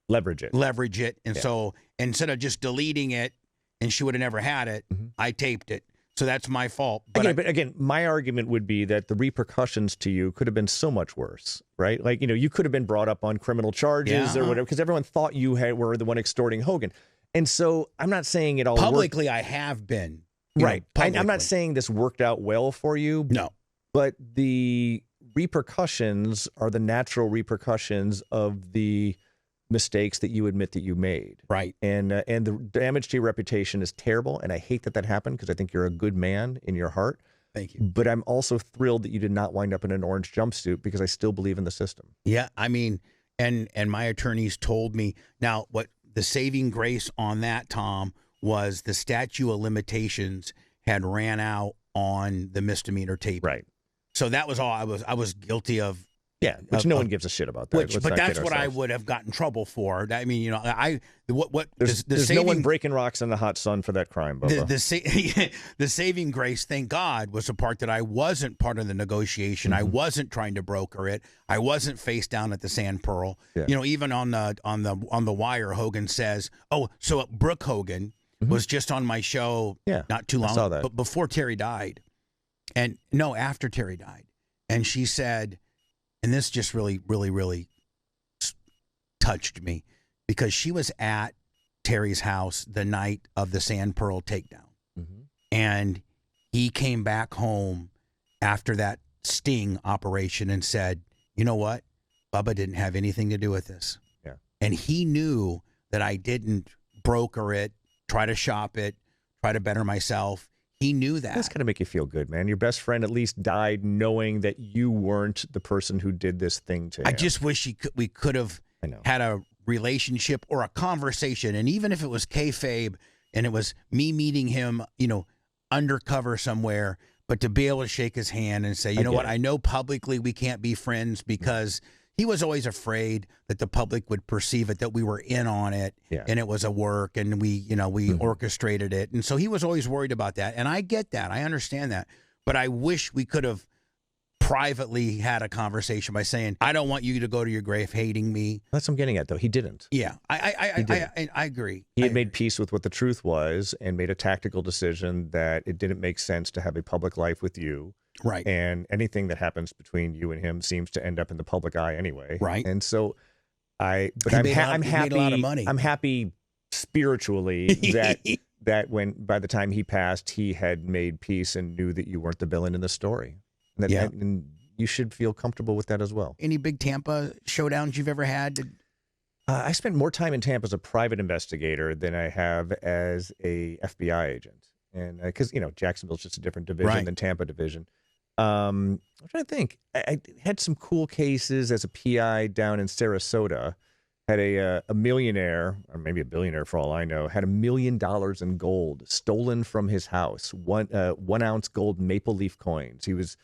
Speaker 1: leverage it.
Speaker 2: And so instead of just deleting it and she would have never had it, I taped it. So that's my fault. But
Speaker 1: again, my argument would be that the repercussions to you could have been so much worse, right? Like, you could have been brought up on criminal charges or whatever, because everyone thought you were the one extorting Hogan. And so I'm not saying it all
Speaker 2: publicly I have been.
Speaker 1: Right. I'm not saying this worked out well for you.
Speaker 2: No.
Speaker 1: But the repercussions are the natural repercussions of the mistakes that you admit that you made.
Speaker 2: Right.
Speaker 1: And the damage to your reputation is terrible. And I hate that happened because I think you're a good man in your heart.
Speaker 2: Thank you.
Speaker 1: But I'm also thrilled that you did not wind up in an orange jumpsuit because I still believe in the system.
Speaker 2: Yeah. I mean, and my attorneys told me now what the saving grace on that, Tom, was the statute of limitations had ran out on the misdemeanor tape.
Speaker 1: Right.
Speaker 2: So that was all I was guilty of.
Speaker 1: Yeah, which no one gives a shit about that.
Speaker 2: But that's what I would have gotten in trouble for. I mean,
Speaker 1: there's no one breaking rocks in the hot sun for that crime, Bubba.
Speaker 2: The saving grace, thank God, was the part that I wasn't part of the negotiation. I wasn't trying to broker it. I wasn't face down at the Sand Pearl.
Speaker 1: Yeah.
Speaker 2: Even on the wire, Hogan says, so Brooke Hogan was just on my show not too long,
Speaker 1: I saw that.
Speaker 2: but before Terry died, and no, after Terry died, and she said. And this just really, really, really touched me because she was at Terry's house the night of the Sand Pearl takedown.
Speaker 1: Mm-hmm.
Speaker 2: And he came back home after that sting operation and said, you know what? Bubba didn't have anything to do with this.
Speaker 1: Yeah.
Speaker 2: And he knew that I didn't broker it, try to shop it, try to better myself. He knew that.
Speaker 1: That's got to make you feel good, man. Your best friend at least died knowing that you weren't the person who did this thing to him.
Speaker 2: I just wish we could have had a relationship or a conversation. And even if it was kayfabe and it was me meeting him, undercover somewhere, but to be able to shake his hand and say, you know what, I know publicly we can't be friends because he was always afraid that the public would perceive it, that we were in on it and it was a work and we orchestrated it. And so he was always worried about that. And I get that. I understand that. But I wish we could have privately had a conversation by saying, I don't want you to go to your grave hating me.
Speaker 1: That's what I'm getting at, though. He didn't.
Speaker 2: Yeah, I agree.
Speaker 1: He had made peace with what the truth was and made a tactical decision that it didn't make sense to have a public life with you.
Speaker 2: Right.
Speaker 1: And anything that happens between you and him seems to end up in the public eye anyway.
Speaker 2: Right.
Speaker 1: And so I'm happy.
Speaker 2: Made a lot of money.
Speaker 1: I'm happy spiritually that when by the time he passed, he had made peace and knew that you weren't the villain in the story. And you should feel comfortable with that as well.
Speaker 2: Any big Tampa showdowns you've ever had?
Speaker 1: I spent more time in Tampa as a private investigator than I have as a FBI agent. And because, Jacksonville's just a different division than Tampa division. I'm trying to think. I had some cool cases as a PI down in Sarasota. Had a millionaire, or maybe a billionaire for all I know, had $1 million in gold stolen from his house. 1 ounce gold maple leaf coins. It was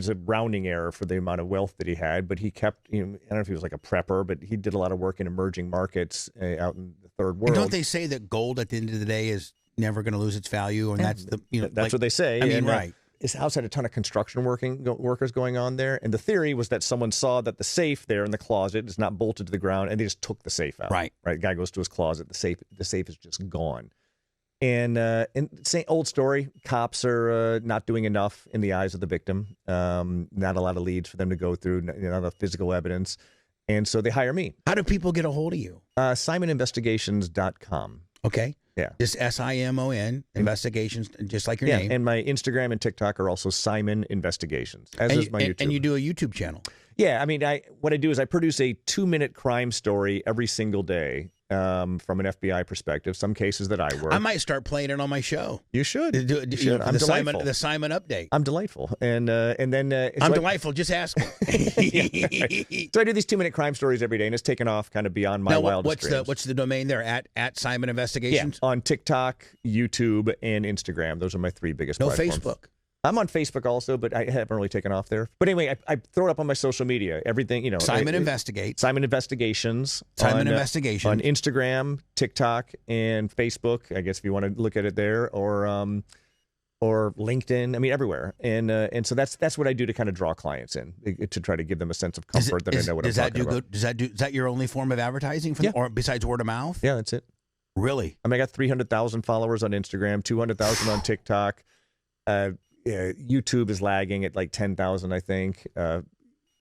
Speaker 1: a rounding error for the amount of wealth that he had, but he kept, I don't know if he was like a prepper, but he did a lot of work in emerging markets out in the third world.
Speaker 2: And don't they say that gold at the end of the day is never going to lose its value? And that's
Speaker 1: that's what they say.
Speaker 2: I mean, right.
Speaker 1: His house had a ton of construction workers going on there, and the theory was that someone saw that the safe there in the closet is not bolted to the ground, and they just took the safe out. Right. The guy goes to his closet, the safe is just gone. And same old story. Cops are not doing enough in the eyes of the victim. Not a lot of leads for them to go through. Not enough physical evidence, and so they hire me.
Speaker 2: How do people get a hold of you?
Speaker 1: SimonInvestigations.com.
Speaker 2: Okay.
Speaker 1: Yeah.
Speaker 2: Just SIMON Investigations, just like your name.
Speaker 1: And my Instagram and TikTok are also Simon Investigations, as is my YouTube.
Speaker 2: And you do a YouTube channel.
Speaker 1: Yeah. I mean, what I do is I produce a 2-minute crime story every single day. from an FBI perspective. Some cases that I work.
Speaker 2: I might start playing it on my show.
Speaker 1: You should.
Speaker 2: You
Speaker 1: should. I'm delightful.
Speaker 2: The Simon update.
Speaker 1: I'm delightful, and then
Speaker 2: I'm delightful. Just ask me.
Speaker 1: Right. So I do these 2-minute crime stories every day, and it's taken off kind of beyond my wildest dreams.
Speaker 2: What's the domain there? At Simon Investigations?
Speaker 1: Yeah, on TikTok, YouTube, and Instagram. Those are my 3 biggest platforms.
Speaker 2: Facebook.
Speaker 1: I'm on Facebook also, but I haven't really taken off there. But anyway, I throw it up on my social media. Everything,
Speaker 2: Simon Investigates.
Speaker 1: Simon Investigations.
Speaker 2: Simon Investigations.
Speaker 1: On Instagram, TikTok, and Facebook. I guess if you want to look at it there, or LinkedIn. I mean, everywhere. And so that's what I do to kind of draw clients in, to try to give them a sense of comfort that I know what I'm talking about.
Speaker 2: Is that your only form of advertising for them, or besides word of mouth?
Speaker 1: Yeah, that's it.
Speaker 2: Really?
Speaker 1: I mean, I got 300,000 followers on Instagram, 200,000 on TikTok. YouTube is lagging at like 10,000, I think.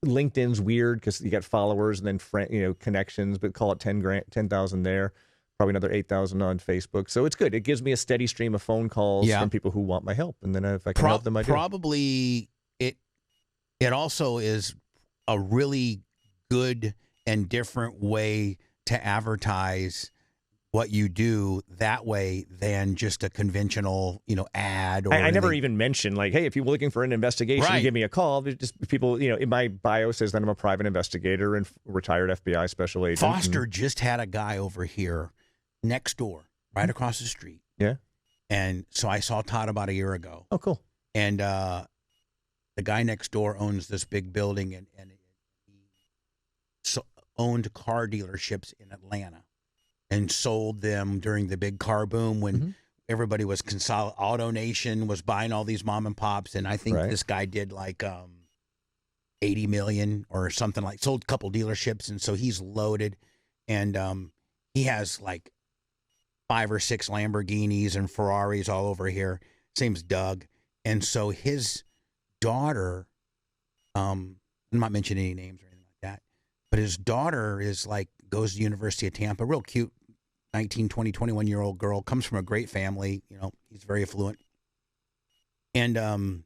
Speaker 1: LinkedIn's weird because you got followers and then connections, but call it 10,000 there. Probably another 8,000 on Facebook. So it's good. It gives me a steady stream of phone calls from people who want my help, and then if I can help them, I do.
Speaker 2: Probably it also is a really good and different way to advertise what you do that way than just a conventional, ad. Or
Speaker 1: I never even mentioned like, hey, if you're looking for an investigation, you give me a call. There's just people, in my bio says that I'm a private investigator and retired FBI special agent.
Speaker 2: Foster just had a guy over here next door, right across the street.
Speaker 1: Yeah.
Speaker 2: And so I saw Todd about a year ago.
Speaker 1: Oh, cool.
Speaker 2: And the guy next door owns this big building and he owned car dealerships in Atlanta. And sold them during the big car boom when everybody was Auto Nation was buying all these mom and pops, and I think this guy did like $80 million or something, like sold a couple dealerships, and so he's loaded, and he has like 5 or 6 Lamborghinis and Ferraris all over here. His name's Doug, and so his daughter, I'm not mentioning any names or anything like that, but his daughter is like goes to the University of Tampa, real cute. 19, 20, 21-year-old girl, comes from a great family. He's very affluent. And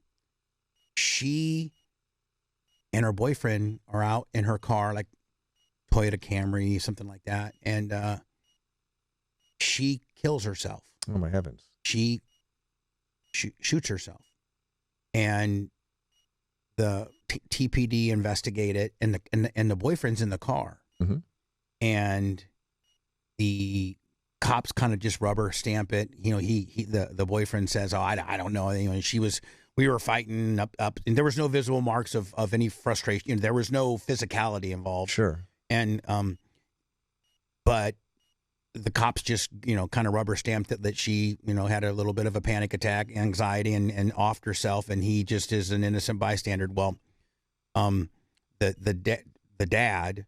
Speaker 2: she and her boyfriend are out in her car, like Toyota Camry, something like that. And she kills herself.
Speaker 1: Oh, my heavens.
Speaker 2: She shoots herself. And the TPD investigate it, and the boyfriend's in the car.
Speaker 1: Mm-hmm.
Speaker 2: And the cops kind of just rubber stamp it. The boyfriend says, "Oh, I don't know." We were fighting up, and there was no visible marks of any frustration. There was no physicality involved.
Speaker 1: Sure.
Speaker 2: And but the cops just kind of rubber stamped it that she had a little bit of a panic attack, anxiety, and offed herself, and he just is an innocent bystander. Well, the dad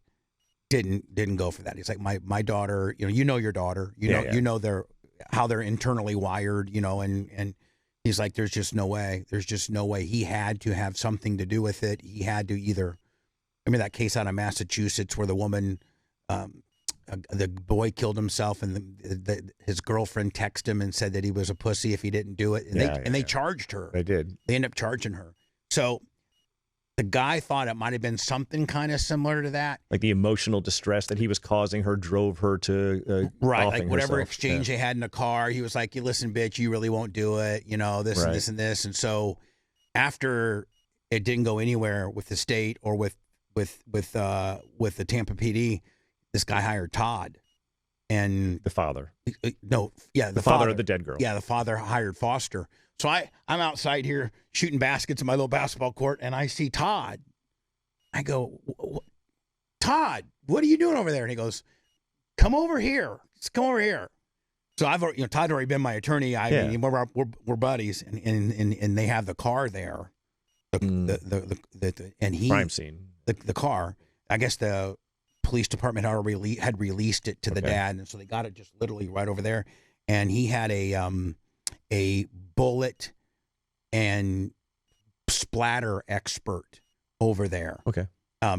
Speaker 2: didn't go for that. He's like, my daughter, your daughter, you know how they're internally wired, and he's like, there's just no way. He had to have something to do with it. He had to either, that case out of Massachusetts where the woman, the boy killed himself, and his girlfriend texted him and said that he was a pussy if he didn't do it. And they charged her.
Speaker 1: They did.
Speaker 2: They ended up charging her. So the guy thought it might have been something kind of similar to that.
Speaker 1: Like the emotional distress that he was causing her drove her to
Speaker 2: like whatever
Speaker 1: herself.
Speaker 2: Exchange they had in the car. He was like, listen, bitch, you really won't do it. This and this and this. And so after it didn't go anywhere with the state or with the Tampa PD, this guy hired Todd. And
Speaker 1: the father.
Speaker 2: The
Speaker 1: father of the dead girl.
Speaker 2: Yeah, the father hired Foster. So I'm outside here shooting baskets in my little basketball court, and I see Todd. I go, Todd, what are you doing over there? And he goes, come over here. Just come over here. So Todd already been my attorney. I mean, we're buddies, and they have the car there. And he
Speaker 1: crime scene.
Speaker 2: The car. I guess the police department had released it to the dad, and so they got it just literally right over there. And he had a bullet and splatter expert over there.
Speaker 1: Okay.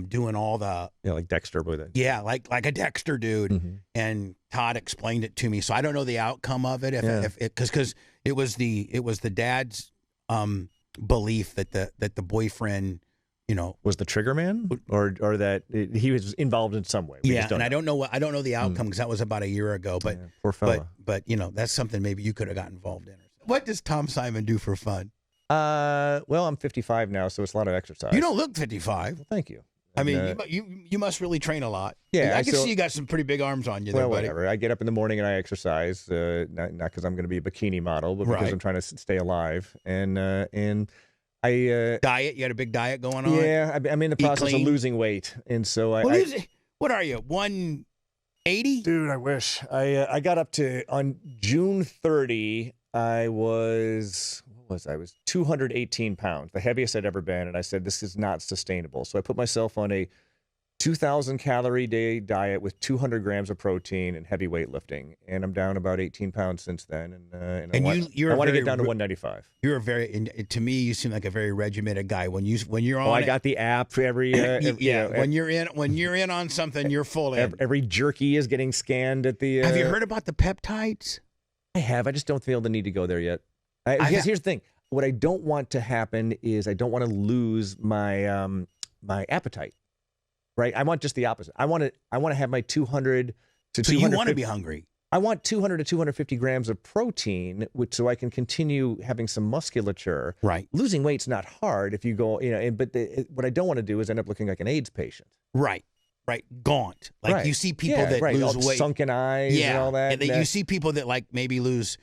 Speaker 2: Doing all the
Speaker 1: like Dexter with it.
Speaker 2: Yeah, like a Dexter dude.
Speaker 1: Mm-hmm.
Speaker 2: And Todd explained it to me, so I don't know the outcome of it because it was the dad's belief that the boyfriend
Speaker 1: Was the trigger man or that he was involved in some way?
Speaker 2: And I don't know the outcome because that was about a year ago. But
Speaker 1: poor fella.
Speaker 2: But that's something maybe you could have got involved in. What does Tom Simon do for fun?
Speaker 1: Well, I'm 55 now, so it's a lot of exercise.
Speaker 2: You don't look 55.
Speaker 1: Well, thank you.
Speaker 2: I mean, you must really train a lot.
Speaker 1: Yeah,
Speaker 2: I can see you got some pretty big arms on you there, buddy.
Speaker 1: Whatever. I get up in the morning and I exercise, not because I'm going to be a bikini model, but because I'm trying to stay alive. And I
Speaker 2: diet. You got a big diet going on.
Speaker 1: Yeah, I'm in the process of losing weight, and so
Speaker 2: what are you? 180?
Speaker 1: Dude, I wish I got up to on June 30. I was 218 pounds, the heaviest I'd ever been, and I said this is not sustainable. So I put myself on a 2,000 calorie day diet with 200 grams of protein and heavy weightlifting, and I'm down about 18 pounds since then. And I want to get down to 195.
Speaker 2: To me, you seem like a very regimented guy. When you're on,
Speaker 1: I got the app for every.
Speaker 2: When you're in on something, you're full in.
Speaker 1: Every jerky is getting scanned at the.
Speaker 2: Have you heard about the peptides?
Speaker 1: I have. I just don't feel the need to go there yet. Here's the thing. What I don't want to happen is I don't want to lose my my appetite. Right? I want just the opposite. I want to have my 200 to 250.
Speaker 2: So you want to be hungry.
Speaker 1: I want 200 to 250 grams of protein, so I can continue having some musculature.
Speaker 2: Right.
Speaker 1: Losing weight's not hard if you go, but what I don't want to do is end up looking like an AIDS patient.
Speaker 2: Right. Right. Gaunt. Like you see people that lose weight.
Speaker 1: Sunken eyes and all that.
Speaker 2: And you see people that like maybe lose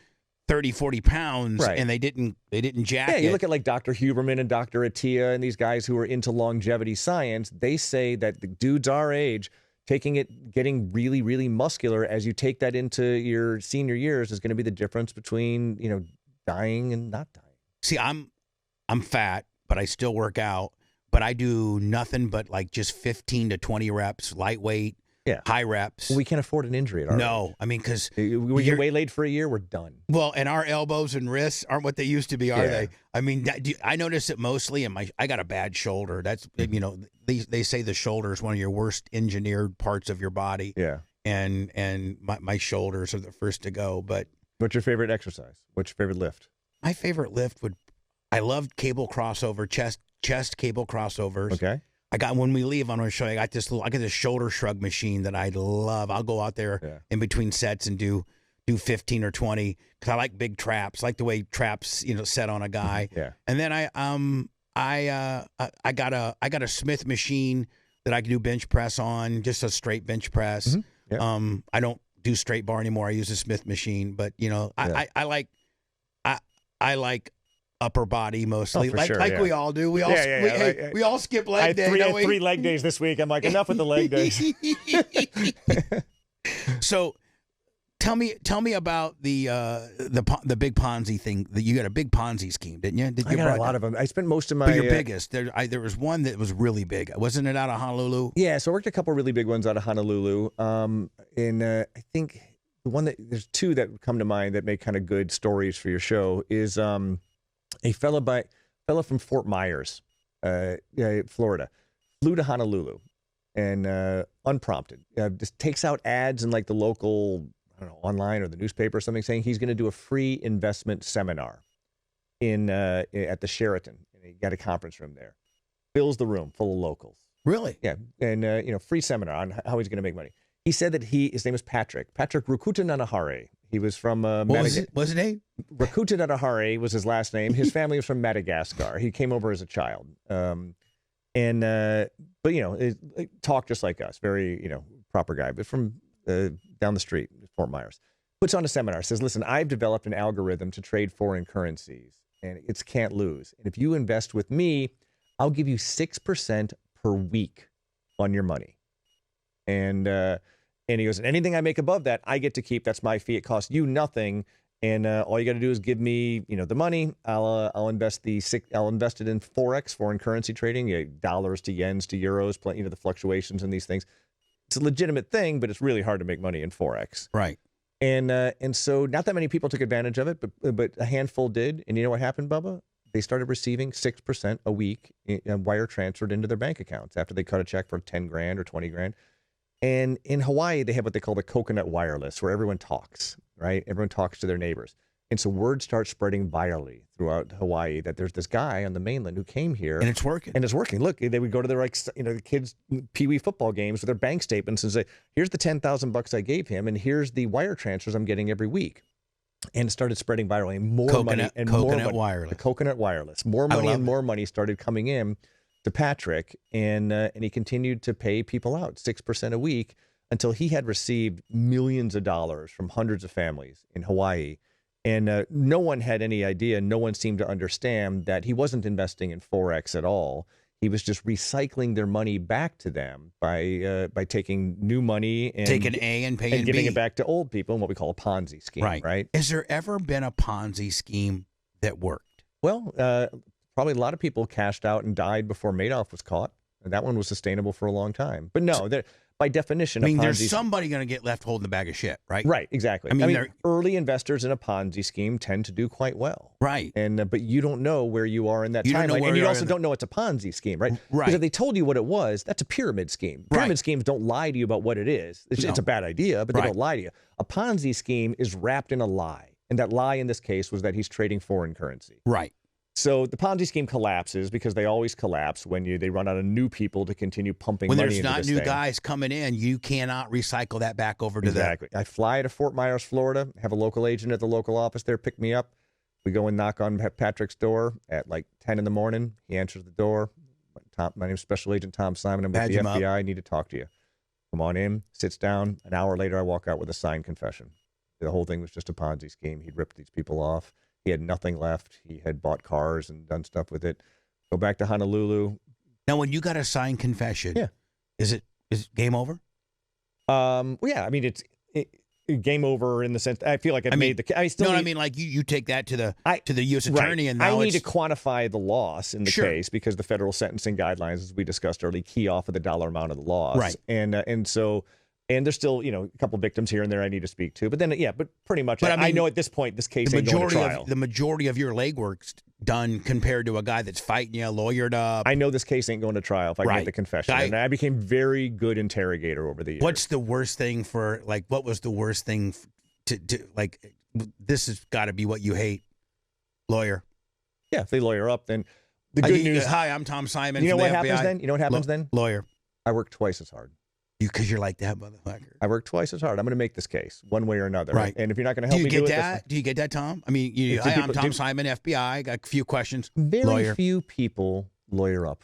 Speaker 2: 30, 40 pounds and they didn't jack it.
Speaker 1: Yeah, you look at like Dr. Huberman and Dr. Attia and these guys who are into longevity science. They say that the dudes our age, getting really, really muscular as you take that into your senior years is going to be the difference between, dying and not dying.
Speaker 2: See, I'm fat, but I still work out. But I do nothing but like just 15 to 20 reps, lightweight, high reps.
Speaker 1: Well, we can't afford an injury at our age.
Speaker 2: I mean, because
Speaker 1: we get waylaid for a year, we're done.
Speaker 2: Well, and our elbows and wrists aren't what they used to be, are they? I mean, I notice it mostly in I got a bad shoulder. That's, they say the shoulder is one of your worst engineered parts of your body.
Speaker 1: Yeah.
Speaker 2: And my shoulders are the first to go. But
Speaker 1: what's your favorite exercise? What's your favorite lift?
Speaker 2: My favorite lift I loved cable crossover, chest cable crossovers.
Speaker 1: Okay.
Speaker 2: When we leave, I'm going to show you. I got this shoulder shrug machine that I love. I'll go out there in between sets and do 15 or 20 because I like big traps. I like the way traps, set on a guy.
Speaker 1: Yeah.
Speaker 2: And then I got a Smith machine that I can do bench press on, just a straight bench press.
Speaker 1: Mm-hmm. Yeah.
Speaker 2: I don't do straight bar anymore. I use a Smith machine, but I like upper body mostly, we all do. We all we all skip leg day.
Speaker 1: I had 3 leg days this week. I'm like, enough with the leg days.
Speaker 2: So, tell me about the big Ponzi thing. That you got a big Ponzi scheme, didn't you?
Speaker 1: I got a lot of them. I spent most of my.
Speaker 2: But your biggest. There was one that was really big. Wasn't it out of Honolulu?
Speaker 1: Yeah, so I worked a couple really big ones out of Honolulu. I think the one there's 2 that come to mind that make kind of good stories for your show is a fella from Fort Myers, Florida, flew to Honolulu and unprompted just takes out ads in like the local, I don't know, online or the newspaper or something saying he's going to do a free investment seminar at the Sheraton. And he got a conference room there. Fills the room full of locals.
Speaker 2: Really?
Speaker 1: Yeah. And, free seminar on how he's going to make money. He said that his name was Patrick Rukutananahare. He was from
Speaker 2: Madagascar. What's his name?
Speaker 1: Rukutananahare was his last name. His family was from Madagascar. He came over as a child. But talked just like us. Very, proper guy. But from down the street, Fort Myers. Puts on a seminar. Says, listen, I've developed an algorithm to trade foreign currencies. And it's can't lose. And if you invest with me, I'll give you 6% per week on your money. And he goes, and anything I make above that, I get to keep. That's my fee. It costs you nothing. And all you got to do is give me, the money. I'll invest it in Forex, foreign currency trading, dollars to yens to euros, the fluctuations in these things. It's a legitimate thing, but it's really hard to make money in Forex.
Speaker 2: Right.
Speaker 1: And so not that many people took advantage of it, but a handful did. And you know what happened, Bubba? They started receiving 6% a week wire transferred into their bank accounts after they cut a check for 10 grand or 20 grand. And in Hawaii, they have what they call the coconut wireless, where everyone talks, right? Everyone talks to their neighbors. And so word starts spreading virally throughout Hawaii that there's this guy on the mainland who came here.
Speaker 2: And it's working.
Speaker 1: And it's working. Look, they would go to their, like, the kids' peewee football games with their bank statements and say, here's the $10,000 I gave him, and here's the wire transfers I'm getting every week. And it started spreading virally. And more money and more money.
Speaker 2: Wireless.
Speaker 1: The coconut wireless. More money and more money started coming in to Patrick, and he continued to pay people out 6% a week until he had received millions of dollars from hundreds of families in Hawaii. And no one had any idea. No one seemed to understand that he wasn't investing in Forex at all. He was just recycling their money back to them by taking new money and
Speaker 2: taking A and paying
Speaker 1: and giving
Speaker 2: B.
Speaker 1: it back to old people in what we call a Ponzi scheme. Right?
Speaker 2: Has there ever been a Ponzi scheme that worked?
Speaker 1: Well, probably a lot of people cashed out and died before Madoff was caught, and that one was sustainable for a long time. But no, by definition,
Speaker 2: I mean, there's somebody going to get left holding the bag of shit, right?
Speaker 1: Right, exactly. I mean early investors in a Ponzi scheme tend to do quite well.
Speaker 2: Right.
Speaker 1: And but you don't know where you are in that timeline. And you also don't know it's a Ponzi scheme, right?
Speaker 2: Right.
Speaker 1: Because if they told you what it was, that's a pyramid scheme. Pyramid schemes don't lie to you about what it is. It's a bad idea, but they don't lie to you. A Ponzi scheme is wrapped in a lie. And that lie in this case was that he's trading foreign currency.
Speaker 2: Right.
Speaker 1: So the Ponzi scheme collapses because they always collapse when they run out of new people to continue pumping money into this thing.
Speaker 2: When there's not new guys coming in, you cannot recycle that back over to
Speaker 1: Exactly. I fly to Fort Myers, Florida, have a local agent at the local office there pick me up. We go and knock on Patrick's door at like 10 in the morning. He answers the door. My name is Special Agent Tom Simon. I'm with the FBI. I need to talk to you. Come on in, sits down. An hour later, I walk out with a signed confession. The whole thing was just a Ponzi scheme. He'd ripped these people off. He had nothing left. He had bought cars and done stuff with it. Go back to Honolulu.
Speaker 2: Now, when you got a signed confession, is it game over?
Speaker 1: Well, yeah. I mean, it's game over in the sense. I feel like I made the. I still.
Speaker 2: No, I mean, like you take that to the U.S. attorney, and now
Speaker 1: I need to quantify the loss in the case because the federal sentencing guidelines, as we discussed earlier, key off of the dollar amount of the loss.
Speaker 2: Right.
Speaker 1: And so. And there's still, a couple victims here and there I need to speak to. But then, but pretty much,
Speaker 2: but
Speaker 1: I know at this point this case ain't going to trial.
Speaker 2: The majority of your legwork's done compared to a guy that's fighting you, lawyered up.
Speaker 1: I know this case ain't going to trial if I get the confession. And I became very good interrogator over the years.
Speaker 2: What's the worst thing what was the worst thing to this has got to be what you hate, lawyer?
Speaker 1: Yeah, if they lawyer up, then the good news.
Speaker 2: Hi, I'm Tom Simon.
Speaker 1: You know what
Speaker 2: FBI.
Speaker 1: happens then? You know what happens then?
Speaker 2: Lawyer.
Speaker 1: I work twice as hard.
Speaker 2: Because you're like that motherfucker.
Speaker 1: I work twice as hard. I'm going to make this case one way or another.
Speaker 2: Right.
Speaker 1: And if you're not going to help me do it,
Speaker 2: do you get that, Tom? I mean, hi, I'm Tom Simon, FBI. Got a few questions.
Speaker 1: Very few people lawyer up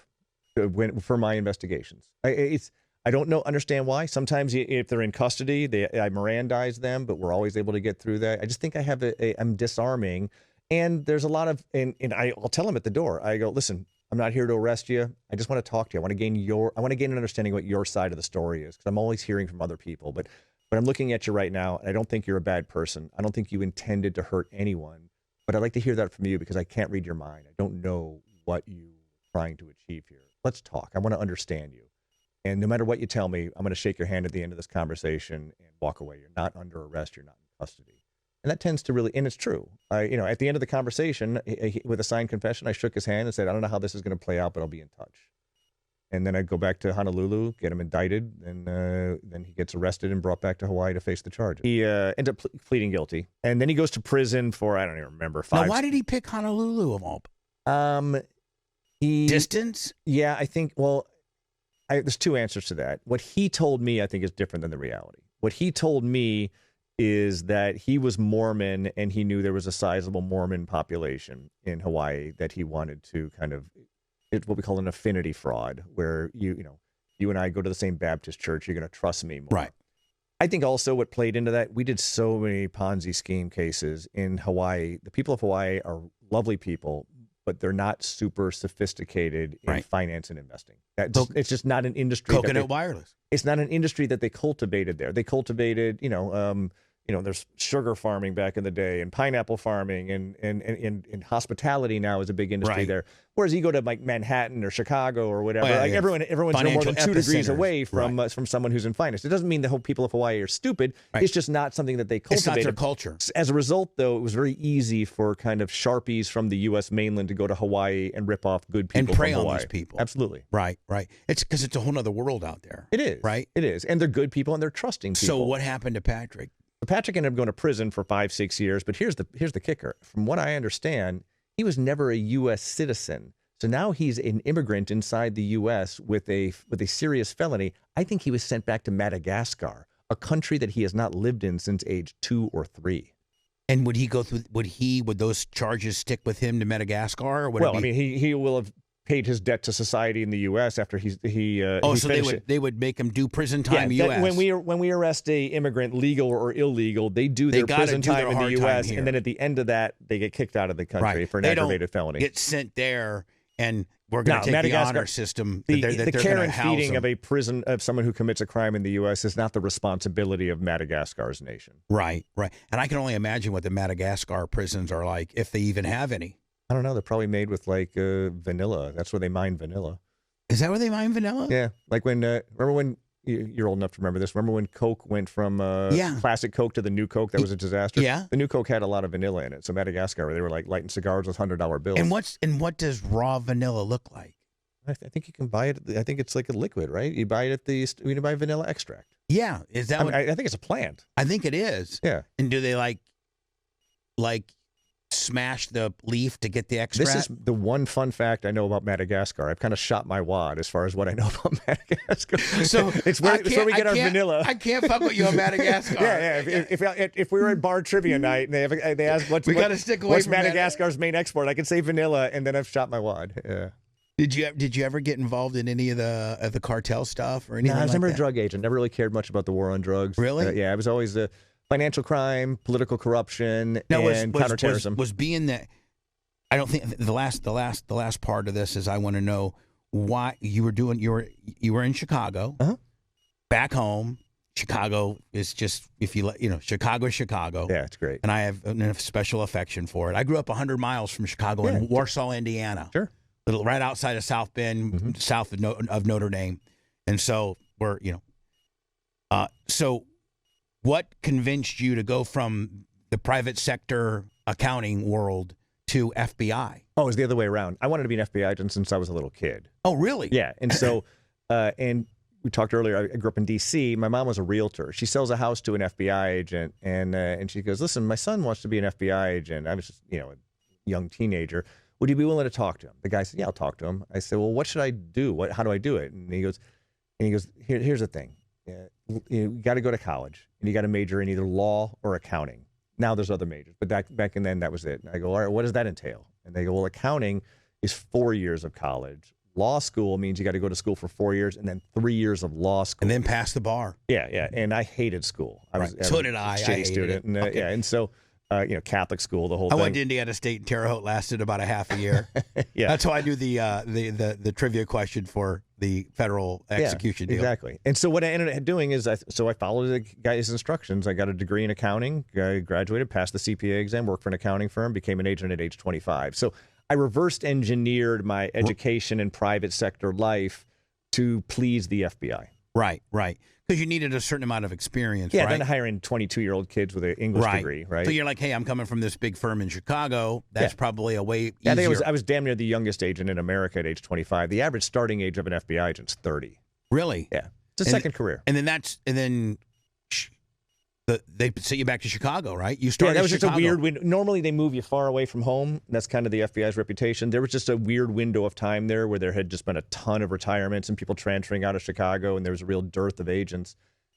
Speaker 1: for my investigations. I don't understand why. Sometimes if they're in custody, I Mirandize them, but we're always able to get through that. I just think I'm disarming. And there's a lot of, and I'll tell them at the door. I go, listen, I'm not here to arrest you. I just want to talk to you. I want to gain an understanding of what your side of the story is, because I'm always hearing from other people. But I'm looking at you right now, and I don't think you're a bad person. I don't think you intended to hurt anyone. But I'd like to hear that from you because I can't read your mind. I don't know what you're trying to achieve here. Let's talk. I want to understand you. And no matter what you tell me, I'm going to shake your hand at the end of this conversation and walk away. You're not under arrest. You're not in custody. And that tends to really, and it's true. At the end of the conversation, with a signed confession, I shook his hand and said, I don't know how this is going to play out, but I'll be in touch. And then I'd go back to Honolulu, get him indicted, and then he gets arrested and brought back to Hawaii to face the charges. He ends up pleading guilty. And then he goes to prison for, I don't even remember, 5.
Speaker 2: Now, why did he pick Honolulu of all? Distance?
Speaker 1: Yeah, I think, there's 2 answers to that. What he told me, I think, is different than the reality. What he told me is that he was Mormon and he knew there was a sizable Mormon population in Hawaii that he wanted to it's what we call an affinity fraud, where you and I go to the same Baptist church, you're going to trust me more.
Speaker 2: Right.
Speaker 1: I think also what played into that, we did so many Ponzi scheme cases in Hawaii. The people of Hawaii are lovely people, but they're not super sophisticated in finance and investing. It's just not an industry.
Speaker 2: Coconut wireless.
Speaker 1: It's not an industry that they cultivated there. They cultivated, there's sugar farming back in the day and pineapple farming and hospitality now is a big industry there. Whereas you go to like Manhattan or Chicago or whatever, everyone's no more than 2 degrees away from someone who's in finance. It doesn't mean the whole people of Hawaii are stupid. Right. It's just not something that they cultivated.
Speaker 2: It's not their culture.
Speaker 1: As a result, though, it was very easy for kind of Sharpies from the U.S. mainland to go to Hawaii and rip off good people
Speaker 2: and prey
Speaker 1: from Hawaii.
Speaker 2: On these people.
Speaker 1: Absolutely.
Speaker 2: Right. It's because it's a whole other world out there.
Speaker 1: It is.
Speaker 2: Right.
Speaker 1: It is. And they're good people and they're trusting people.
Speaker 2: So what happened to Patrick?
Speaker 1: Patrick ended up going to prison for 5-6 years, but here's the kicker. From what I understand, he was never a U.S. citizen. So now he's an immigrant inside the U.S. with a serious felony. I think he was sent back to Madagascar, a country that he has not lived in since age 2 or 3.
Speaker 2: And would he go through? Would those charges stick with him to Madagascar? Or would
Speaker 1: I mean, he will have paid his debt to society in the U.S. after he
Speaker 2: they would make him do prison time U.S.
Speaker 1: When we arrest a immigrant, legal or illegal, they do their prison time in the U.S. and then at the end of that, they get kicked out of the country for an aggravated felony.
Speaker 2: Get sent there, and we're going to take the honor system.
Speaker 1: The care and feeding of someone who commits a crime in the U.S. is not the responsibility of Madagascar's nation.
Speaker 2: Right. And I can only imagine what the Madagascar prisons are like, if they even have any.
Speaker 1: I don't know. They're probably made with like vanilla. That's where they mine vanilla.
Speaker 2: Is that where they mine vanilla?
Speaker 1: Yeah. Like when, remember when, you're old enough to remember this. Remember when Coke went from classic Coke to the new Coke? That was a disaster.
Speaker 2: Yeah.
Speaker 1: The new Coke had a lot of vanilla in it. So Madagascar, they were like lighting cigars with $100 bills.
Speaker 2: And what does raw vanilla look like?
Speaker 1: I think you can buy it. I think it's like a liquid, right? You buy it you buy vanilla extract.
Speaker 2: Yeah. Is that
Speaker 1: I think it's a plant.
Speaker 2: I think it is.
Speaker 1: Yeah.
Speaker 2: And do they like smash the leaf to get the extract?
Speaker 1: This is the one fun fact I know about Madagascar. I've kind of shot my wad as far as what I know about Madagascar.
Speaker 2: So
Speaker 1: it's where we get our vanilla.
Speaker 2: I can't fuck with you on Madagascar.
Speaker 1: Yeah. If we were at bar trivia night and they ask what's Madagascar's main export, I can say vanilla, and then I've shot my wad. Yeah.
Speaker 2: Did you ever get involved in any of the cartel stuff or anything?
Speaker 1: No, I was
Speaker 2: like
Speaker 1: never
Speaker 2: that?
Speaker 1: a drug agent. Never really cared much about the war on drugs.
Speaker 2: Really?
Speaker 1: Yeah, I was always financial crime, political corruption, and counterterrorism.
Speaker 2: Was being that. I don't think the last part of this is I want to know why you were in Chicago, back home. Chicago is just Chicago is Chicago.
Speaker 1: Yeah, it's great,
Speaker 2: and I have a special affection for it. I grew up 100 miles from Chicago in Warsaw, Indiana.
Speaker 1: Sure,
Speaker 2: right outside of South Bend, south of Notre Dame, and so we're so. What convinced you to go from the private sector accounting world to FBI?
Speaker 1: Oh, it was the other way around. I wanted to be an FBI agent since I was a little kid.
Speaker 2: Oh, really?
Speaker 1: Yeah. And so, and we talked earlier, I grew up in D.C. My mom was a realtor. She sells a house to an FBI agent, and she goes, listen, my son wants to be an FBI agent. I was just, a young teenager. Would you be willing to talk to him? The guy said, yeah, I'll talk to him. I said, well, what should I do? How do I do it? And he goes, here's the thing. You got to go to college, and you got to major in either law or accounting. Now there's other majors, but back in then that was it. And I go, all right, what does that entail? And they go, well, accounting is 4 years of college. Law school means you got to go to school for 4 years and then 3 years of law school.
Speaker 2: And then pass the bar.
Speaker 1: Yeah. And I hated school.
Speaker 2: So did I.
Speaker 1: Shitty student. And,
Speaker 2: okay.
Speaker 1: And so, Catholic school, the whole thing.
Speaker 2: I went to Indiana State, and Terre Haute lasted about a half a year.
Speaker 1: Yeah.
Speaker 2: That's how I do the trivia question for the federal execution deal.
Speaker 1: Exactly. And so what I ended up doing is I followed the guy's instructions. I got a degree in accounting, I graduated, passed the CPA exam, worked for an accounting firm, became an agent at age 25. So I reversed engineered my education and private sector life to please the FBI.
Speaker 2: Right. Because you needed a certain amount of experience,
Speaker 1: right?
Speaker 2: Yeah,
Speaker 1: then hiring 22-year-old kids with an English degree, right?
Speaker 2: So you're like, hey, I'm coming from this big firm in Chicago. That's probably a way easier.
Speaker 1: Yeah, I think I was damn near the youngest agent in America at age 25. The average starting age of an FBI agent's 30.
Speaker 2: Really?
Speaker 1: Yeah. It's a second career.
Speaker 2: And then they sent you back to Chicago, right? You started
Speaker 1: that was
Speaker 2: Chicago.
Speaker 1: Just a weird window. Normally they move you far away from home. That's kind of the FBI's reputation. There was just a weird window of time there where there had just been a ton of retirements and people transferring out of Chicago, and there was a real dearth of agents.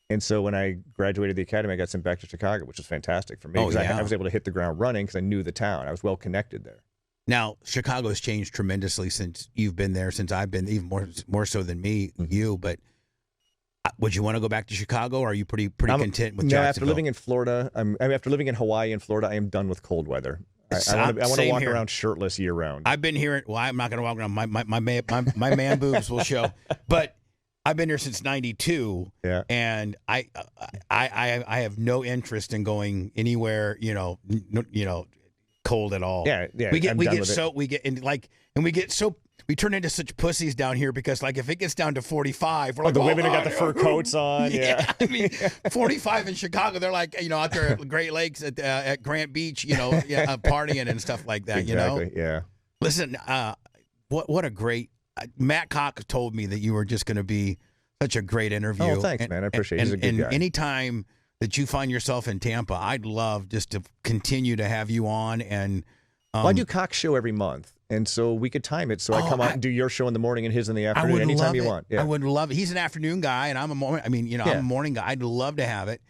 Speaker 1: And so when I graduated the academy, I got sent back to Chicago, which was fantastic for me because I was able to hit the ground running because I knew the town. I was well connected there.
Speaker 2: Now, Chicago has changed tremendously since you've been there, since I've been, even more so than me, you. But would you want to go back to Chicago, or are you pretty content with Jacksonville?
Speaker 1: After living in Florida, after living in Hawaii and Florida, I am done with cold weather. I want to walk around shirtless year round.
Speaker 2: I've been here. Well, I'm not going to walk around. My man boobs will show. But I've been here since '92, and I have no interest in going anywhere, cold at all.
Speaker 1: Yeah.
Speaker 2: We turn into such pussies down here because, like, if it gets down to 45, we're like,
Speaker 1: the women have got the fur coats on. Yeah.
Speaker 2: I mean, 45 in Chicago, they're like, out there at Great Lakes at Grant Beach, partying and stuff like that.
Speaker 1: Exactly. Yeah.
Speaker 2: Listen, what a great. Matt Cox told me that you were just going to be such a great interview.
Speaker 1: Oh, thanks, man. I appreciate it. He's a good guy.
Speaker 2: Anytime that you find yourself in Tampa. I'd love just to continue to have you on. And
Speaker 1: well, I do Cox show every month, and so we could time it. So I come out and do your show in the morning and his in the afternoon, anytime you want. Yeah.
Speaker 2: I would love it. He's an afternoon guy, and I'm a morning. I mean, I'm a morning guy. I'd love to have it.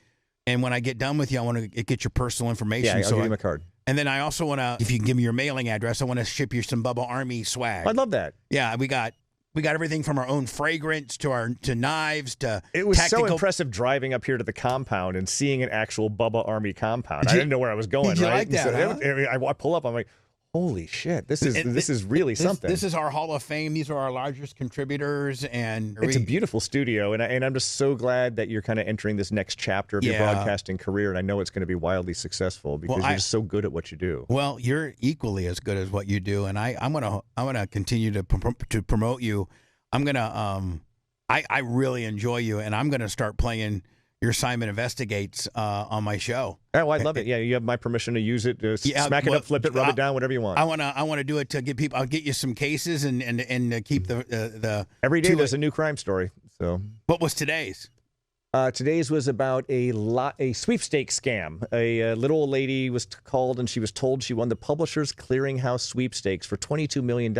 Speaker 2: And when I get done with you, I want to get your personal information.
Speaker 1: Yeah, I'll give you my card.
Speaker 2: And then I also want to, if you can give me your mailing address, I want to ship you some Bubba Army swag.
Speaker 1: I'd love that.
Speaker 2: Yeah, we got everything from our own fragrance to knives to
Speaker 1: It was
Speaker 2: tactical.
Speaker 1: so impressive driving up here to the compound and seeing an actual Bubba Army compound. I didn't know where I was going.
Speaker 2: Did you like that?
Speaker 1: So I pull up, I'm like, holy shit, this is really something.
Speaker 2: This is our Hall of Fame. These are our largest contributors, and
Speaker 1: it's a beautiful studio, and I'm just so glad that you're kind of entering this next chapter of your broadcasting career, and I know it's going to be wildly successful because you're just so good at what you do.
Speaker 2: Well, you're equally as good as what you do, and I'm gonna continue to promote you. I'm gonna I really enjoy you, and I'm gonna start playing your Simon Investigates on my show.
Speaker 1: Oh, I love it. Yeah, you have my permission to use it. Smack it up, flip it, rub it down, whatever you want.
Speaker 2: I wanna do it to give people. I'll get you some cases and keep the
Speaker 1: every day there's a new crime story. So
Speaker 2: what was today's?
Speaker 1: Today's was about a sweepstakes scam. A little old lady was called and she was told she won the Publishers Clearinghouse sweepstakes for $22 million.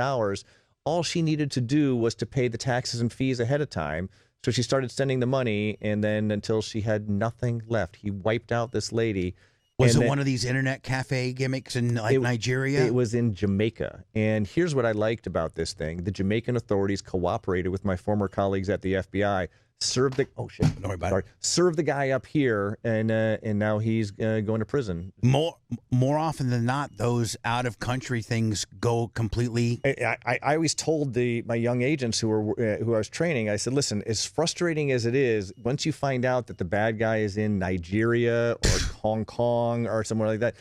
Speaker 1: All she needed to do was to pay the taxes and fees ahead of time. So she started sending the money, and then until she had nothing left, he wiped out this lady.
Speaker 2: Was it one of these internet cafe gimmicks in Nigeria? It
Speaker 1: was in Jamaica. And here's what I liked about this thing. The Jamaican authorities cooperated with my former colleagues at the FBI, served the guy up here, and now he's going to prison.
Speaker 2: More often than not, those out of country things go completely.
Speaker 1: I always told my young agents who I was training, I said, listen, as frustrating as it is, once you find out that the bad guy is in Nigeria or Hong Kong or somewhere like that,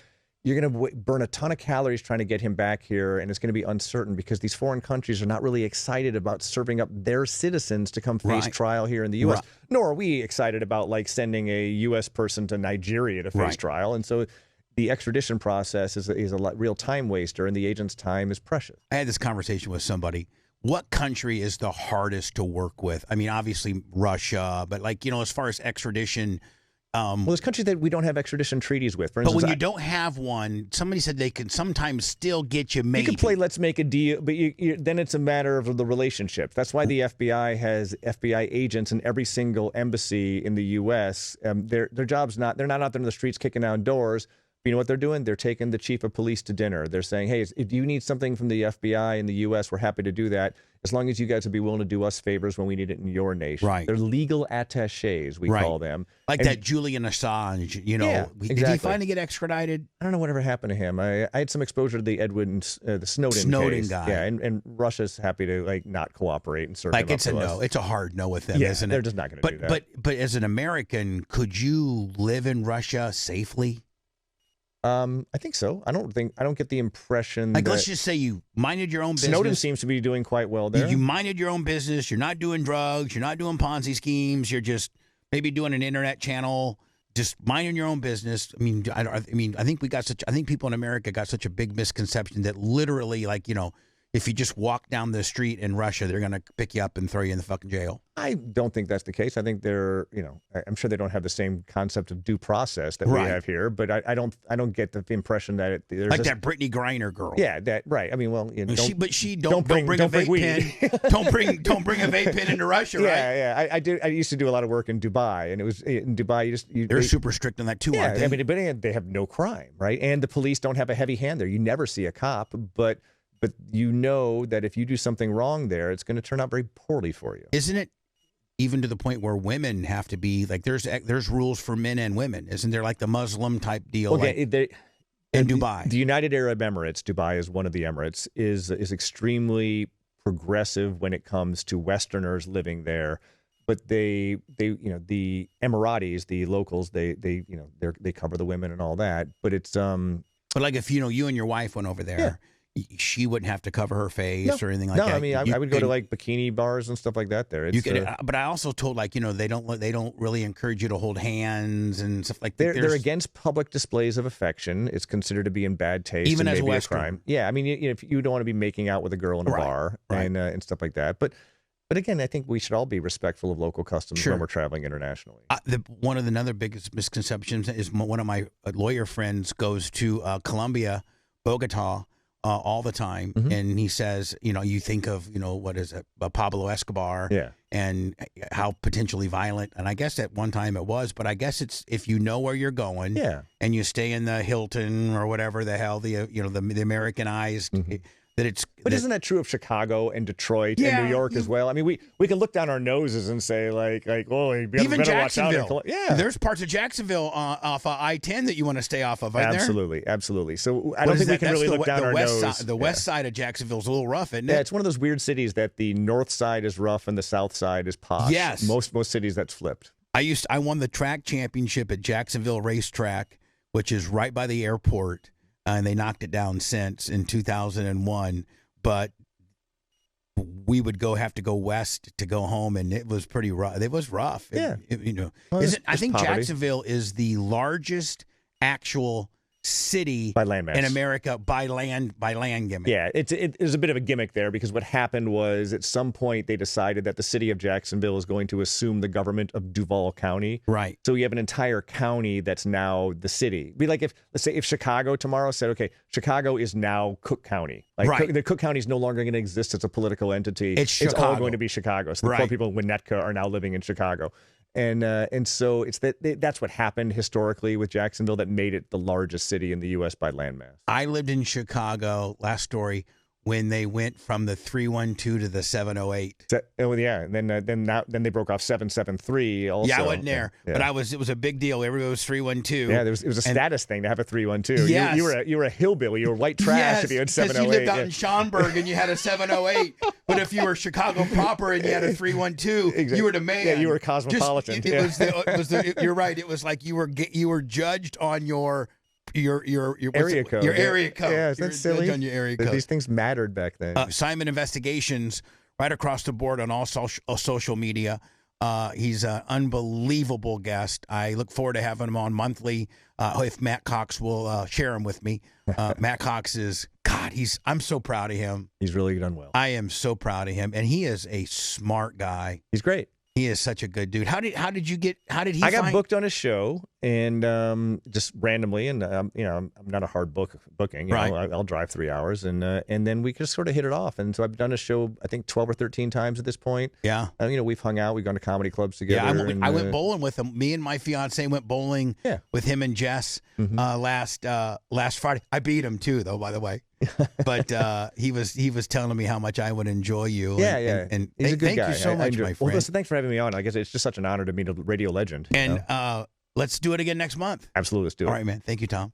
Speaker 1: you're going to burn a ton of calories trying to get him back here, and it's going to be uncertain because these foreign countries are not really excited about serving up their citizens to come face trial here in the U.S., nor are we excited about sending a U.S. person to Nigeria to face trial. And so the extradition process is a real time waster, and the agent's time is precious.
Speaker 2: I had this conversation with somebody. What country is the hardest to work with? I mean, obviously Russia, but as far as extradition.
Speaker 1: Well, there's countries that we don't have extradition treaties with. For instance,
Speaker 2: but when you don't have one, somebody said they can sometimes still get you maybe.
Speaker 1: You can play let's make a deal, but then it's a matter of the relationship. That's why the FBI has FBI agents in every single embassy in the U.S. Their job's they're not out there in the streets kicking down doors. You know what they're doing? They're taking the chief of police to dinner. They're saying, hey, if you need something from the FBI in the U.S., we're happy to do that, as long as you guys would be willing to do us favors when we need it in your nation.
Speaker 2: Right.
Speaker 1: They're legal attachés, we call them.
Speaker 2: Like that Julian Assange,
Speaker 1: exactly.
Speaker 2: Did he finally get extradited?
Speaker 1: I don't know whatever happened to him. I had some exposure to the Snowden case.
Speaker 2: Guy.
Speaker 1: Yeah, and Russia's happy to not cooperate and serve him up
Speaker 2: it's
Speaker 1: to
Speaker 2: a
Speaker 1: us.
Speaker 2: no. It's a hard no with them, isn't it?
Speaker 1: They're just not going to do that.
Speaker 2: But as an American, could you live in Russia safely?
Speaker 1: I think so. I don't get the impression that
Speaker 2: let's just say you minded your own business.
Speaker 1: Snowden seems to be doing quite well there.
Speaker 2: You minded your own business. You're not doing drugs. You're not doing Ponzi schemes. You're just maybe doing an internet channel, just minding your own business. I mean, I think people in America got such a big misconception that literally, if you just walk down the street in Russia, they're going to pick you up and throw you in the fucking jail.
Speaker 1: I don't think that's the case. I think they're, I'm sure they don't have the same concept of due process that we have here, but I don't get the impression that there's
Speaker 2: that Brittany Griner girl.
Speaker 1: Yeah, that right. I mean, well,
Speaker 2: don't bring a vape pen. don't bring a vape pen into Russia, right?
Speaker 1: Yeah. I used to do a lot of work in Dubai, and it was in Dubai.
Speaker 2: They're super strict on that too, aren't they?
Speaker 1: I mean, but they have no crime, right? And the police don't have a heavy hand there. You never see a cop, but you know that if you do something wrong there, it's going to turn out very poorly for you.
Speaker 2: Isn't it even to the point where women have to be there's rules for men and women? Isn't there the Muslim type deal in Dubai? The
Speaker 1: United Arab Emirates, Dubai is one of the Emirates, is extremely progressive when it comes to Westerners living there. But the Emiratis, the locals, they cover the women and all that. But it's
Speaker 2: But if you and your wife went over there. Yeah. She wouldn't have to cover her face or anything like that.
Speaker 1: No, I mean, I would go to bikini bars and stuff like that there.
Speaker 2: But I also told they don't really encourage you to hold hands and stuff like that.
Speaker 1: They're against public displays of affection. It's considered to be in bad taste,
Speaker 2: even
Speaker 1: and
Speaker 2: as
Speaker 1: maybe
Speaker 2: a
Speaker 1: crime. Yeah, I mean, if you don't want to be making out with a girl in a bar and stuff like that, but But again, I think we should all be respectful of local customs when we're traveling internationally.
Speaker 2: One of the other biggest misconceptions is one of my lawyer friends goes to Colombia, Bogota, all the time, and he says, you think of, what is it, Pablo Escobar, and how potentially violent, and I guess at one time it was, but I guess it's if you know where you're going, and you stay in the Hilton or whatever the hell the Americanized. That it's,
Speaker 1: but isn't that true of Chicago and Detroit and New York as well? I mean, we can look down our noses and say like, oh, you
Speaker 2: even
Speaker 1: better watch out.
Speaker 2: There's parts of Jacksonville off of I-10 that you want to stay off of.
Speaker 1: Absolutely. So I don't think we can really look down our nose.
Speaker 2: The west side of Jacksonville is a little rough, isn't it?
Speaker 1: Yeah, it's one of those weird cities that the north side is rough and the south side is posh.
Speaker 2: Yes,
Speaker 1: most cities that's flipped.
Speaker 2: I won the track championship at Jacksonville Racetrack, which is right by the airport. And they knocked it down since in 2001, but we would have to go west to go home, and it was pretty rough. It was rough.
Speaker 1: Yeah,
Speaker 2: I think poverty. Jacksonville is the largest actual city
Speaker 1: by landmass
Speaker 2: in America by land gimmick.
Speaker 1: Yeah, there's a bit of a gimmick there because what happened was at some point they decided that the city of Jacksonville is going to assume the government of Duval County.
Speaker 2: Right.
Speaker 1: So you have an entire county that's now the city. Be like let's say if Chicago tomorrow said, okay, Chicago is now Cook County. Like the Cook County is no longer going to exist as a political entity.
Speaker 2: It's
Speaker 1: all going to be Chicago. So the poor people in Winnetka are now living in Chicago. And so that's what happened historically with Jacksonville that made it the largest city in the U.S. by landmass.
Speaker 2: I lived in Chicago, last story, when they went from the 312 to the 708.
Speaker 1: And then they broke off 773 also.
Speaker 2: Yeah, I wasn't there, but it was a big deal. Everybody was 312.
Speaker 1: Yeah, it was a status thing to have a 312. Yes. You were a hillbilly. You were white trash if you had 708.
Speaker 2: Because you lived out in Schaumburg and you had a 708. But if you were Chicago proper and you had a 312, you were the man.
Speaker 1: Yeah, you were cosmopolitan.
Speaker 2: You're right. It was like you were judged on your
Speaker 1: area code.
Speaker 2: Your area code.
Speaker 1: Yeah, is that silly?
Speaker 2: On your area code.
Speaker 1: These things mattered back then.
Speaker 2: Simon Investigations, right across the board on all social media. He's an unbelievable guest. I look forward to having him on monthly. If Matt Cox will share him with me. Matt Cox is I'm so proud of him.
Speaker 1: He's really done well.
Speaker 2: I am so proud of him, and he is a smart guy.
Speaker 1: He's great.
Speaker 2: He is such a good dude. How did he?
Speaker 1: I got booked on a show and just randomly, and I'm not a hard booking. You know, I'll drive 3 hours, and then we just sort of hit it off. And so I've done a show I think 12 or 13 times at this point.
Speaker 2: Yeah.
Speaker 1: We've hung out. We've gone to comedy clubs together.
Speaker 2: Yeah, I went bowling with him. Me and my fiance went bowling with him and Jess last Friday. I beat him too, though, by the way. But he was telling me how much I would enjoy you. And
Speaker 1: he's a good guy.
Speaker 2: Thank you so much, my friend.
Speaker 1: Well, listen, thanks for having me on. I guess it's just such an honor to meet a radio legend.
Speaker 2: And let's do it again next month.
Speaker 1: Absolutely, let's do it.
Speaker 2: All right, man. Thank you, Tom.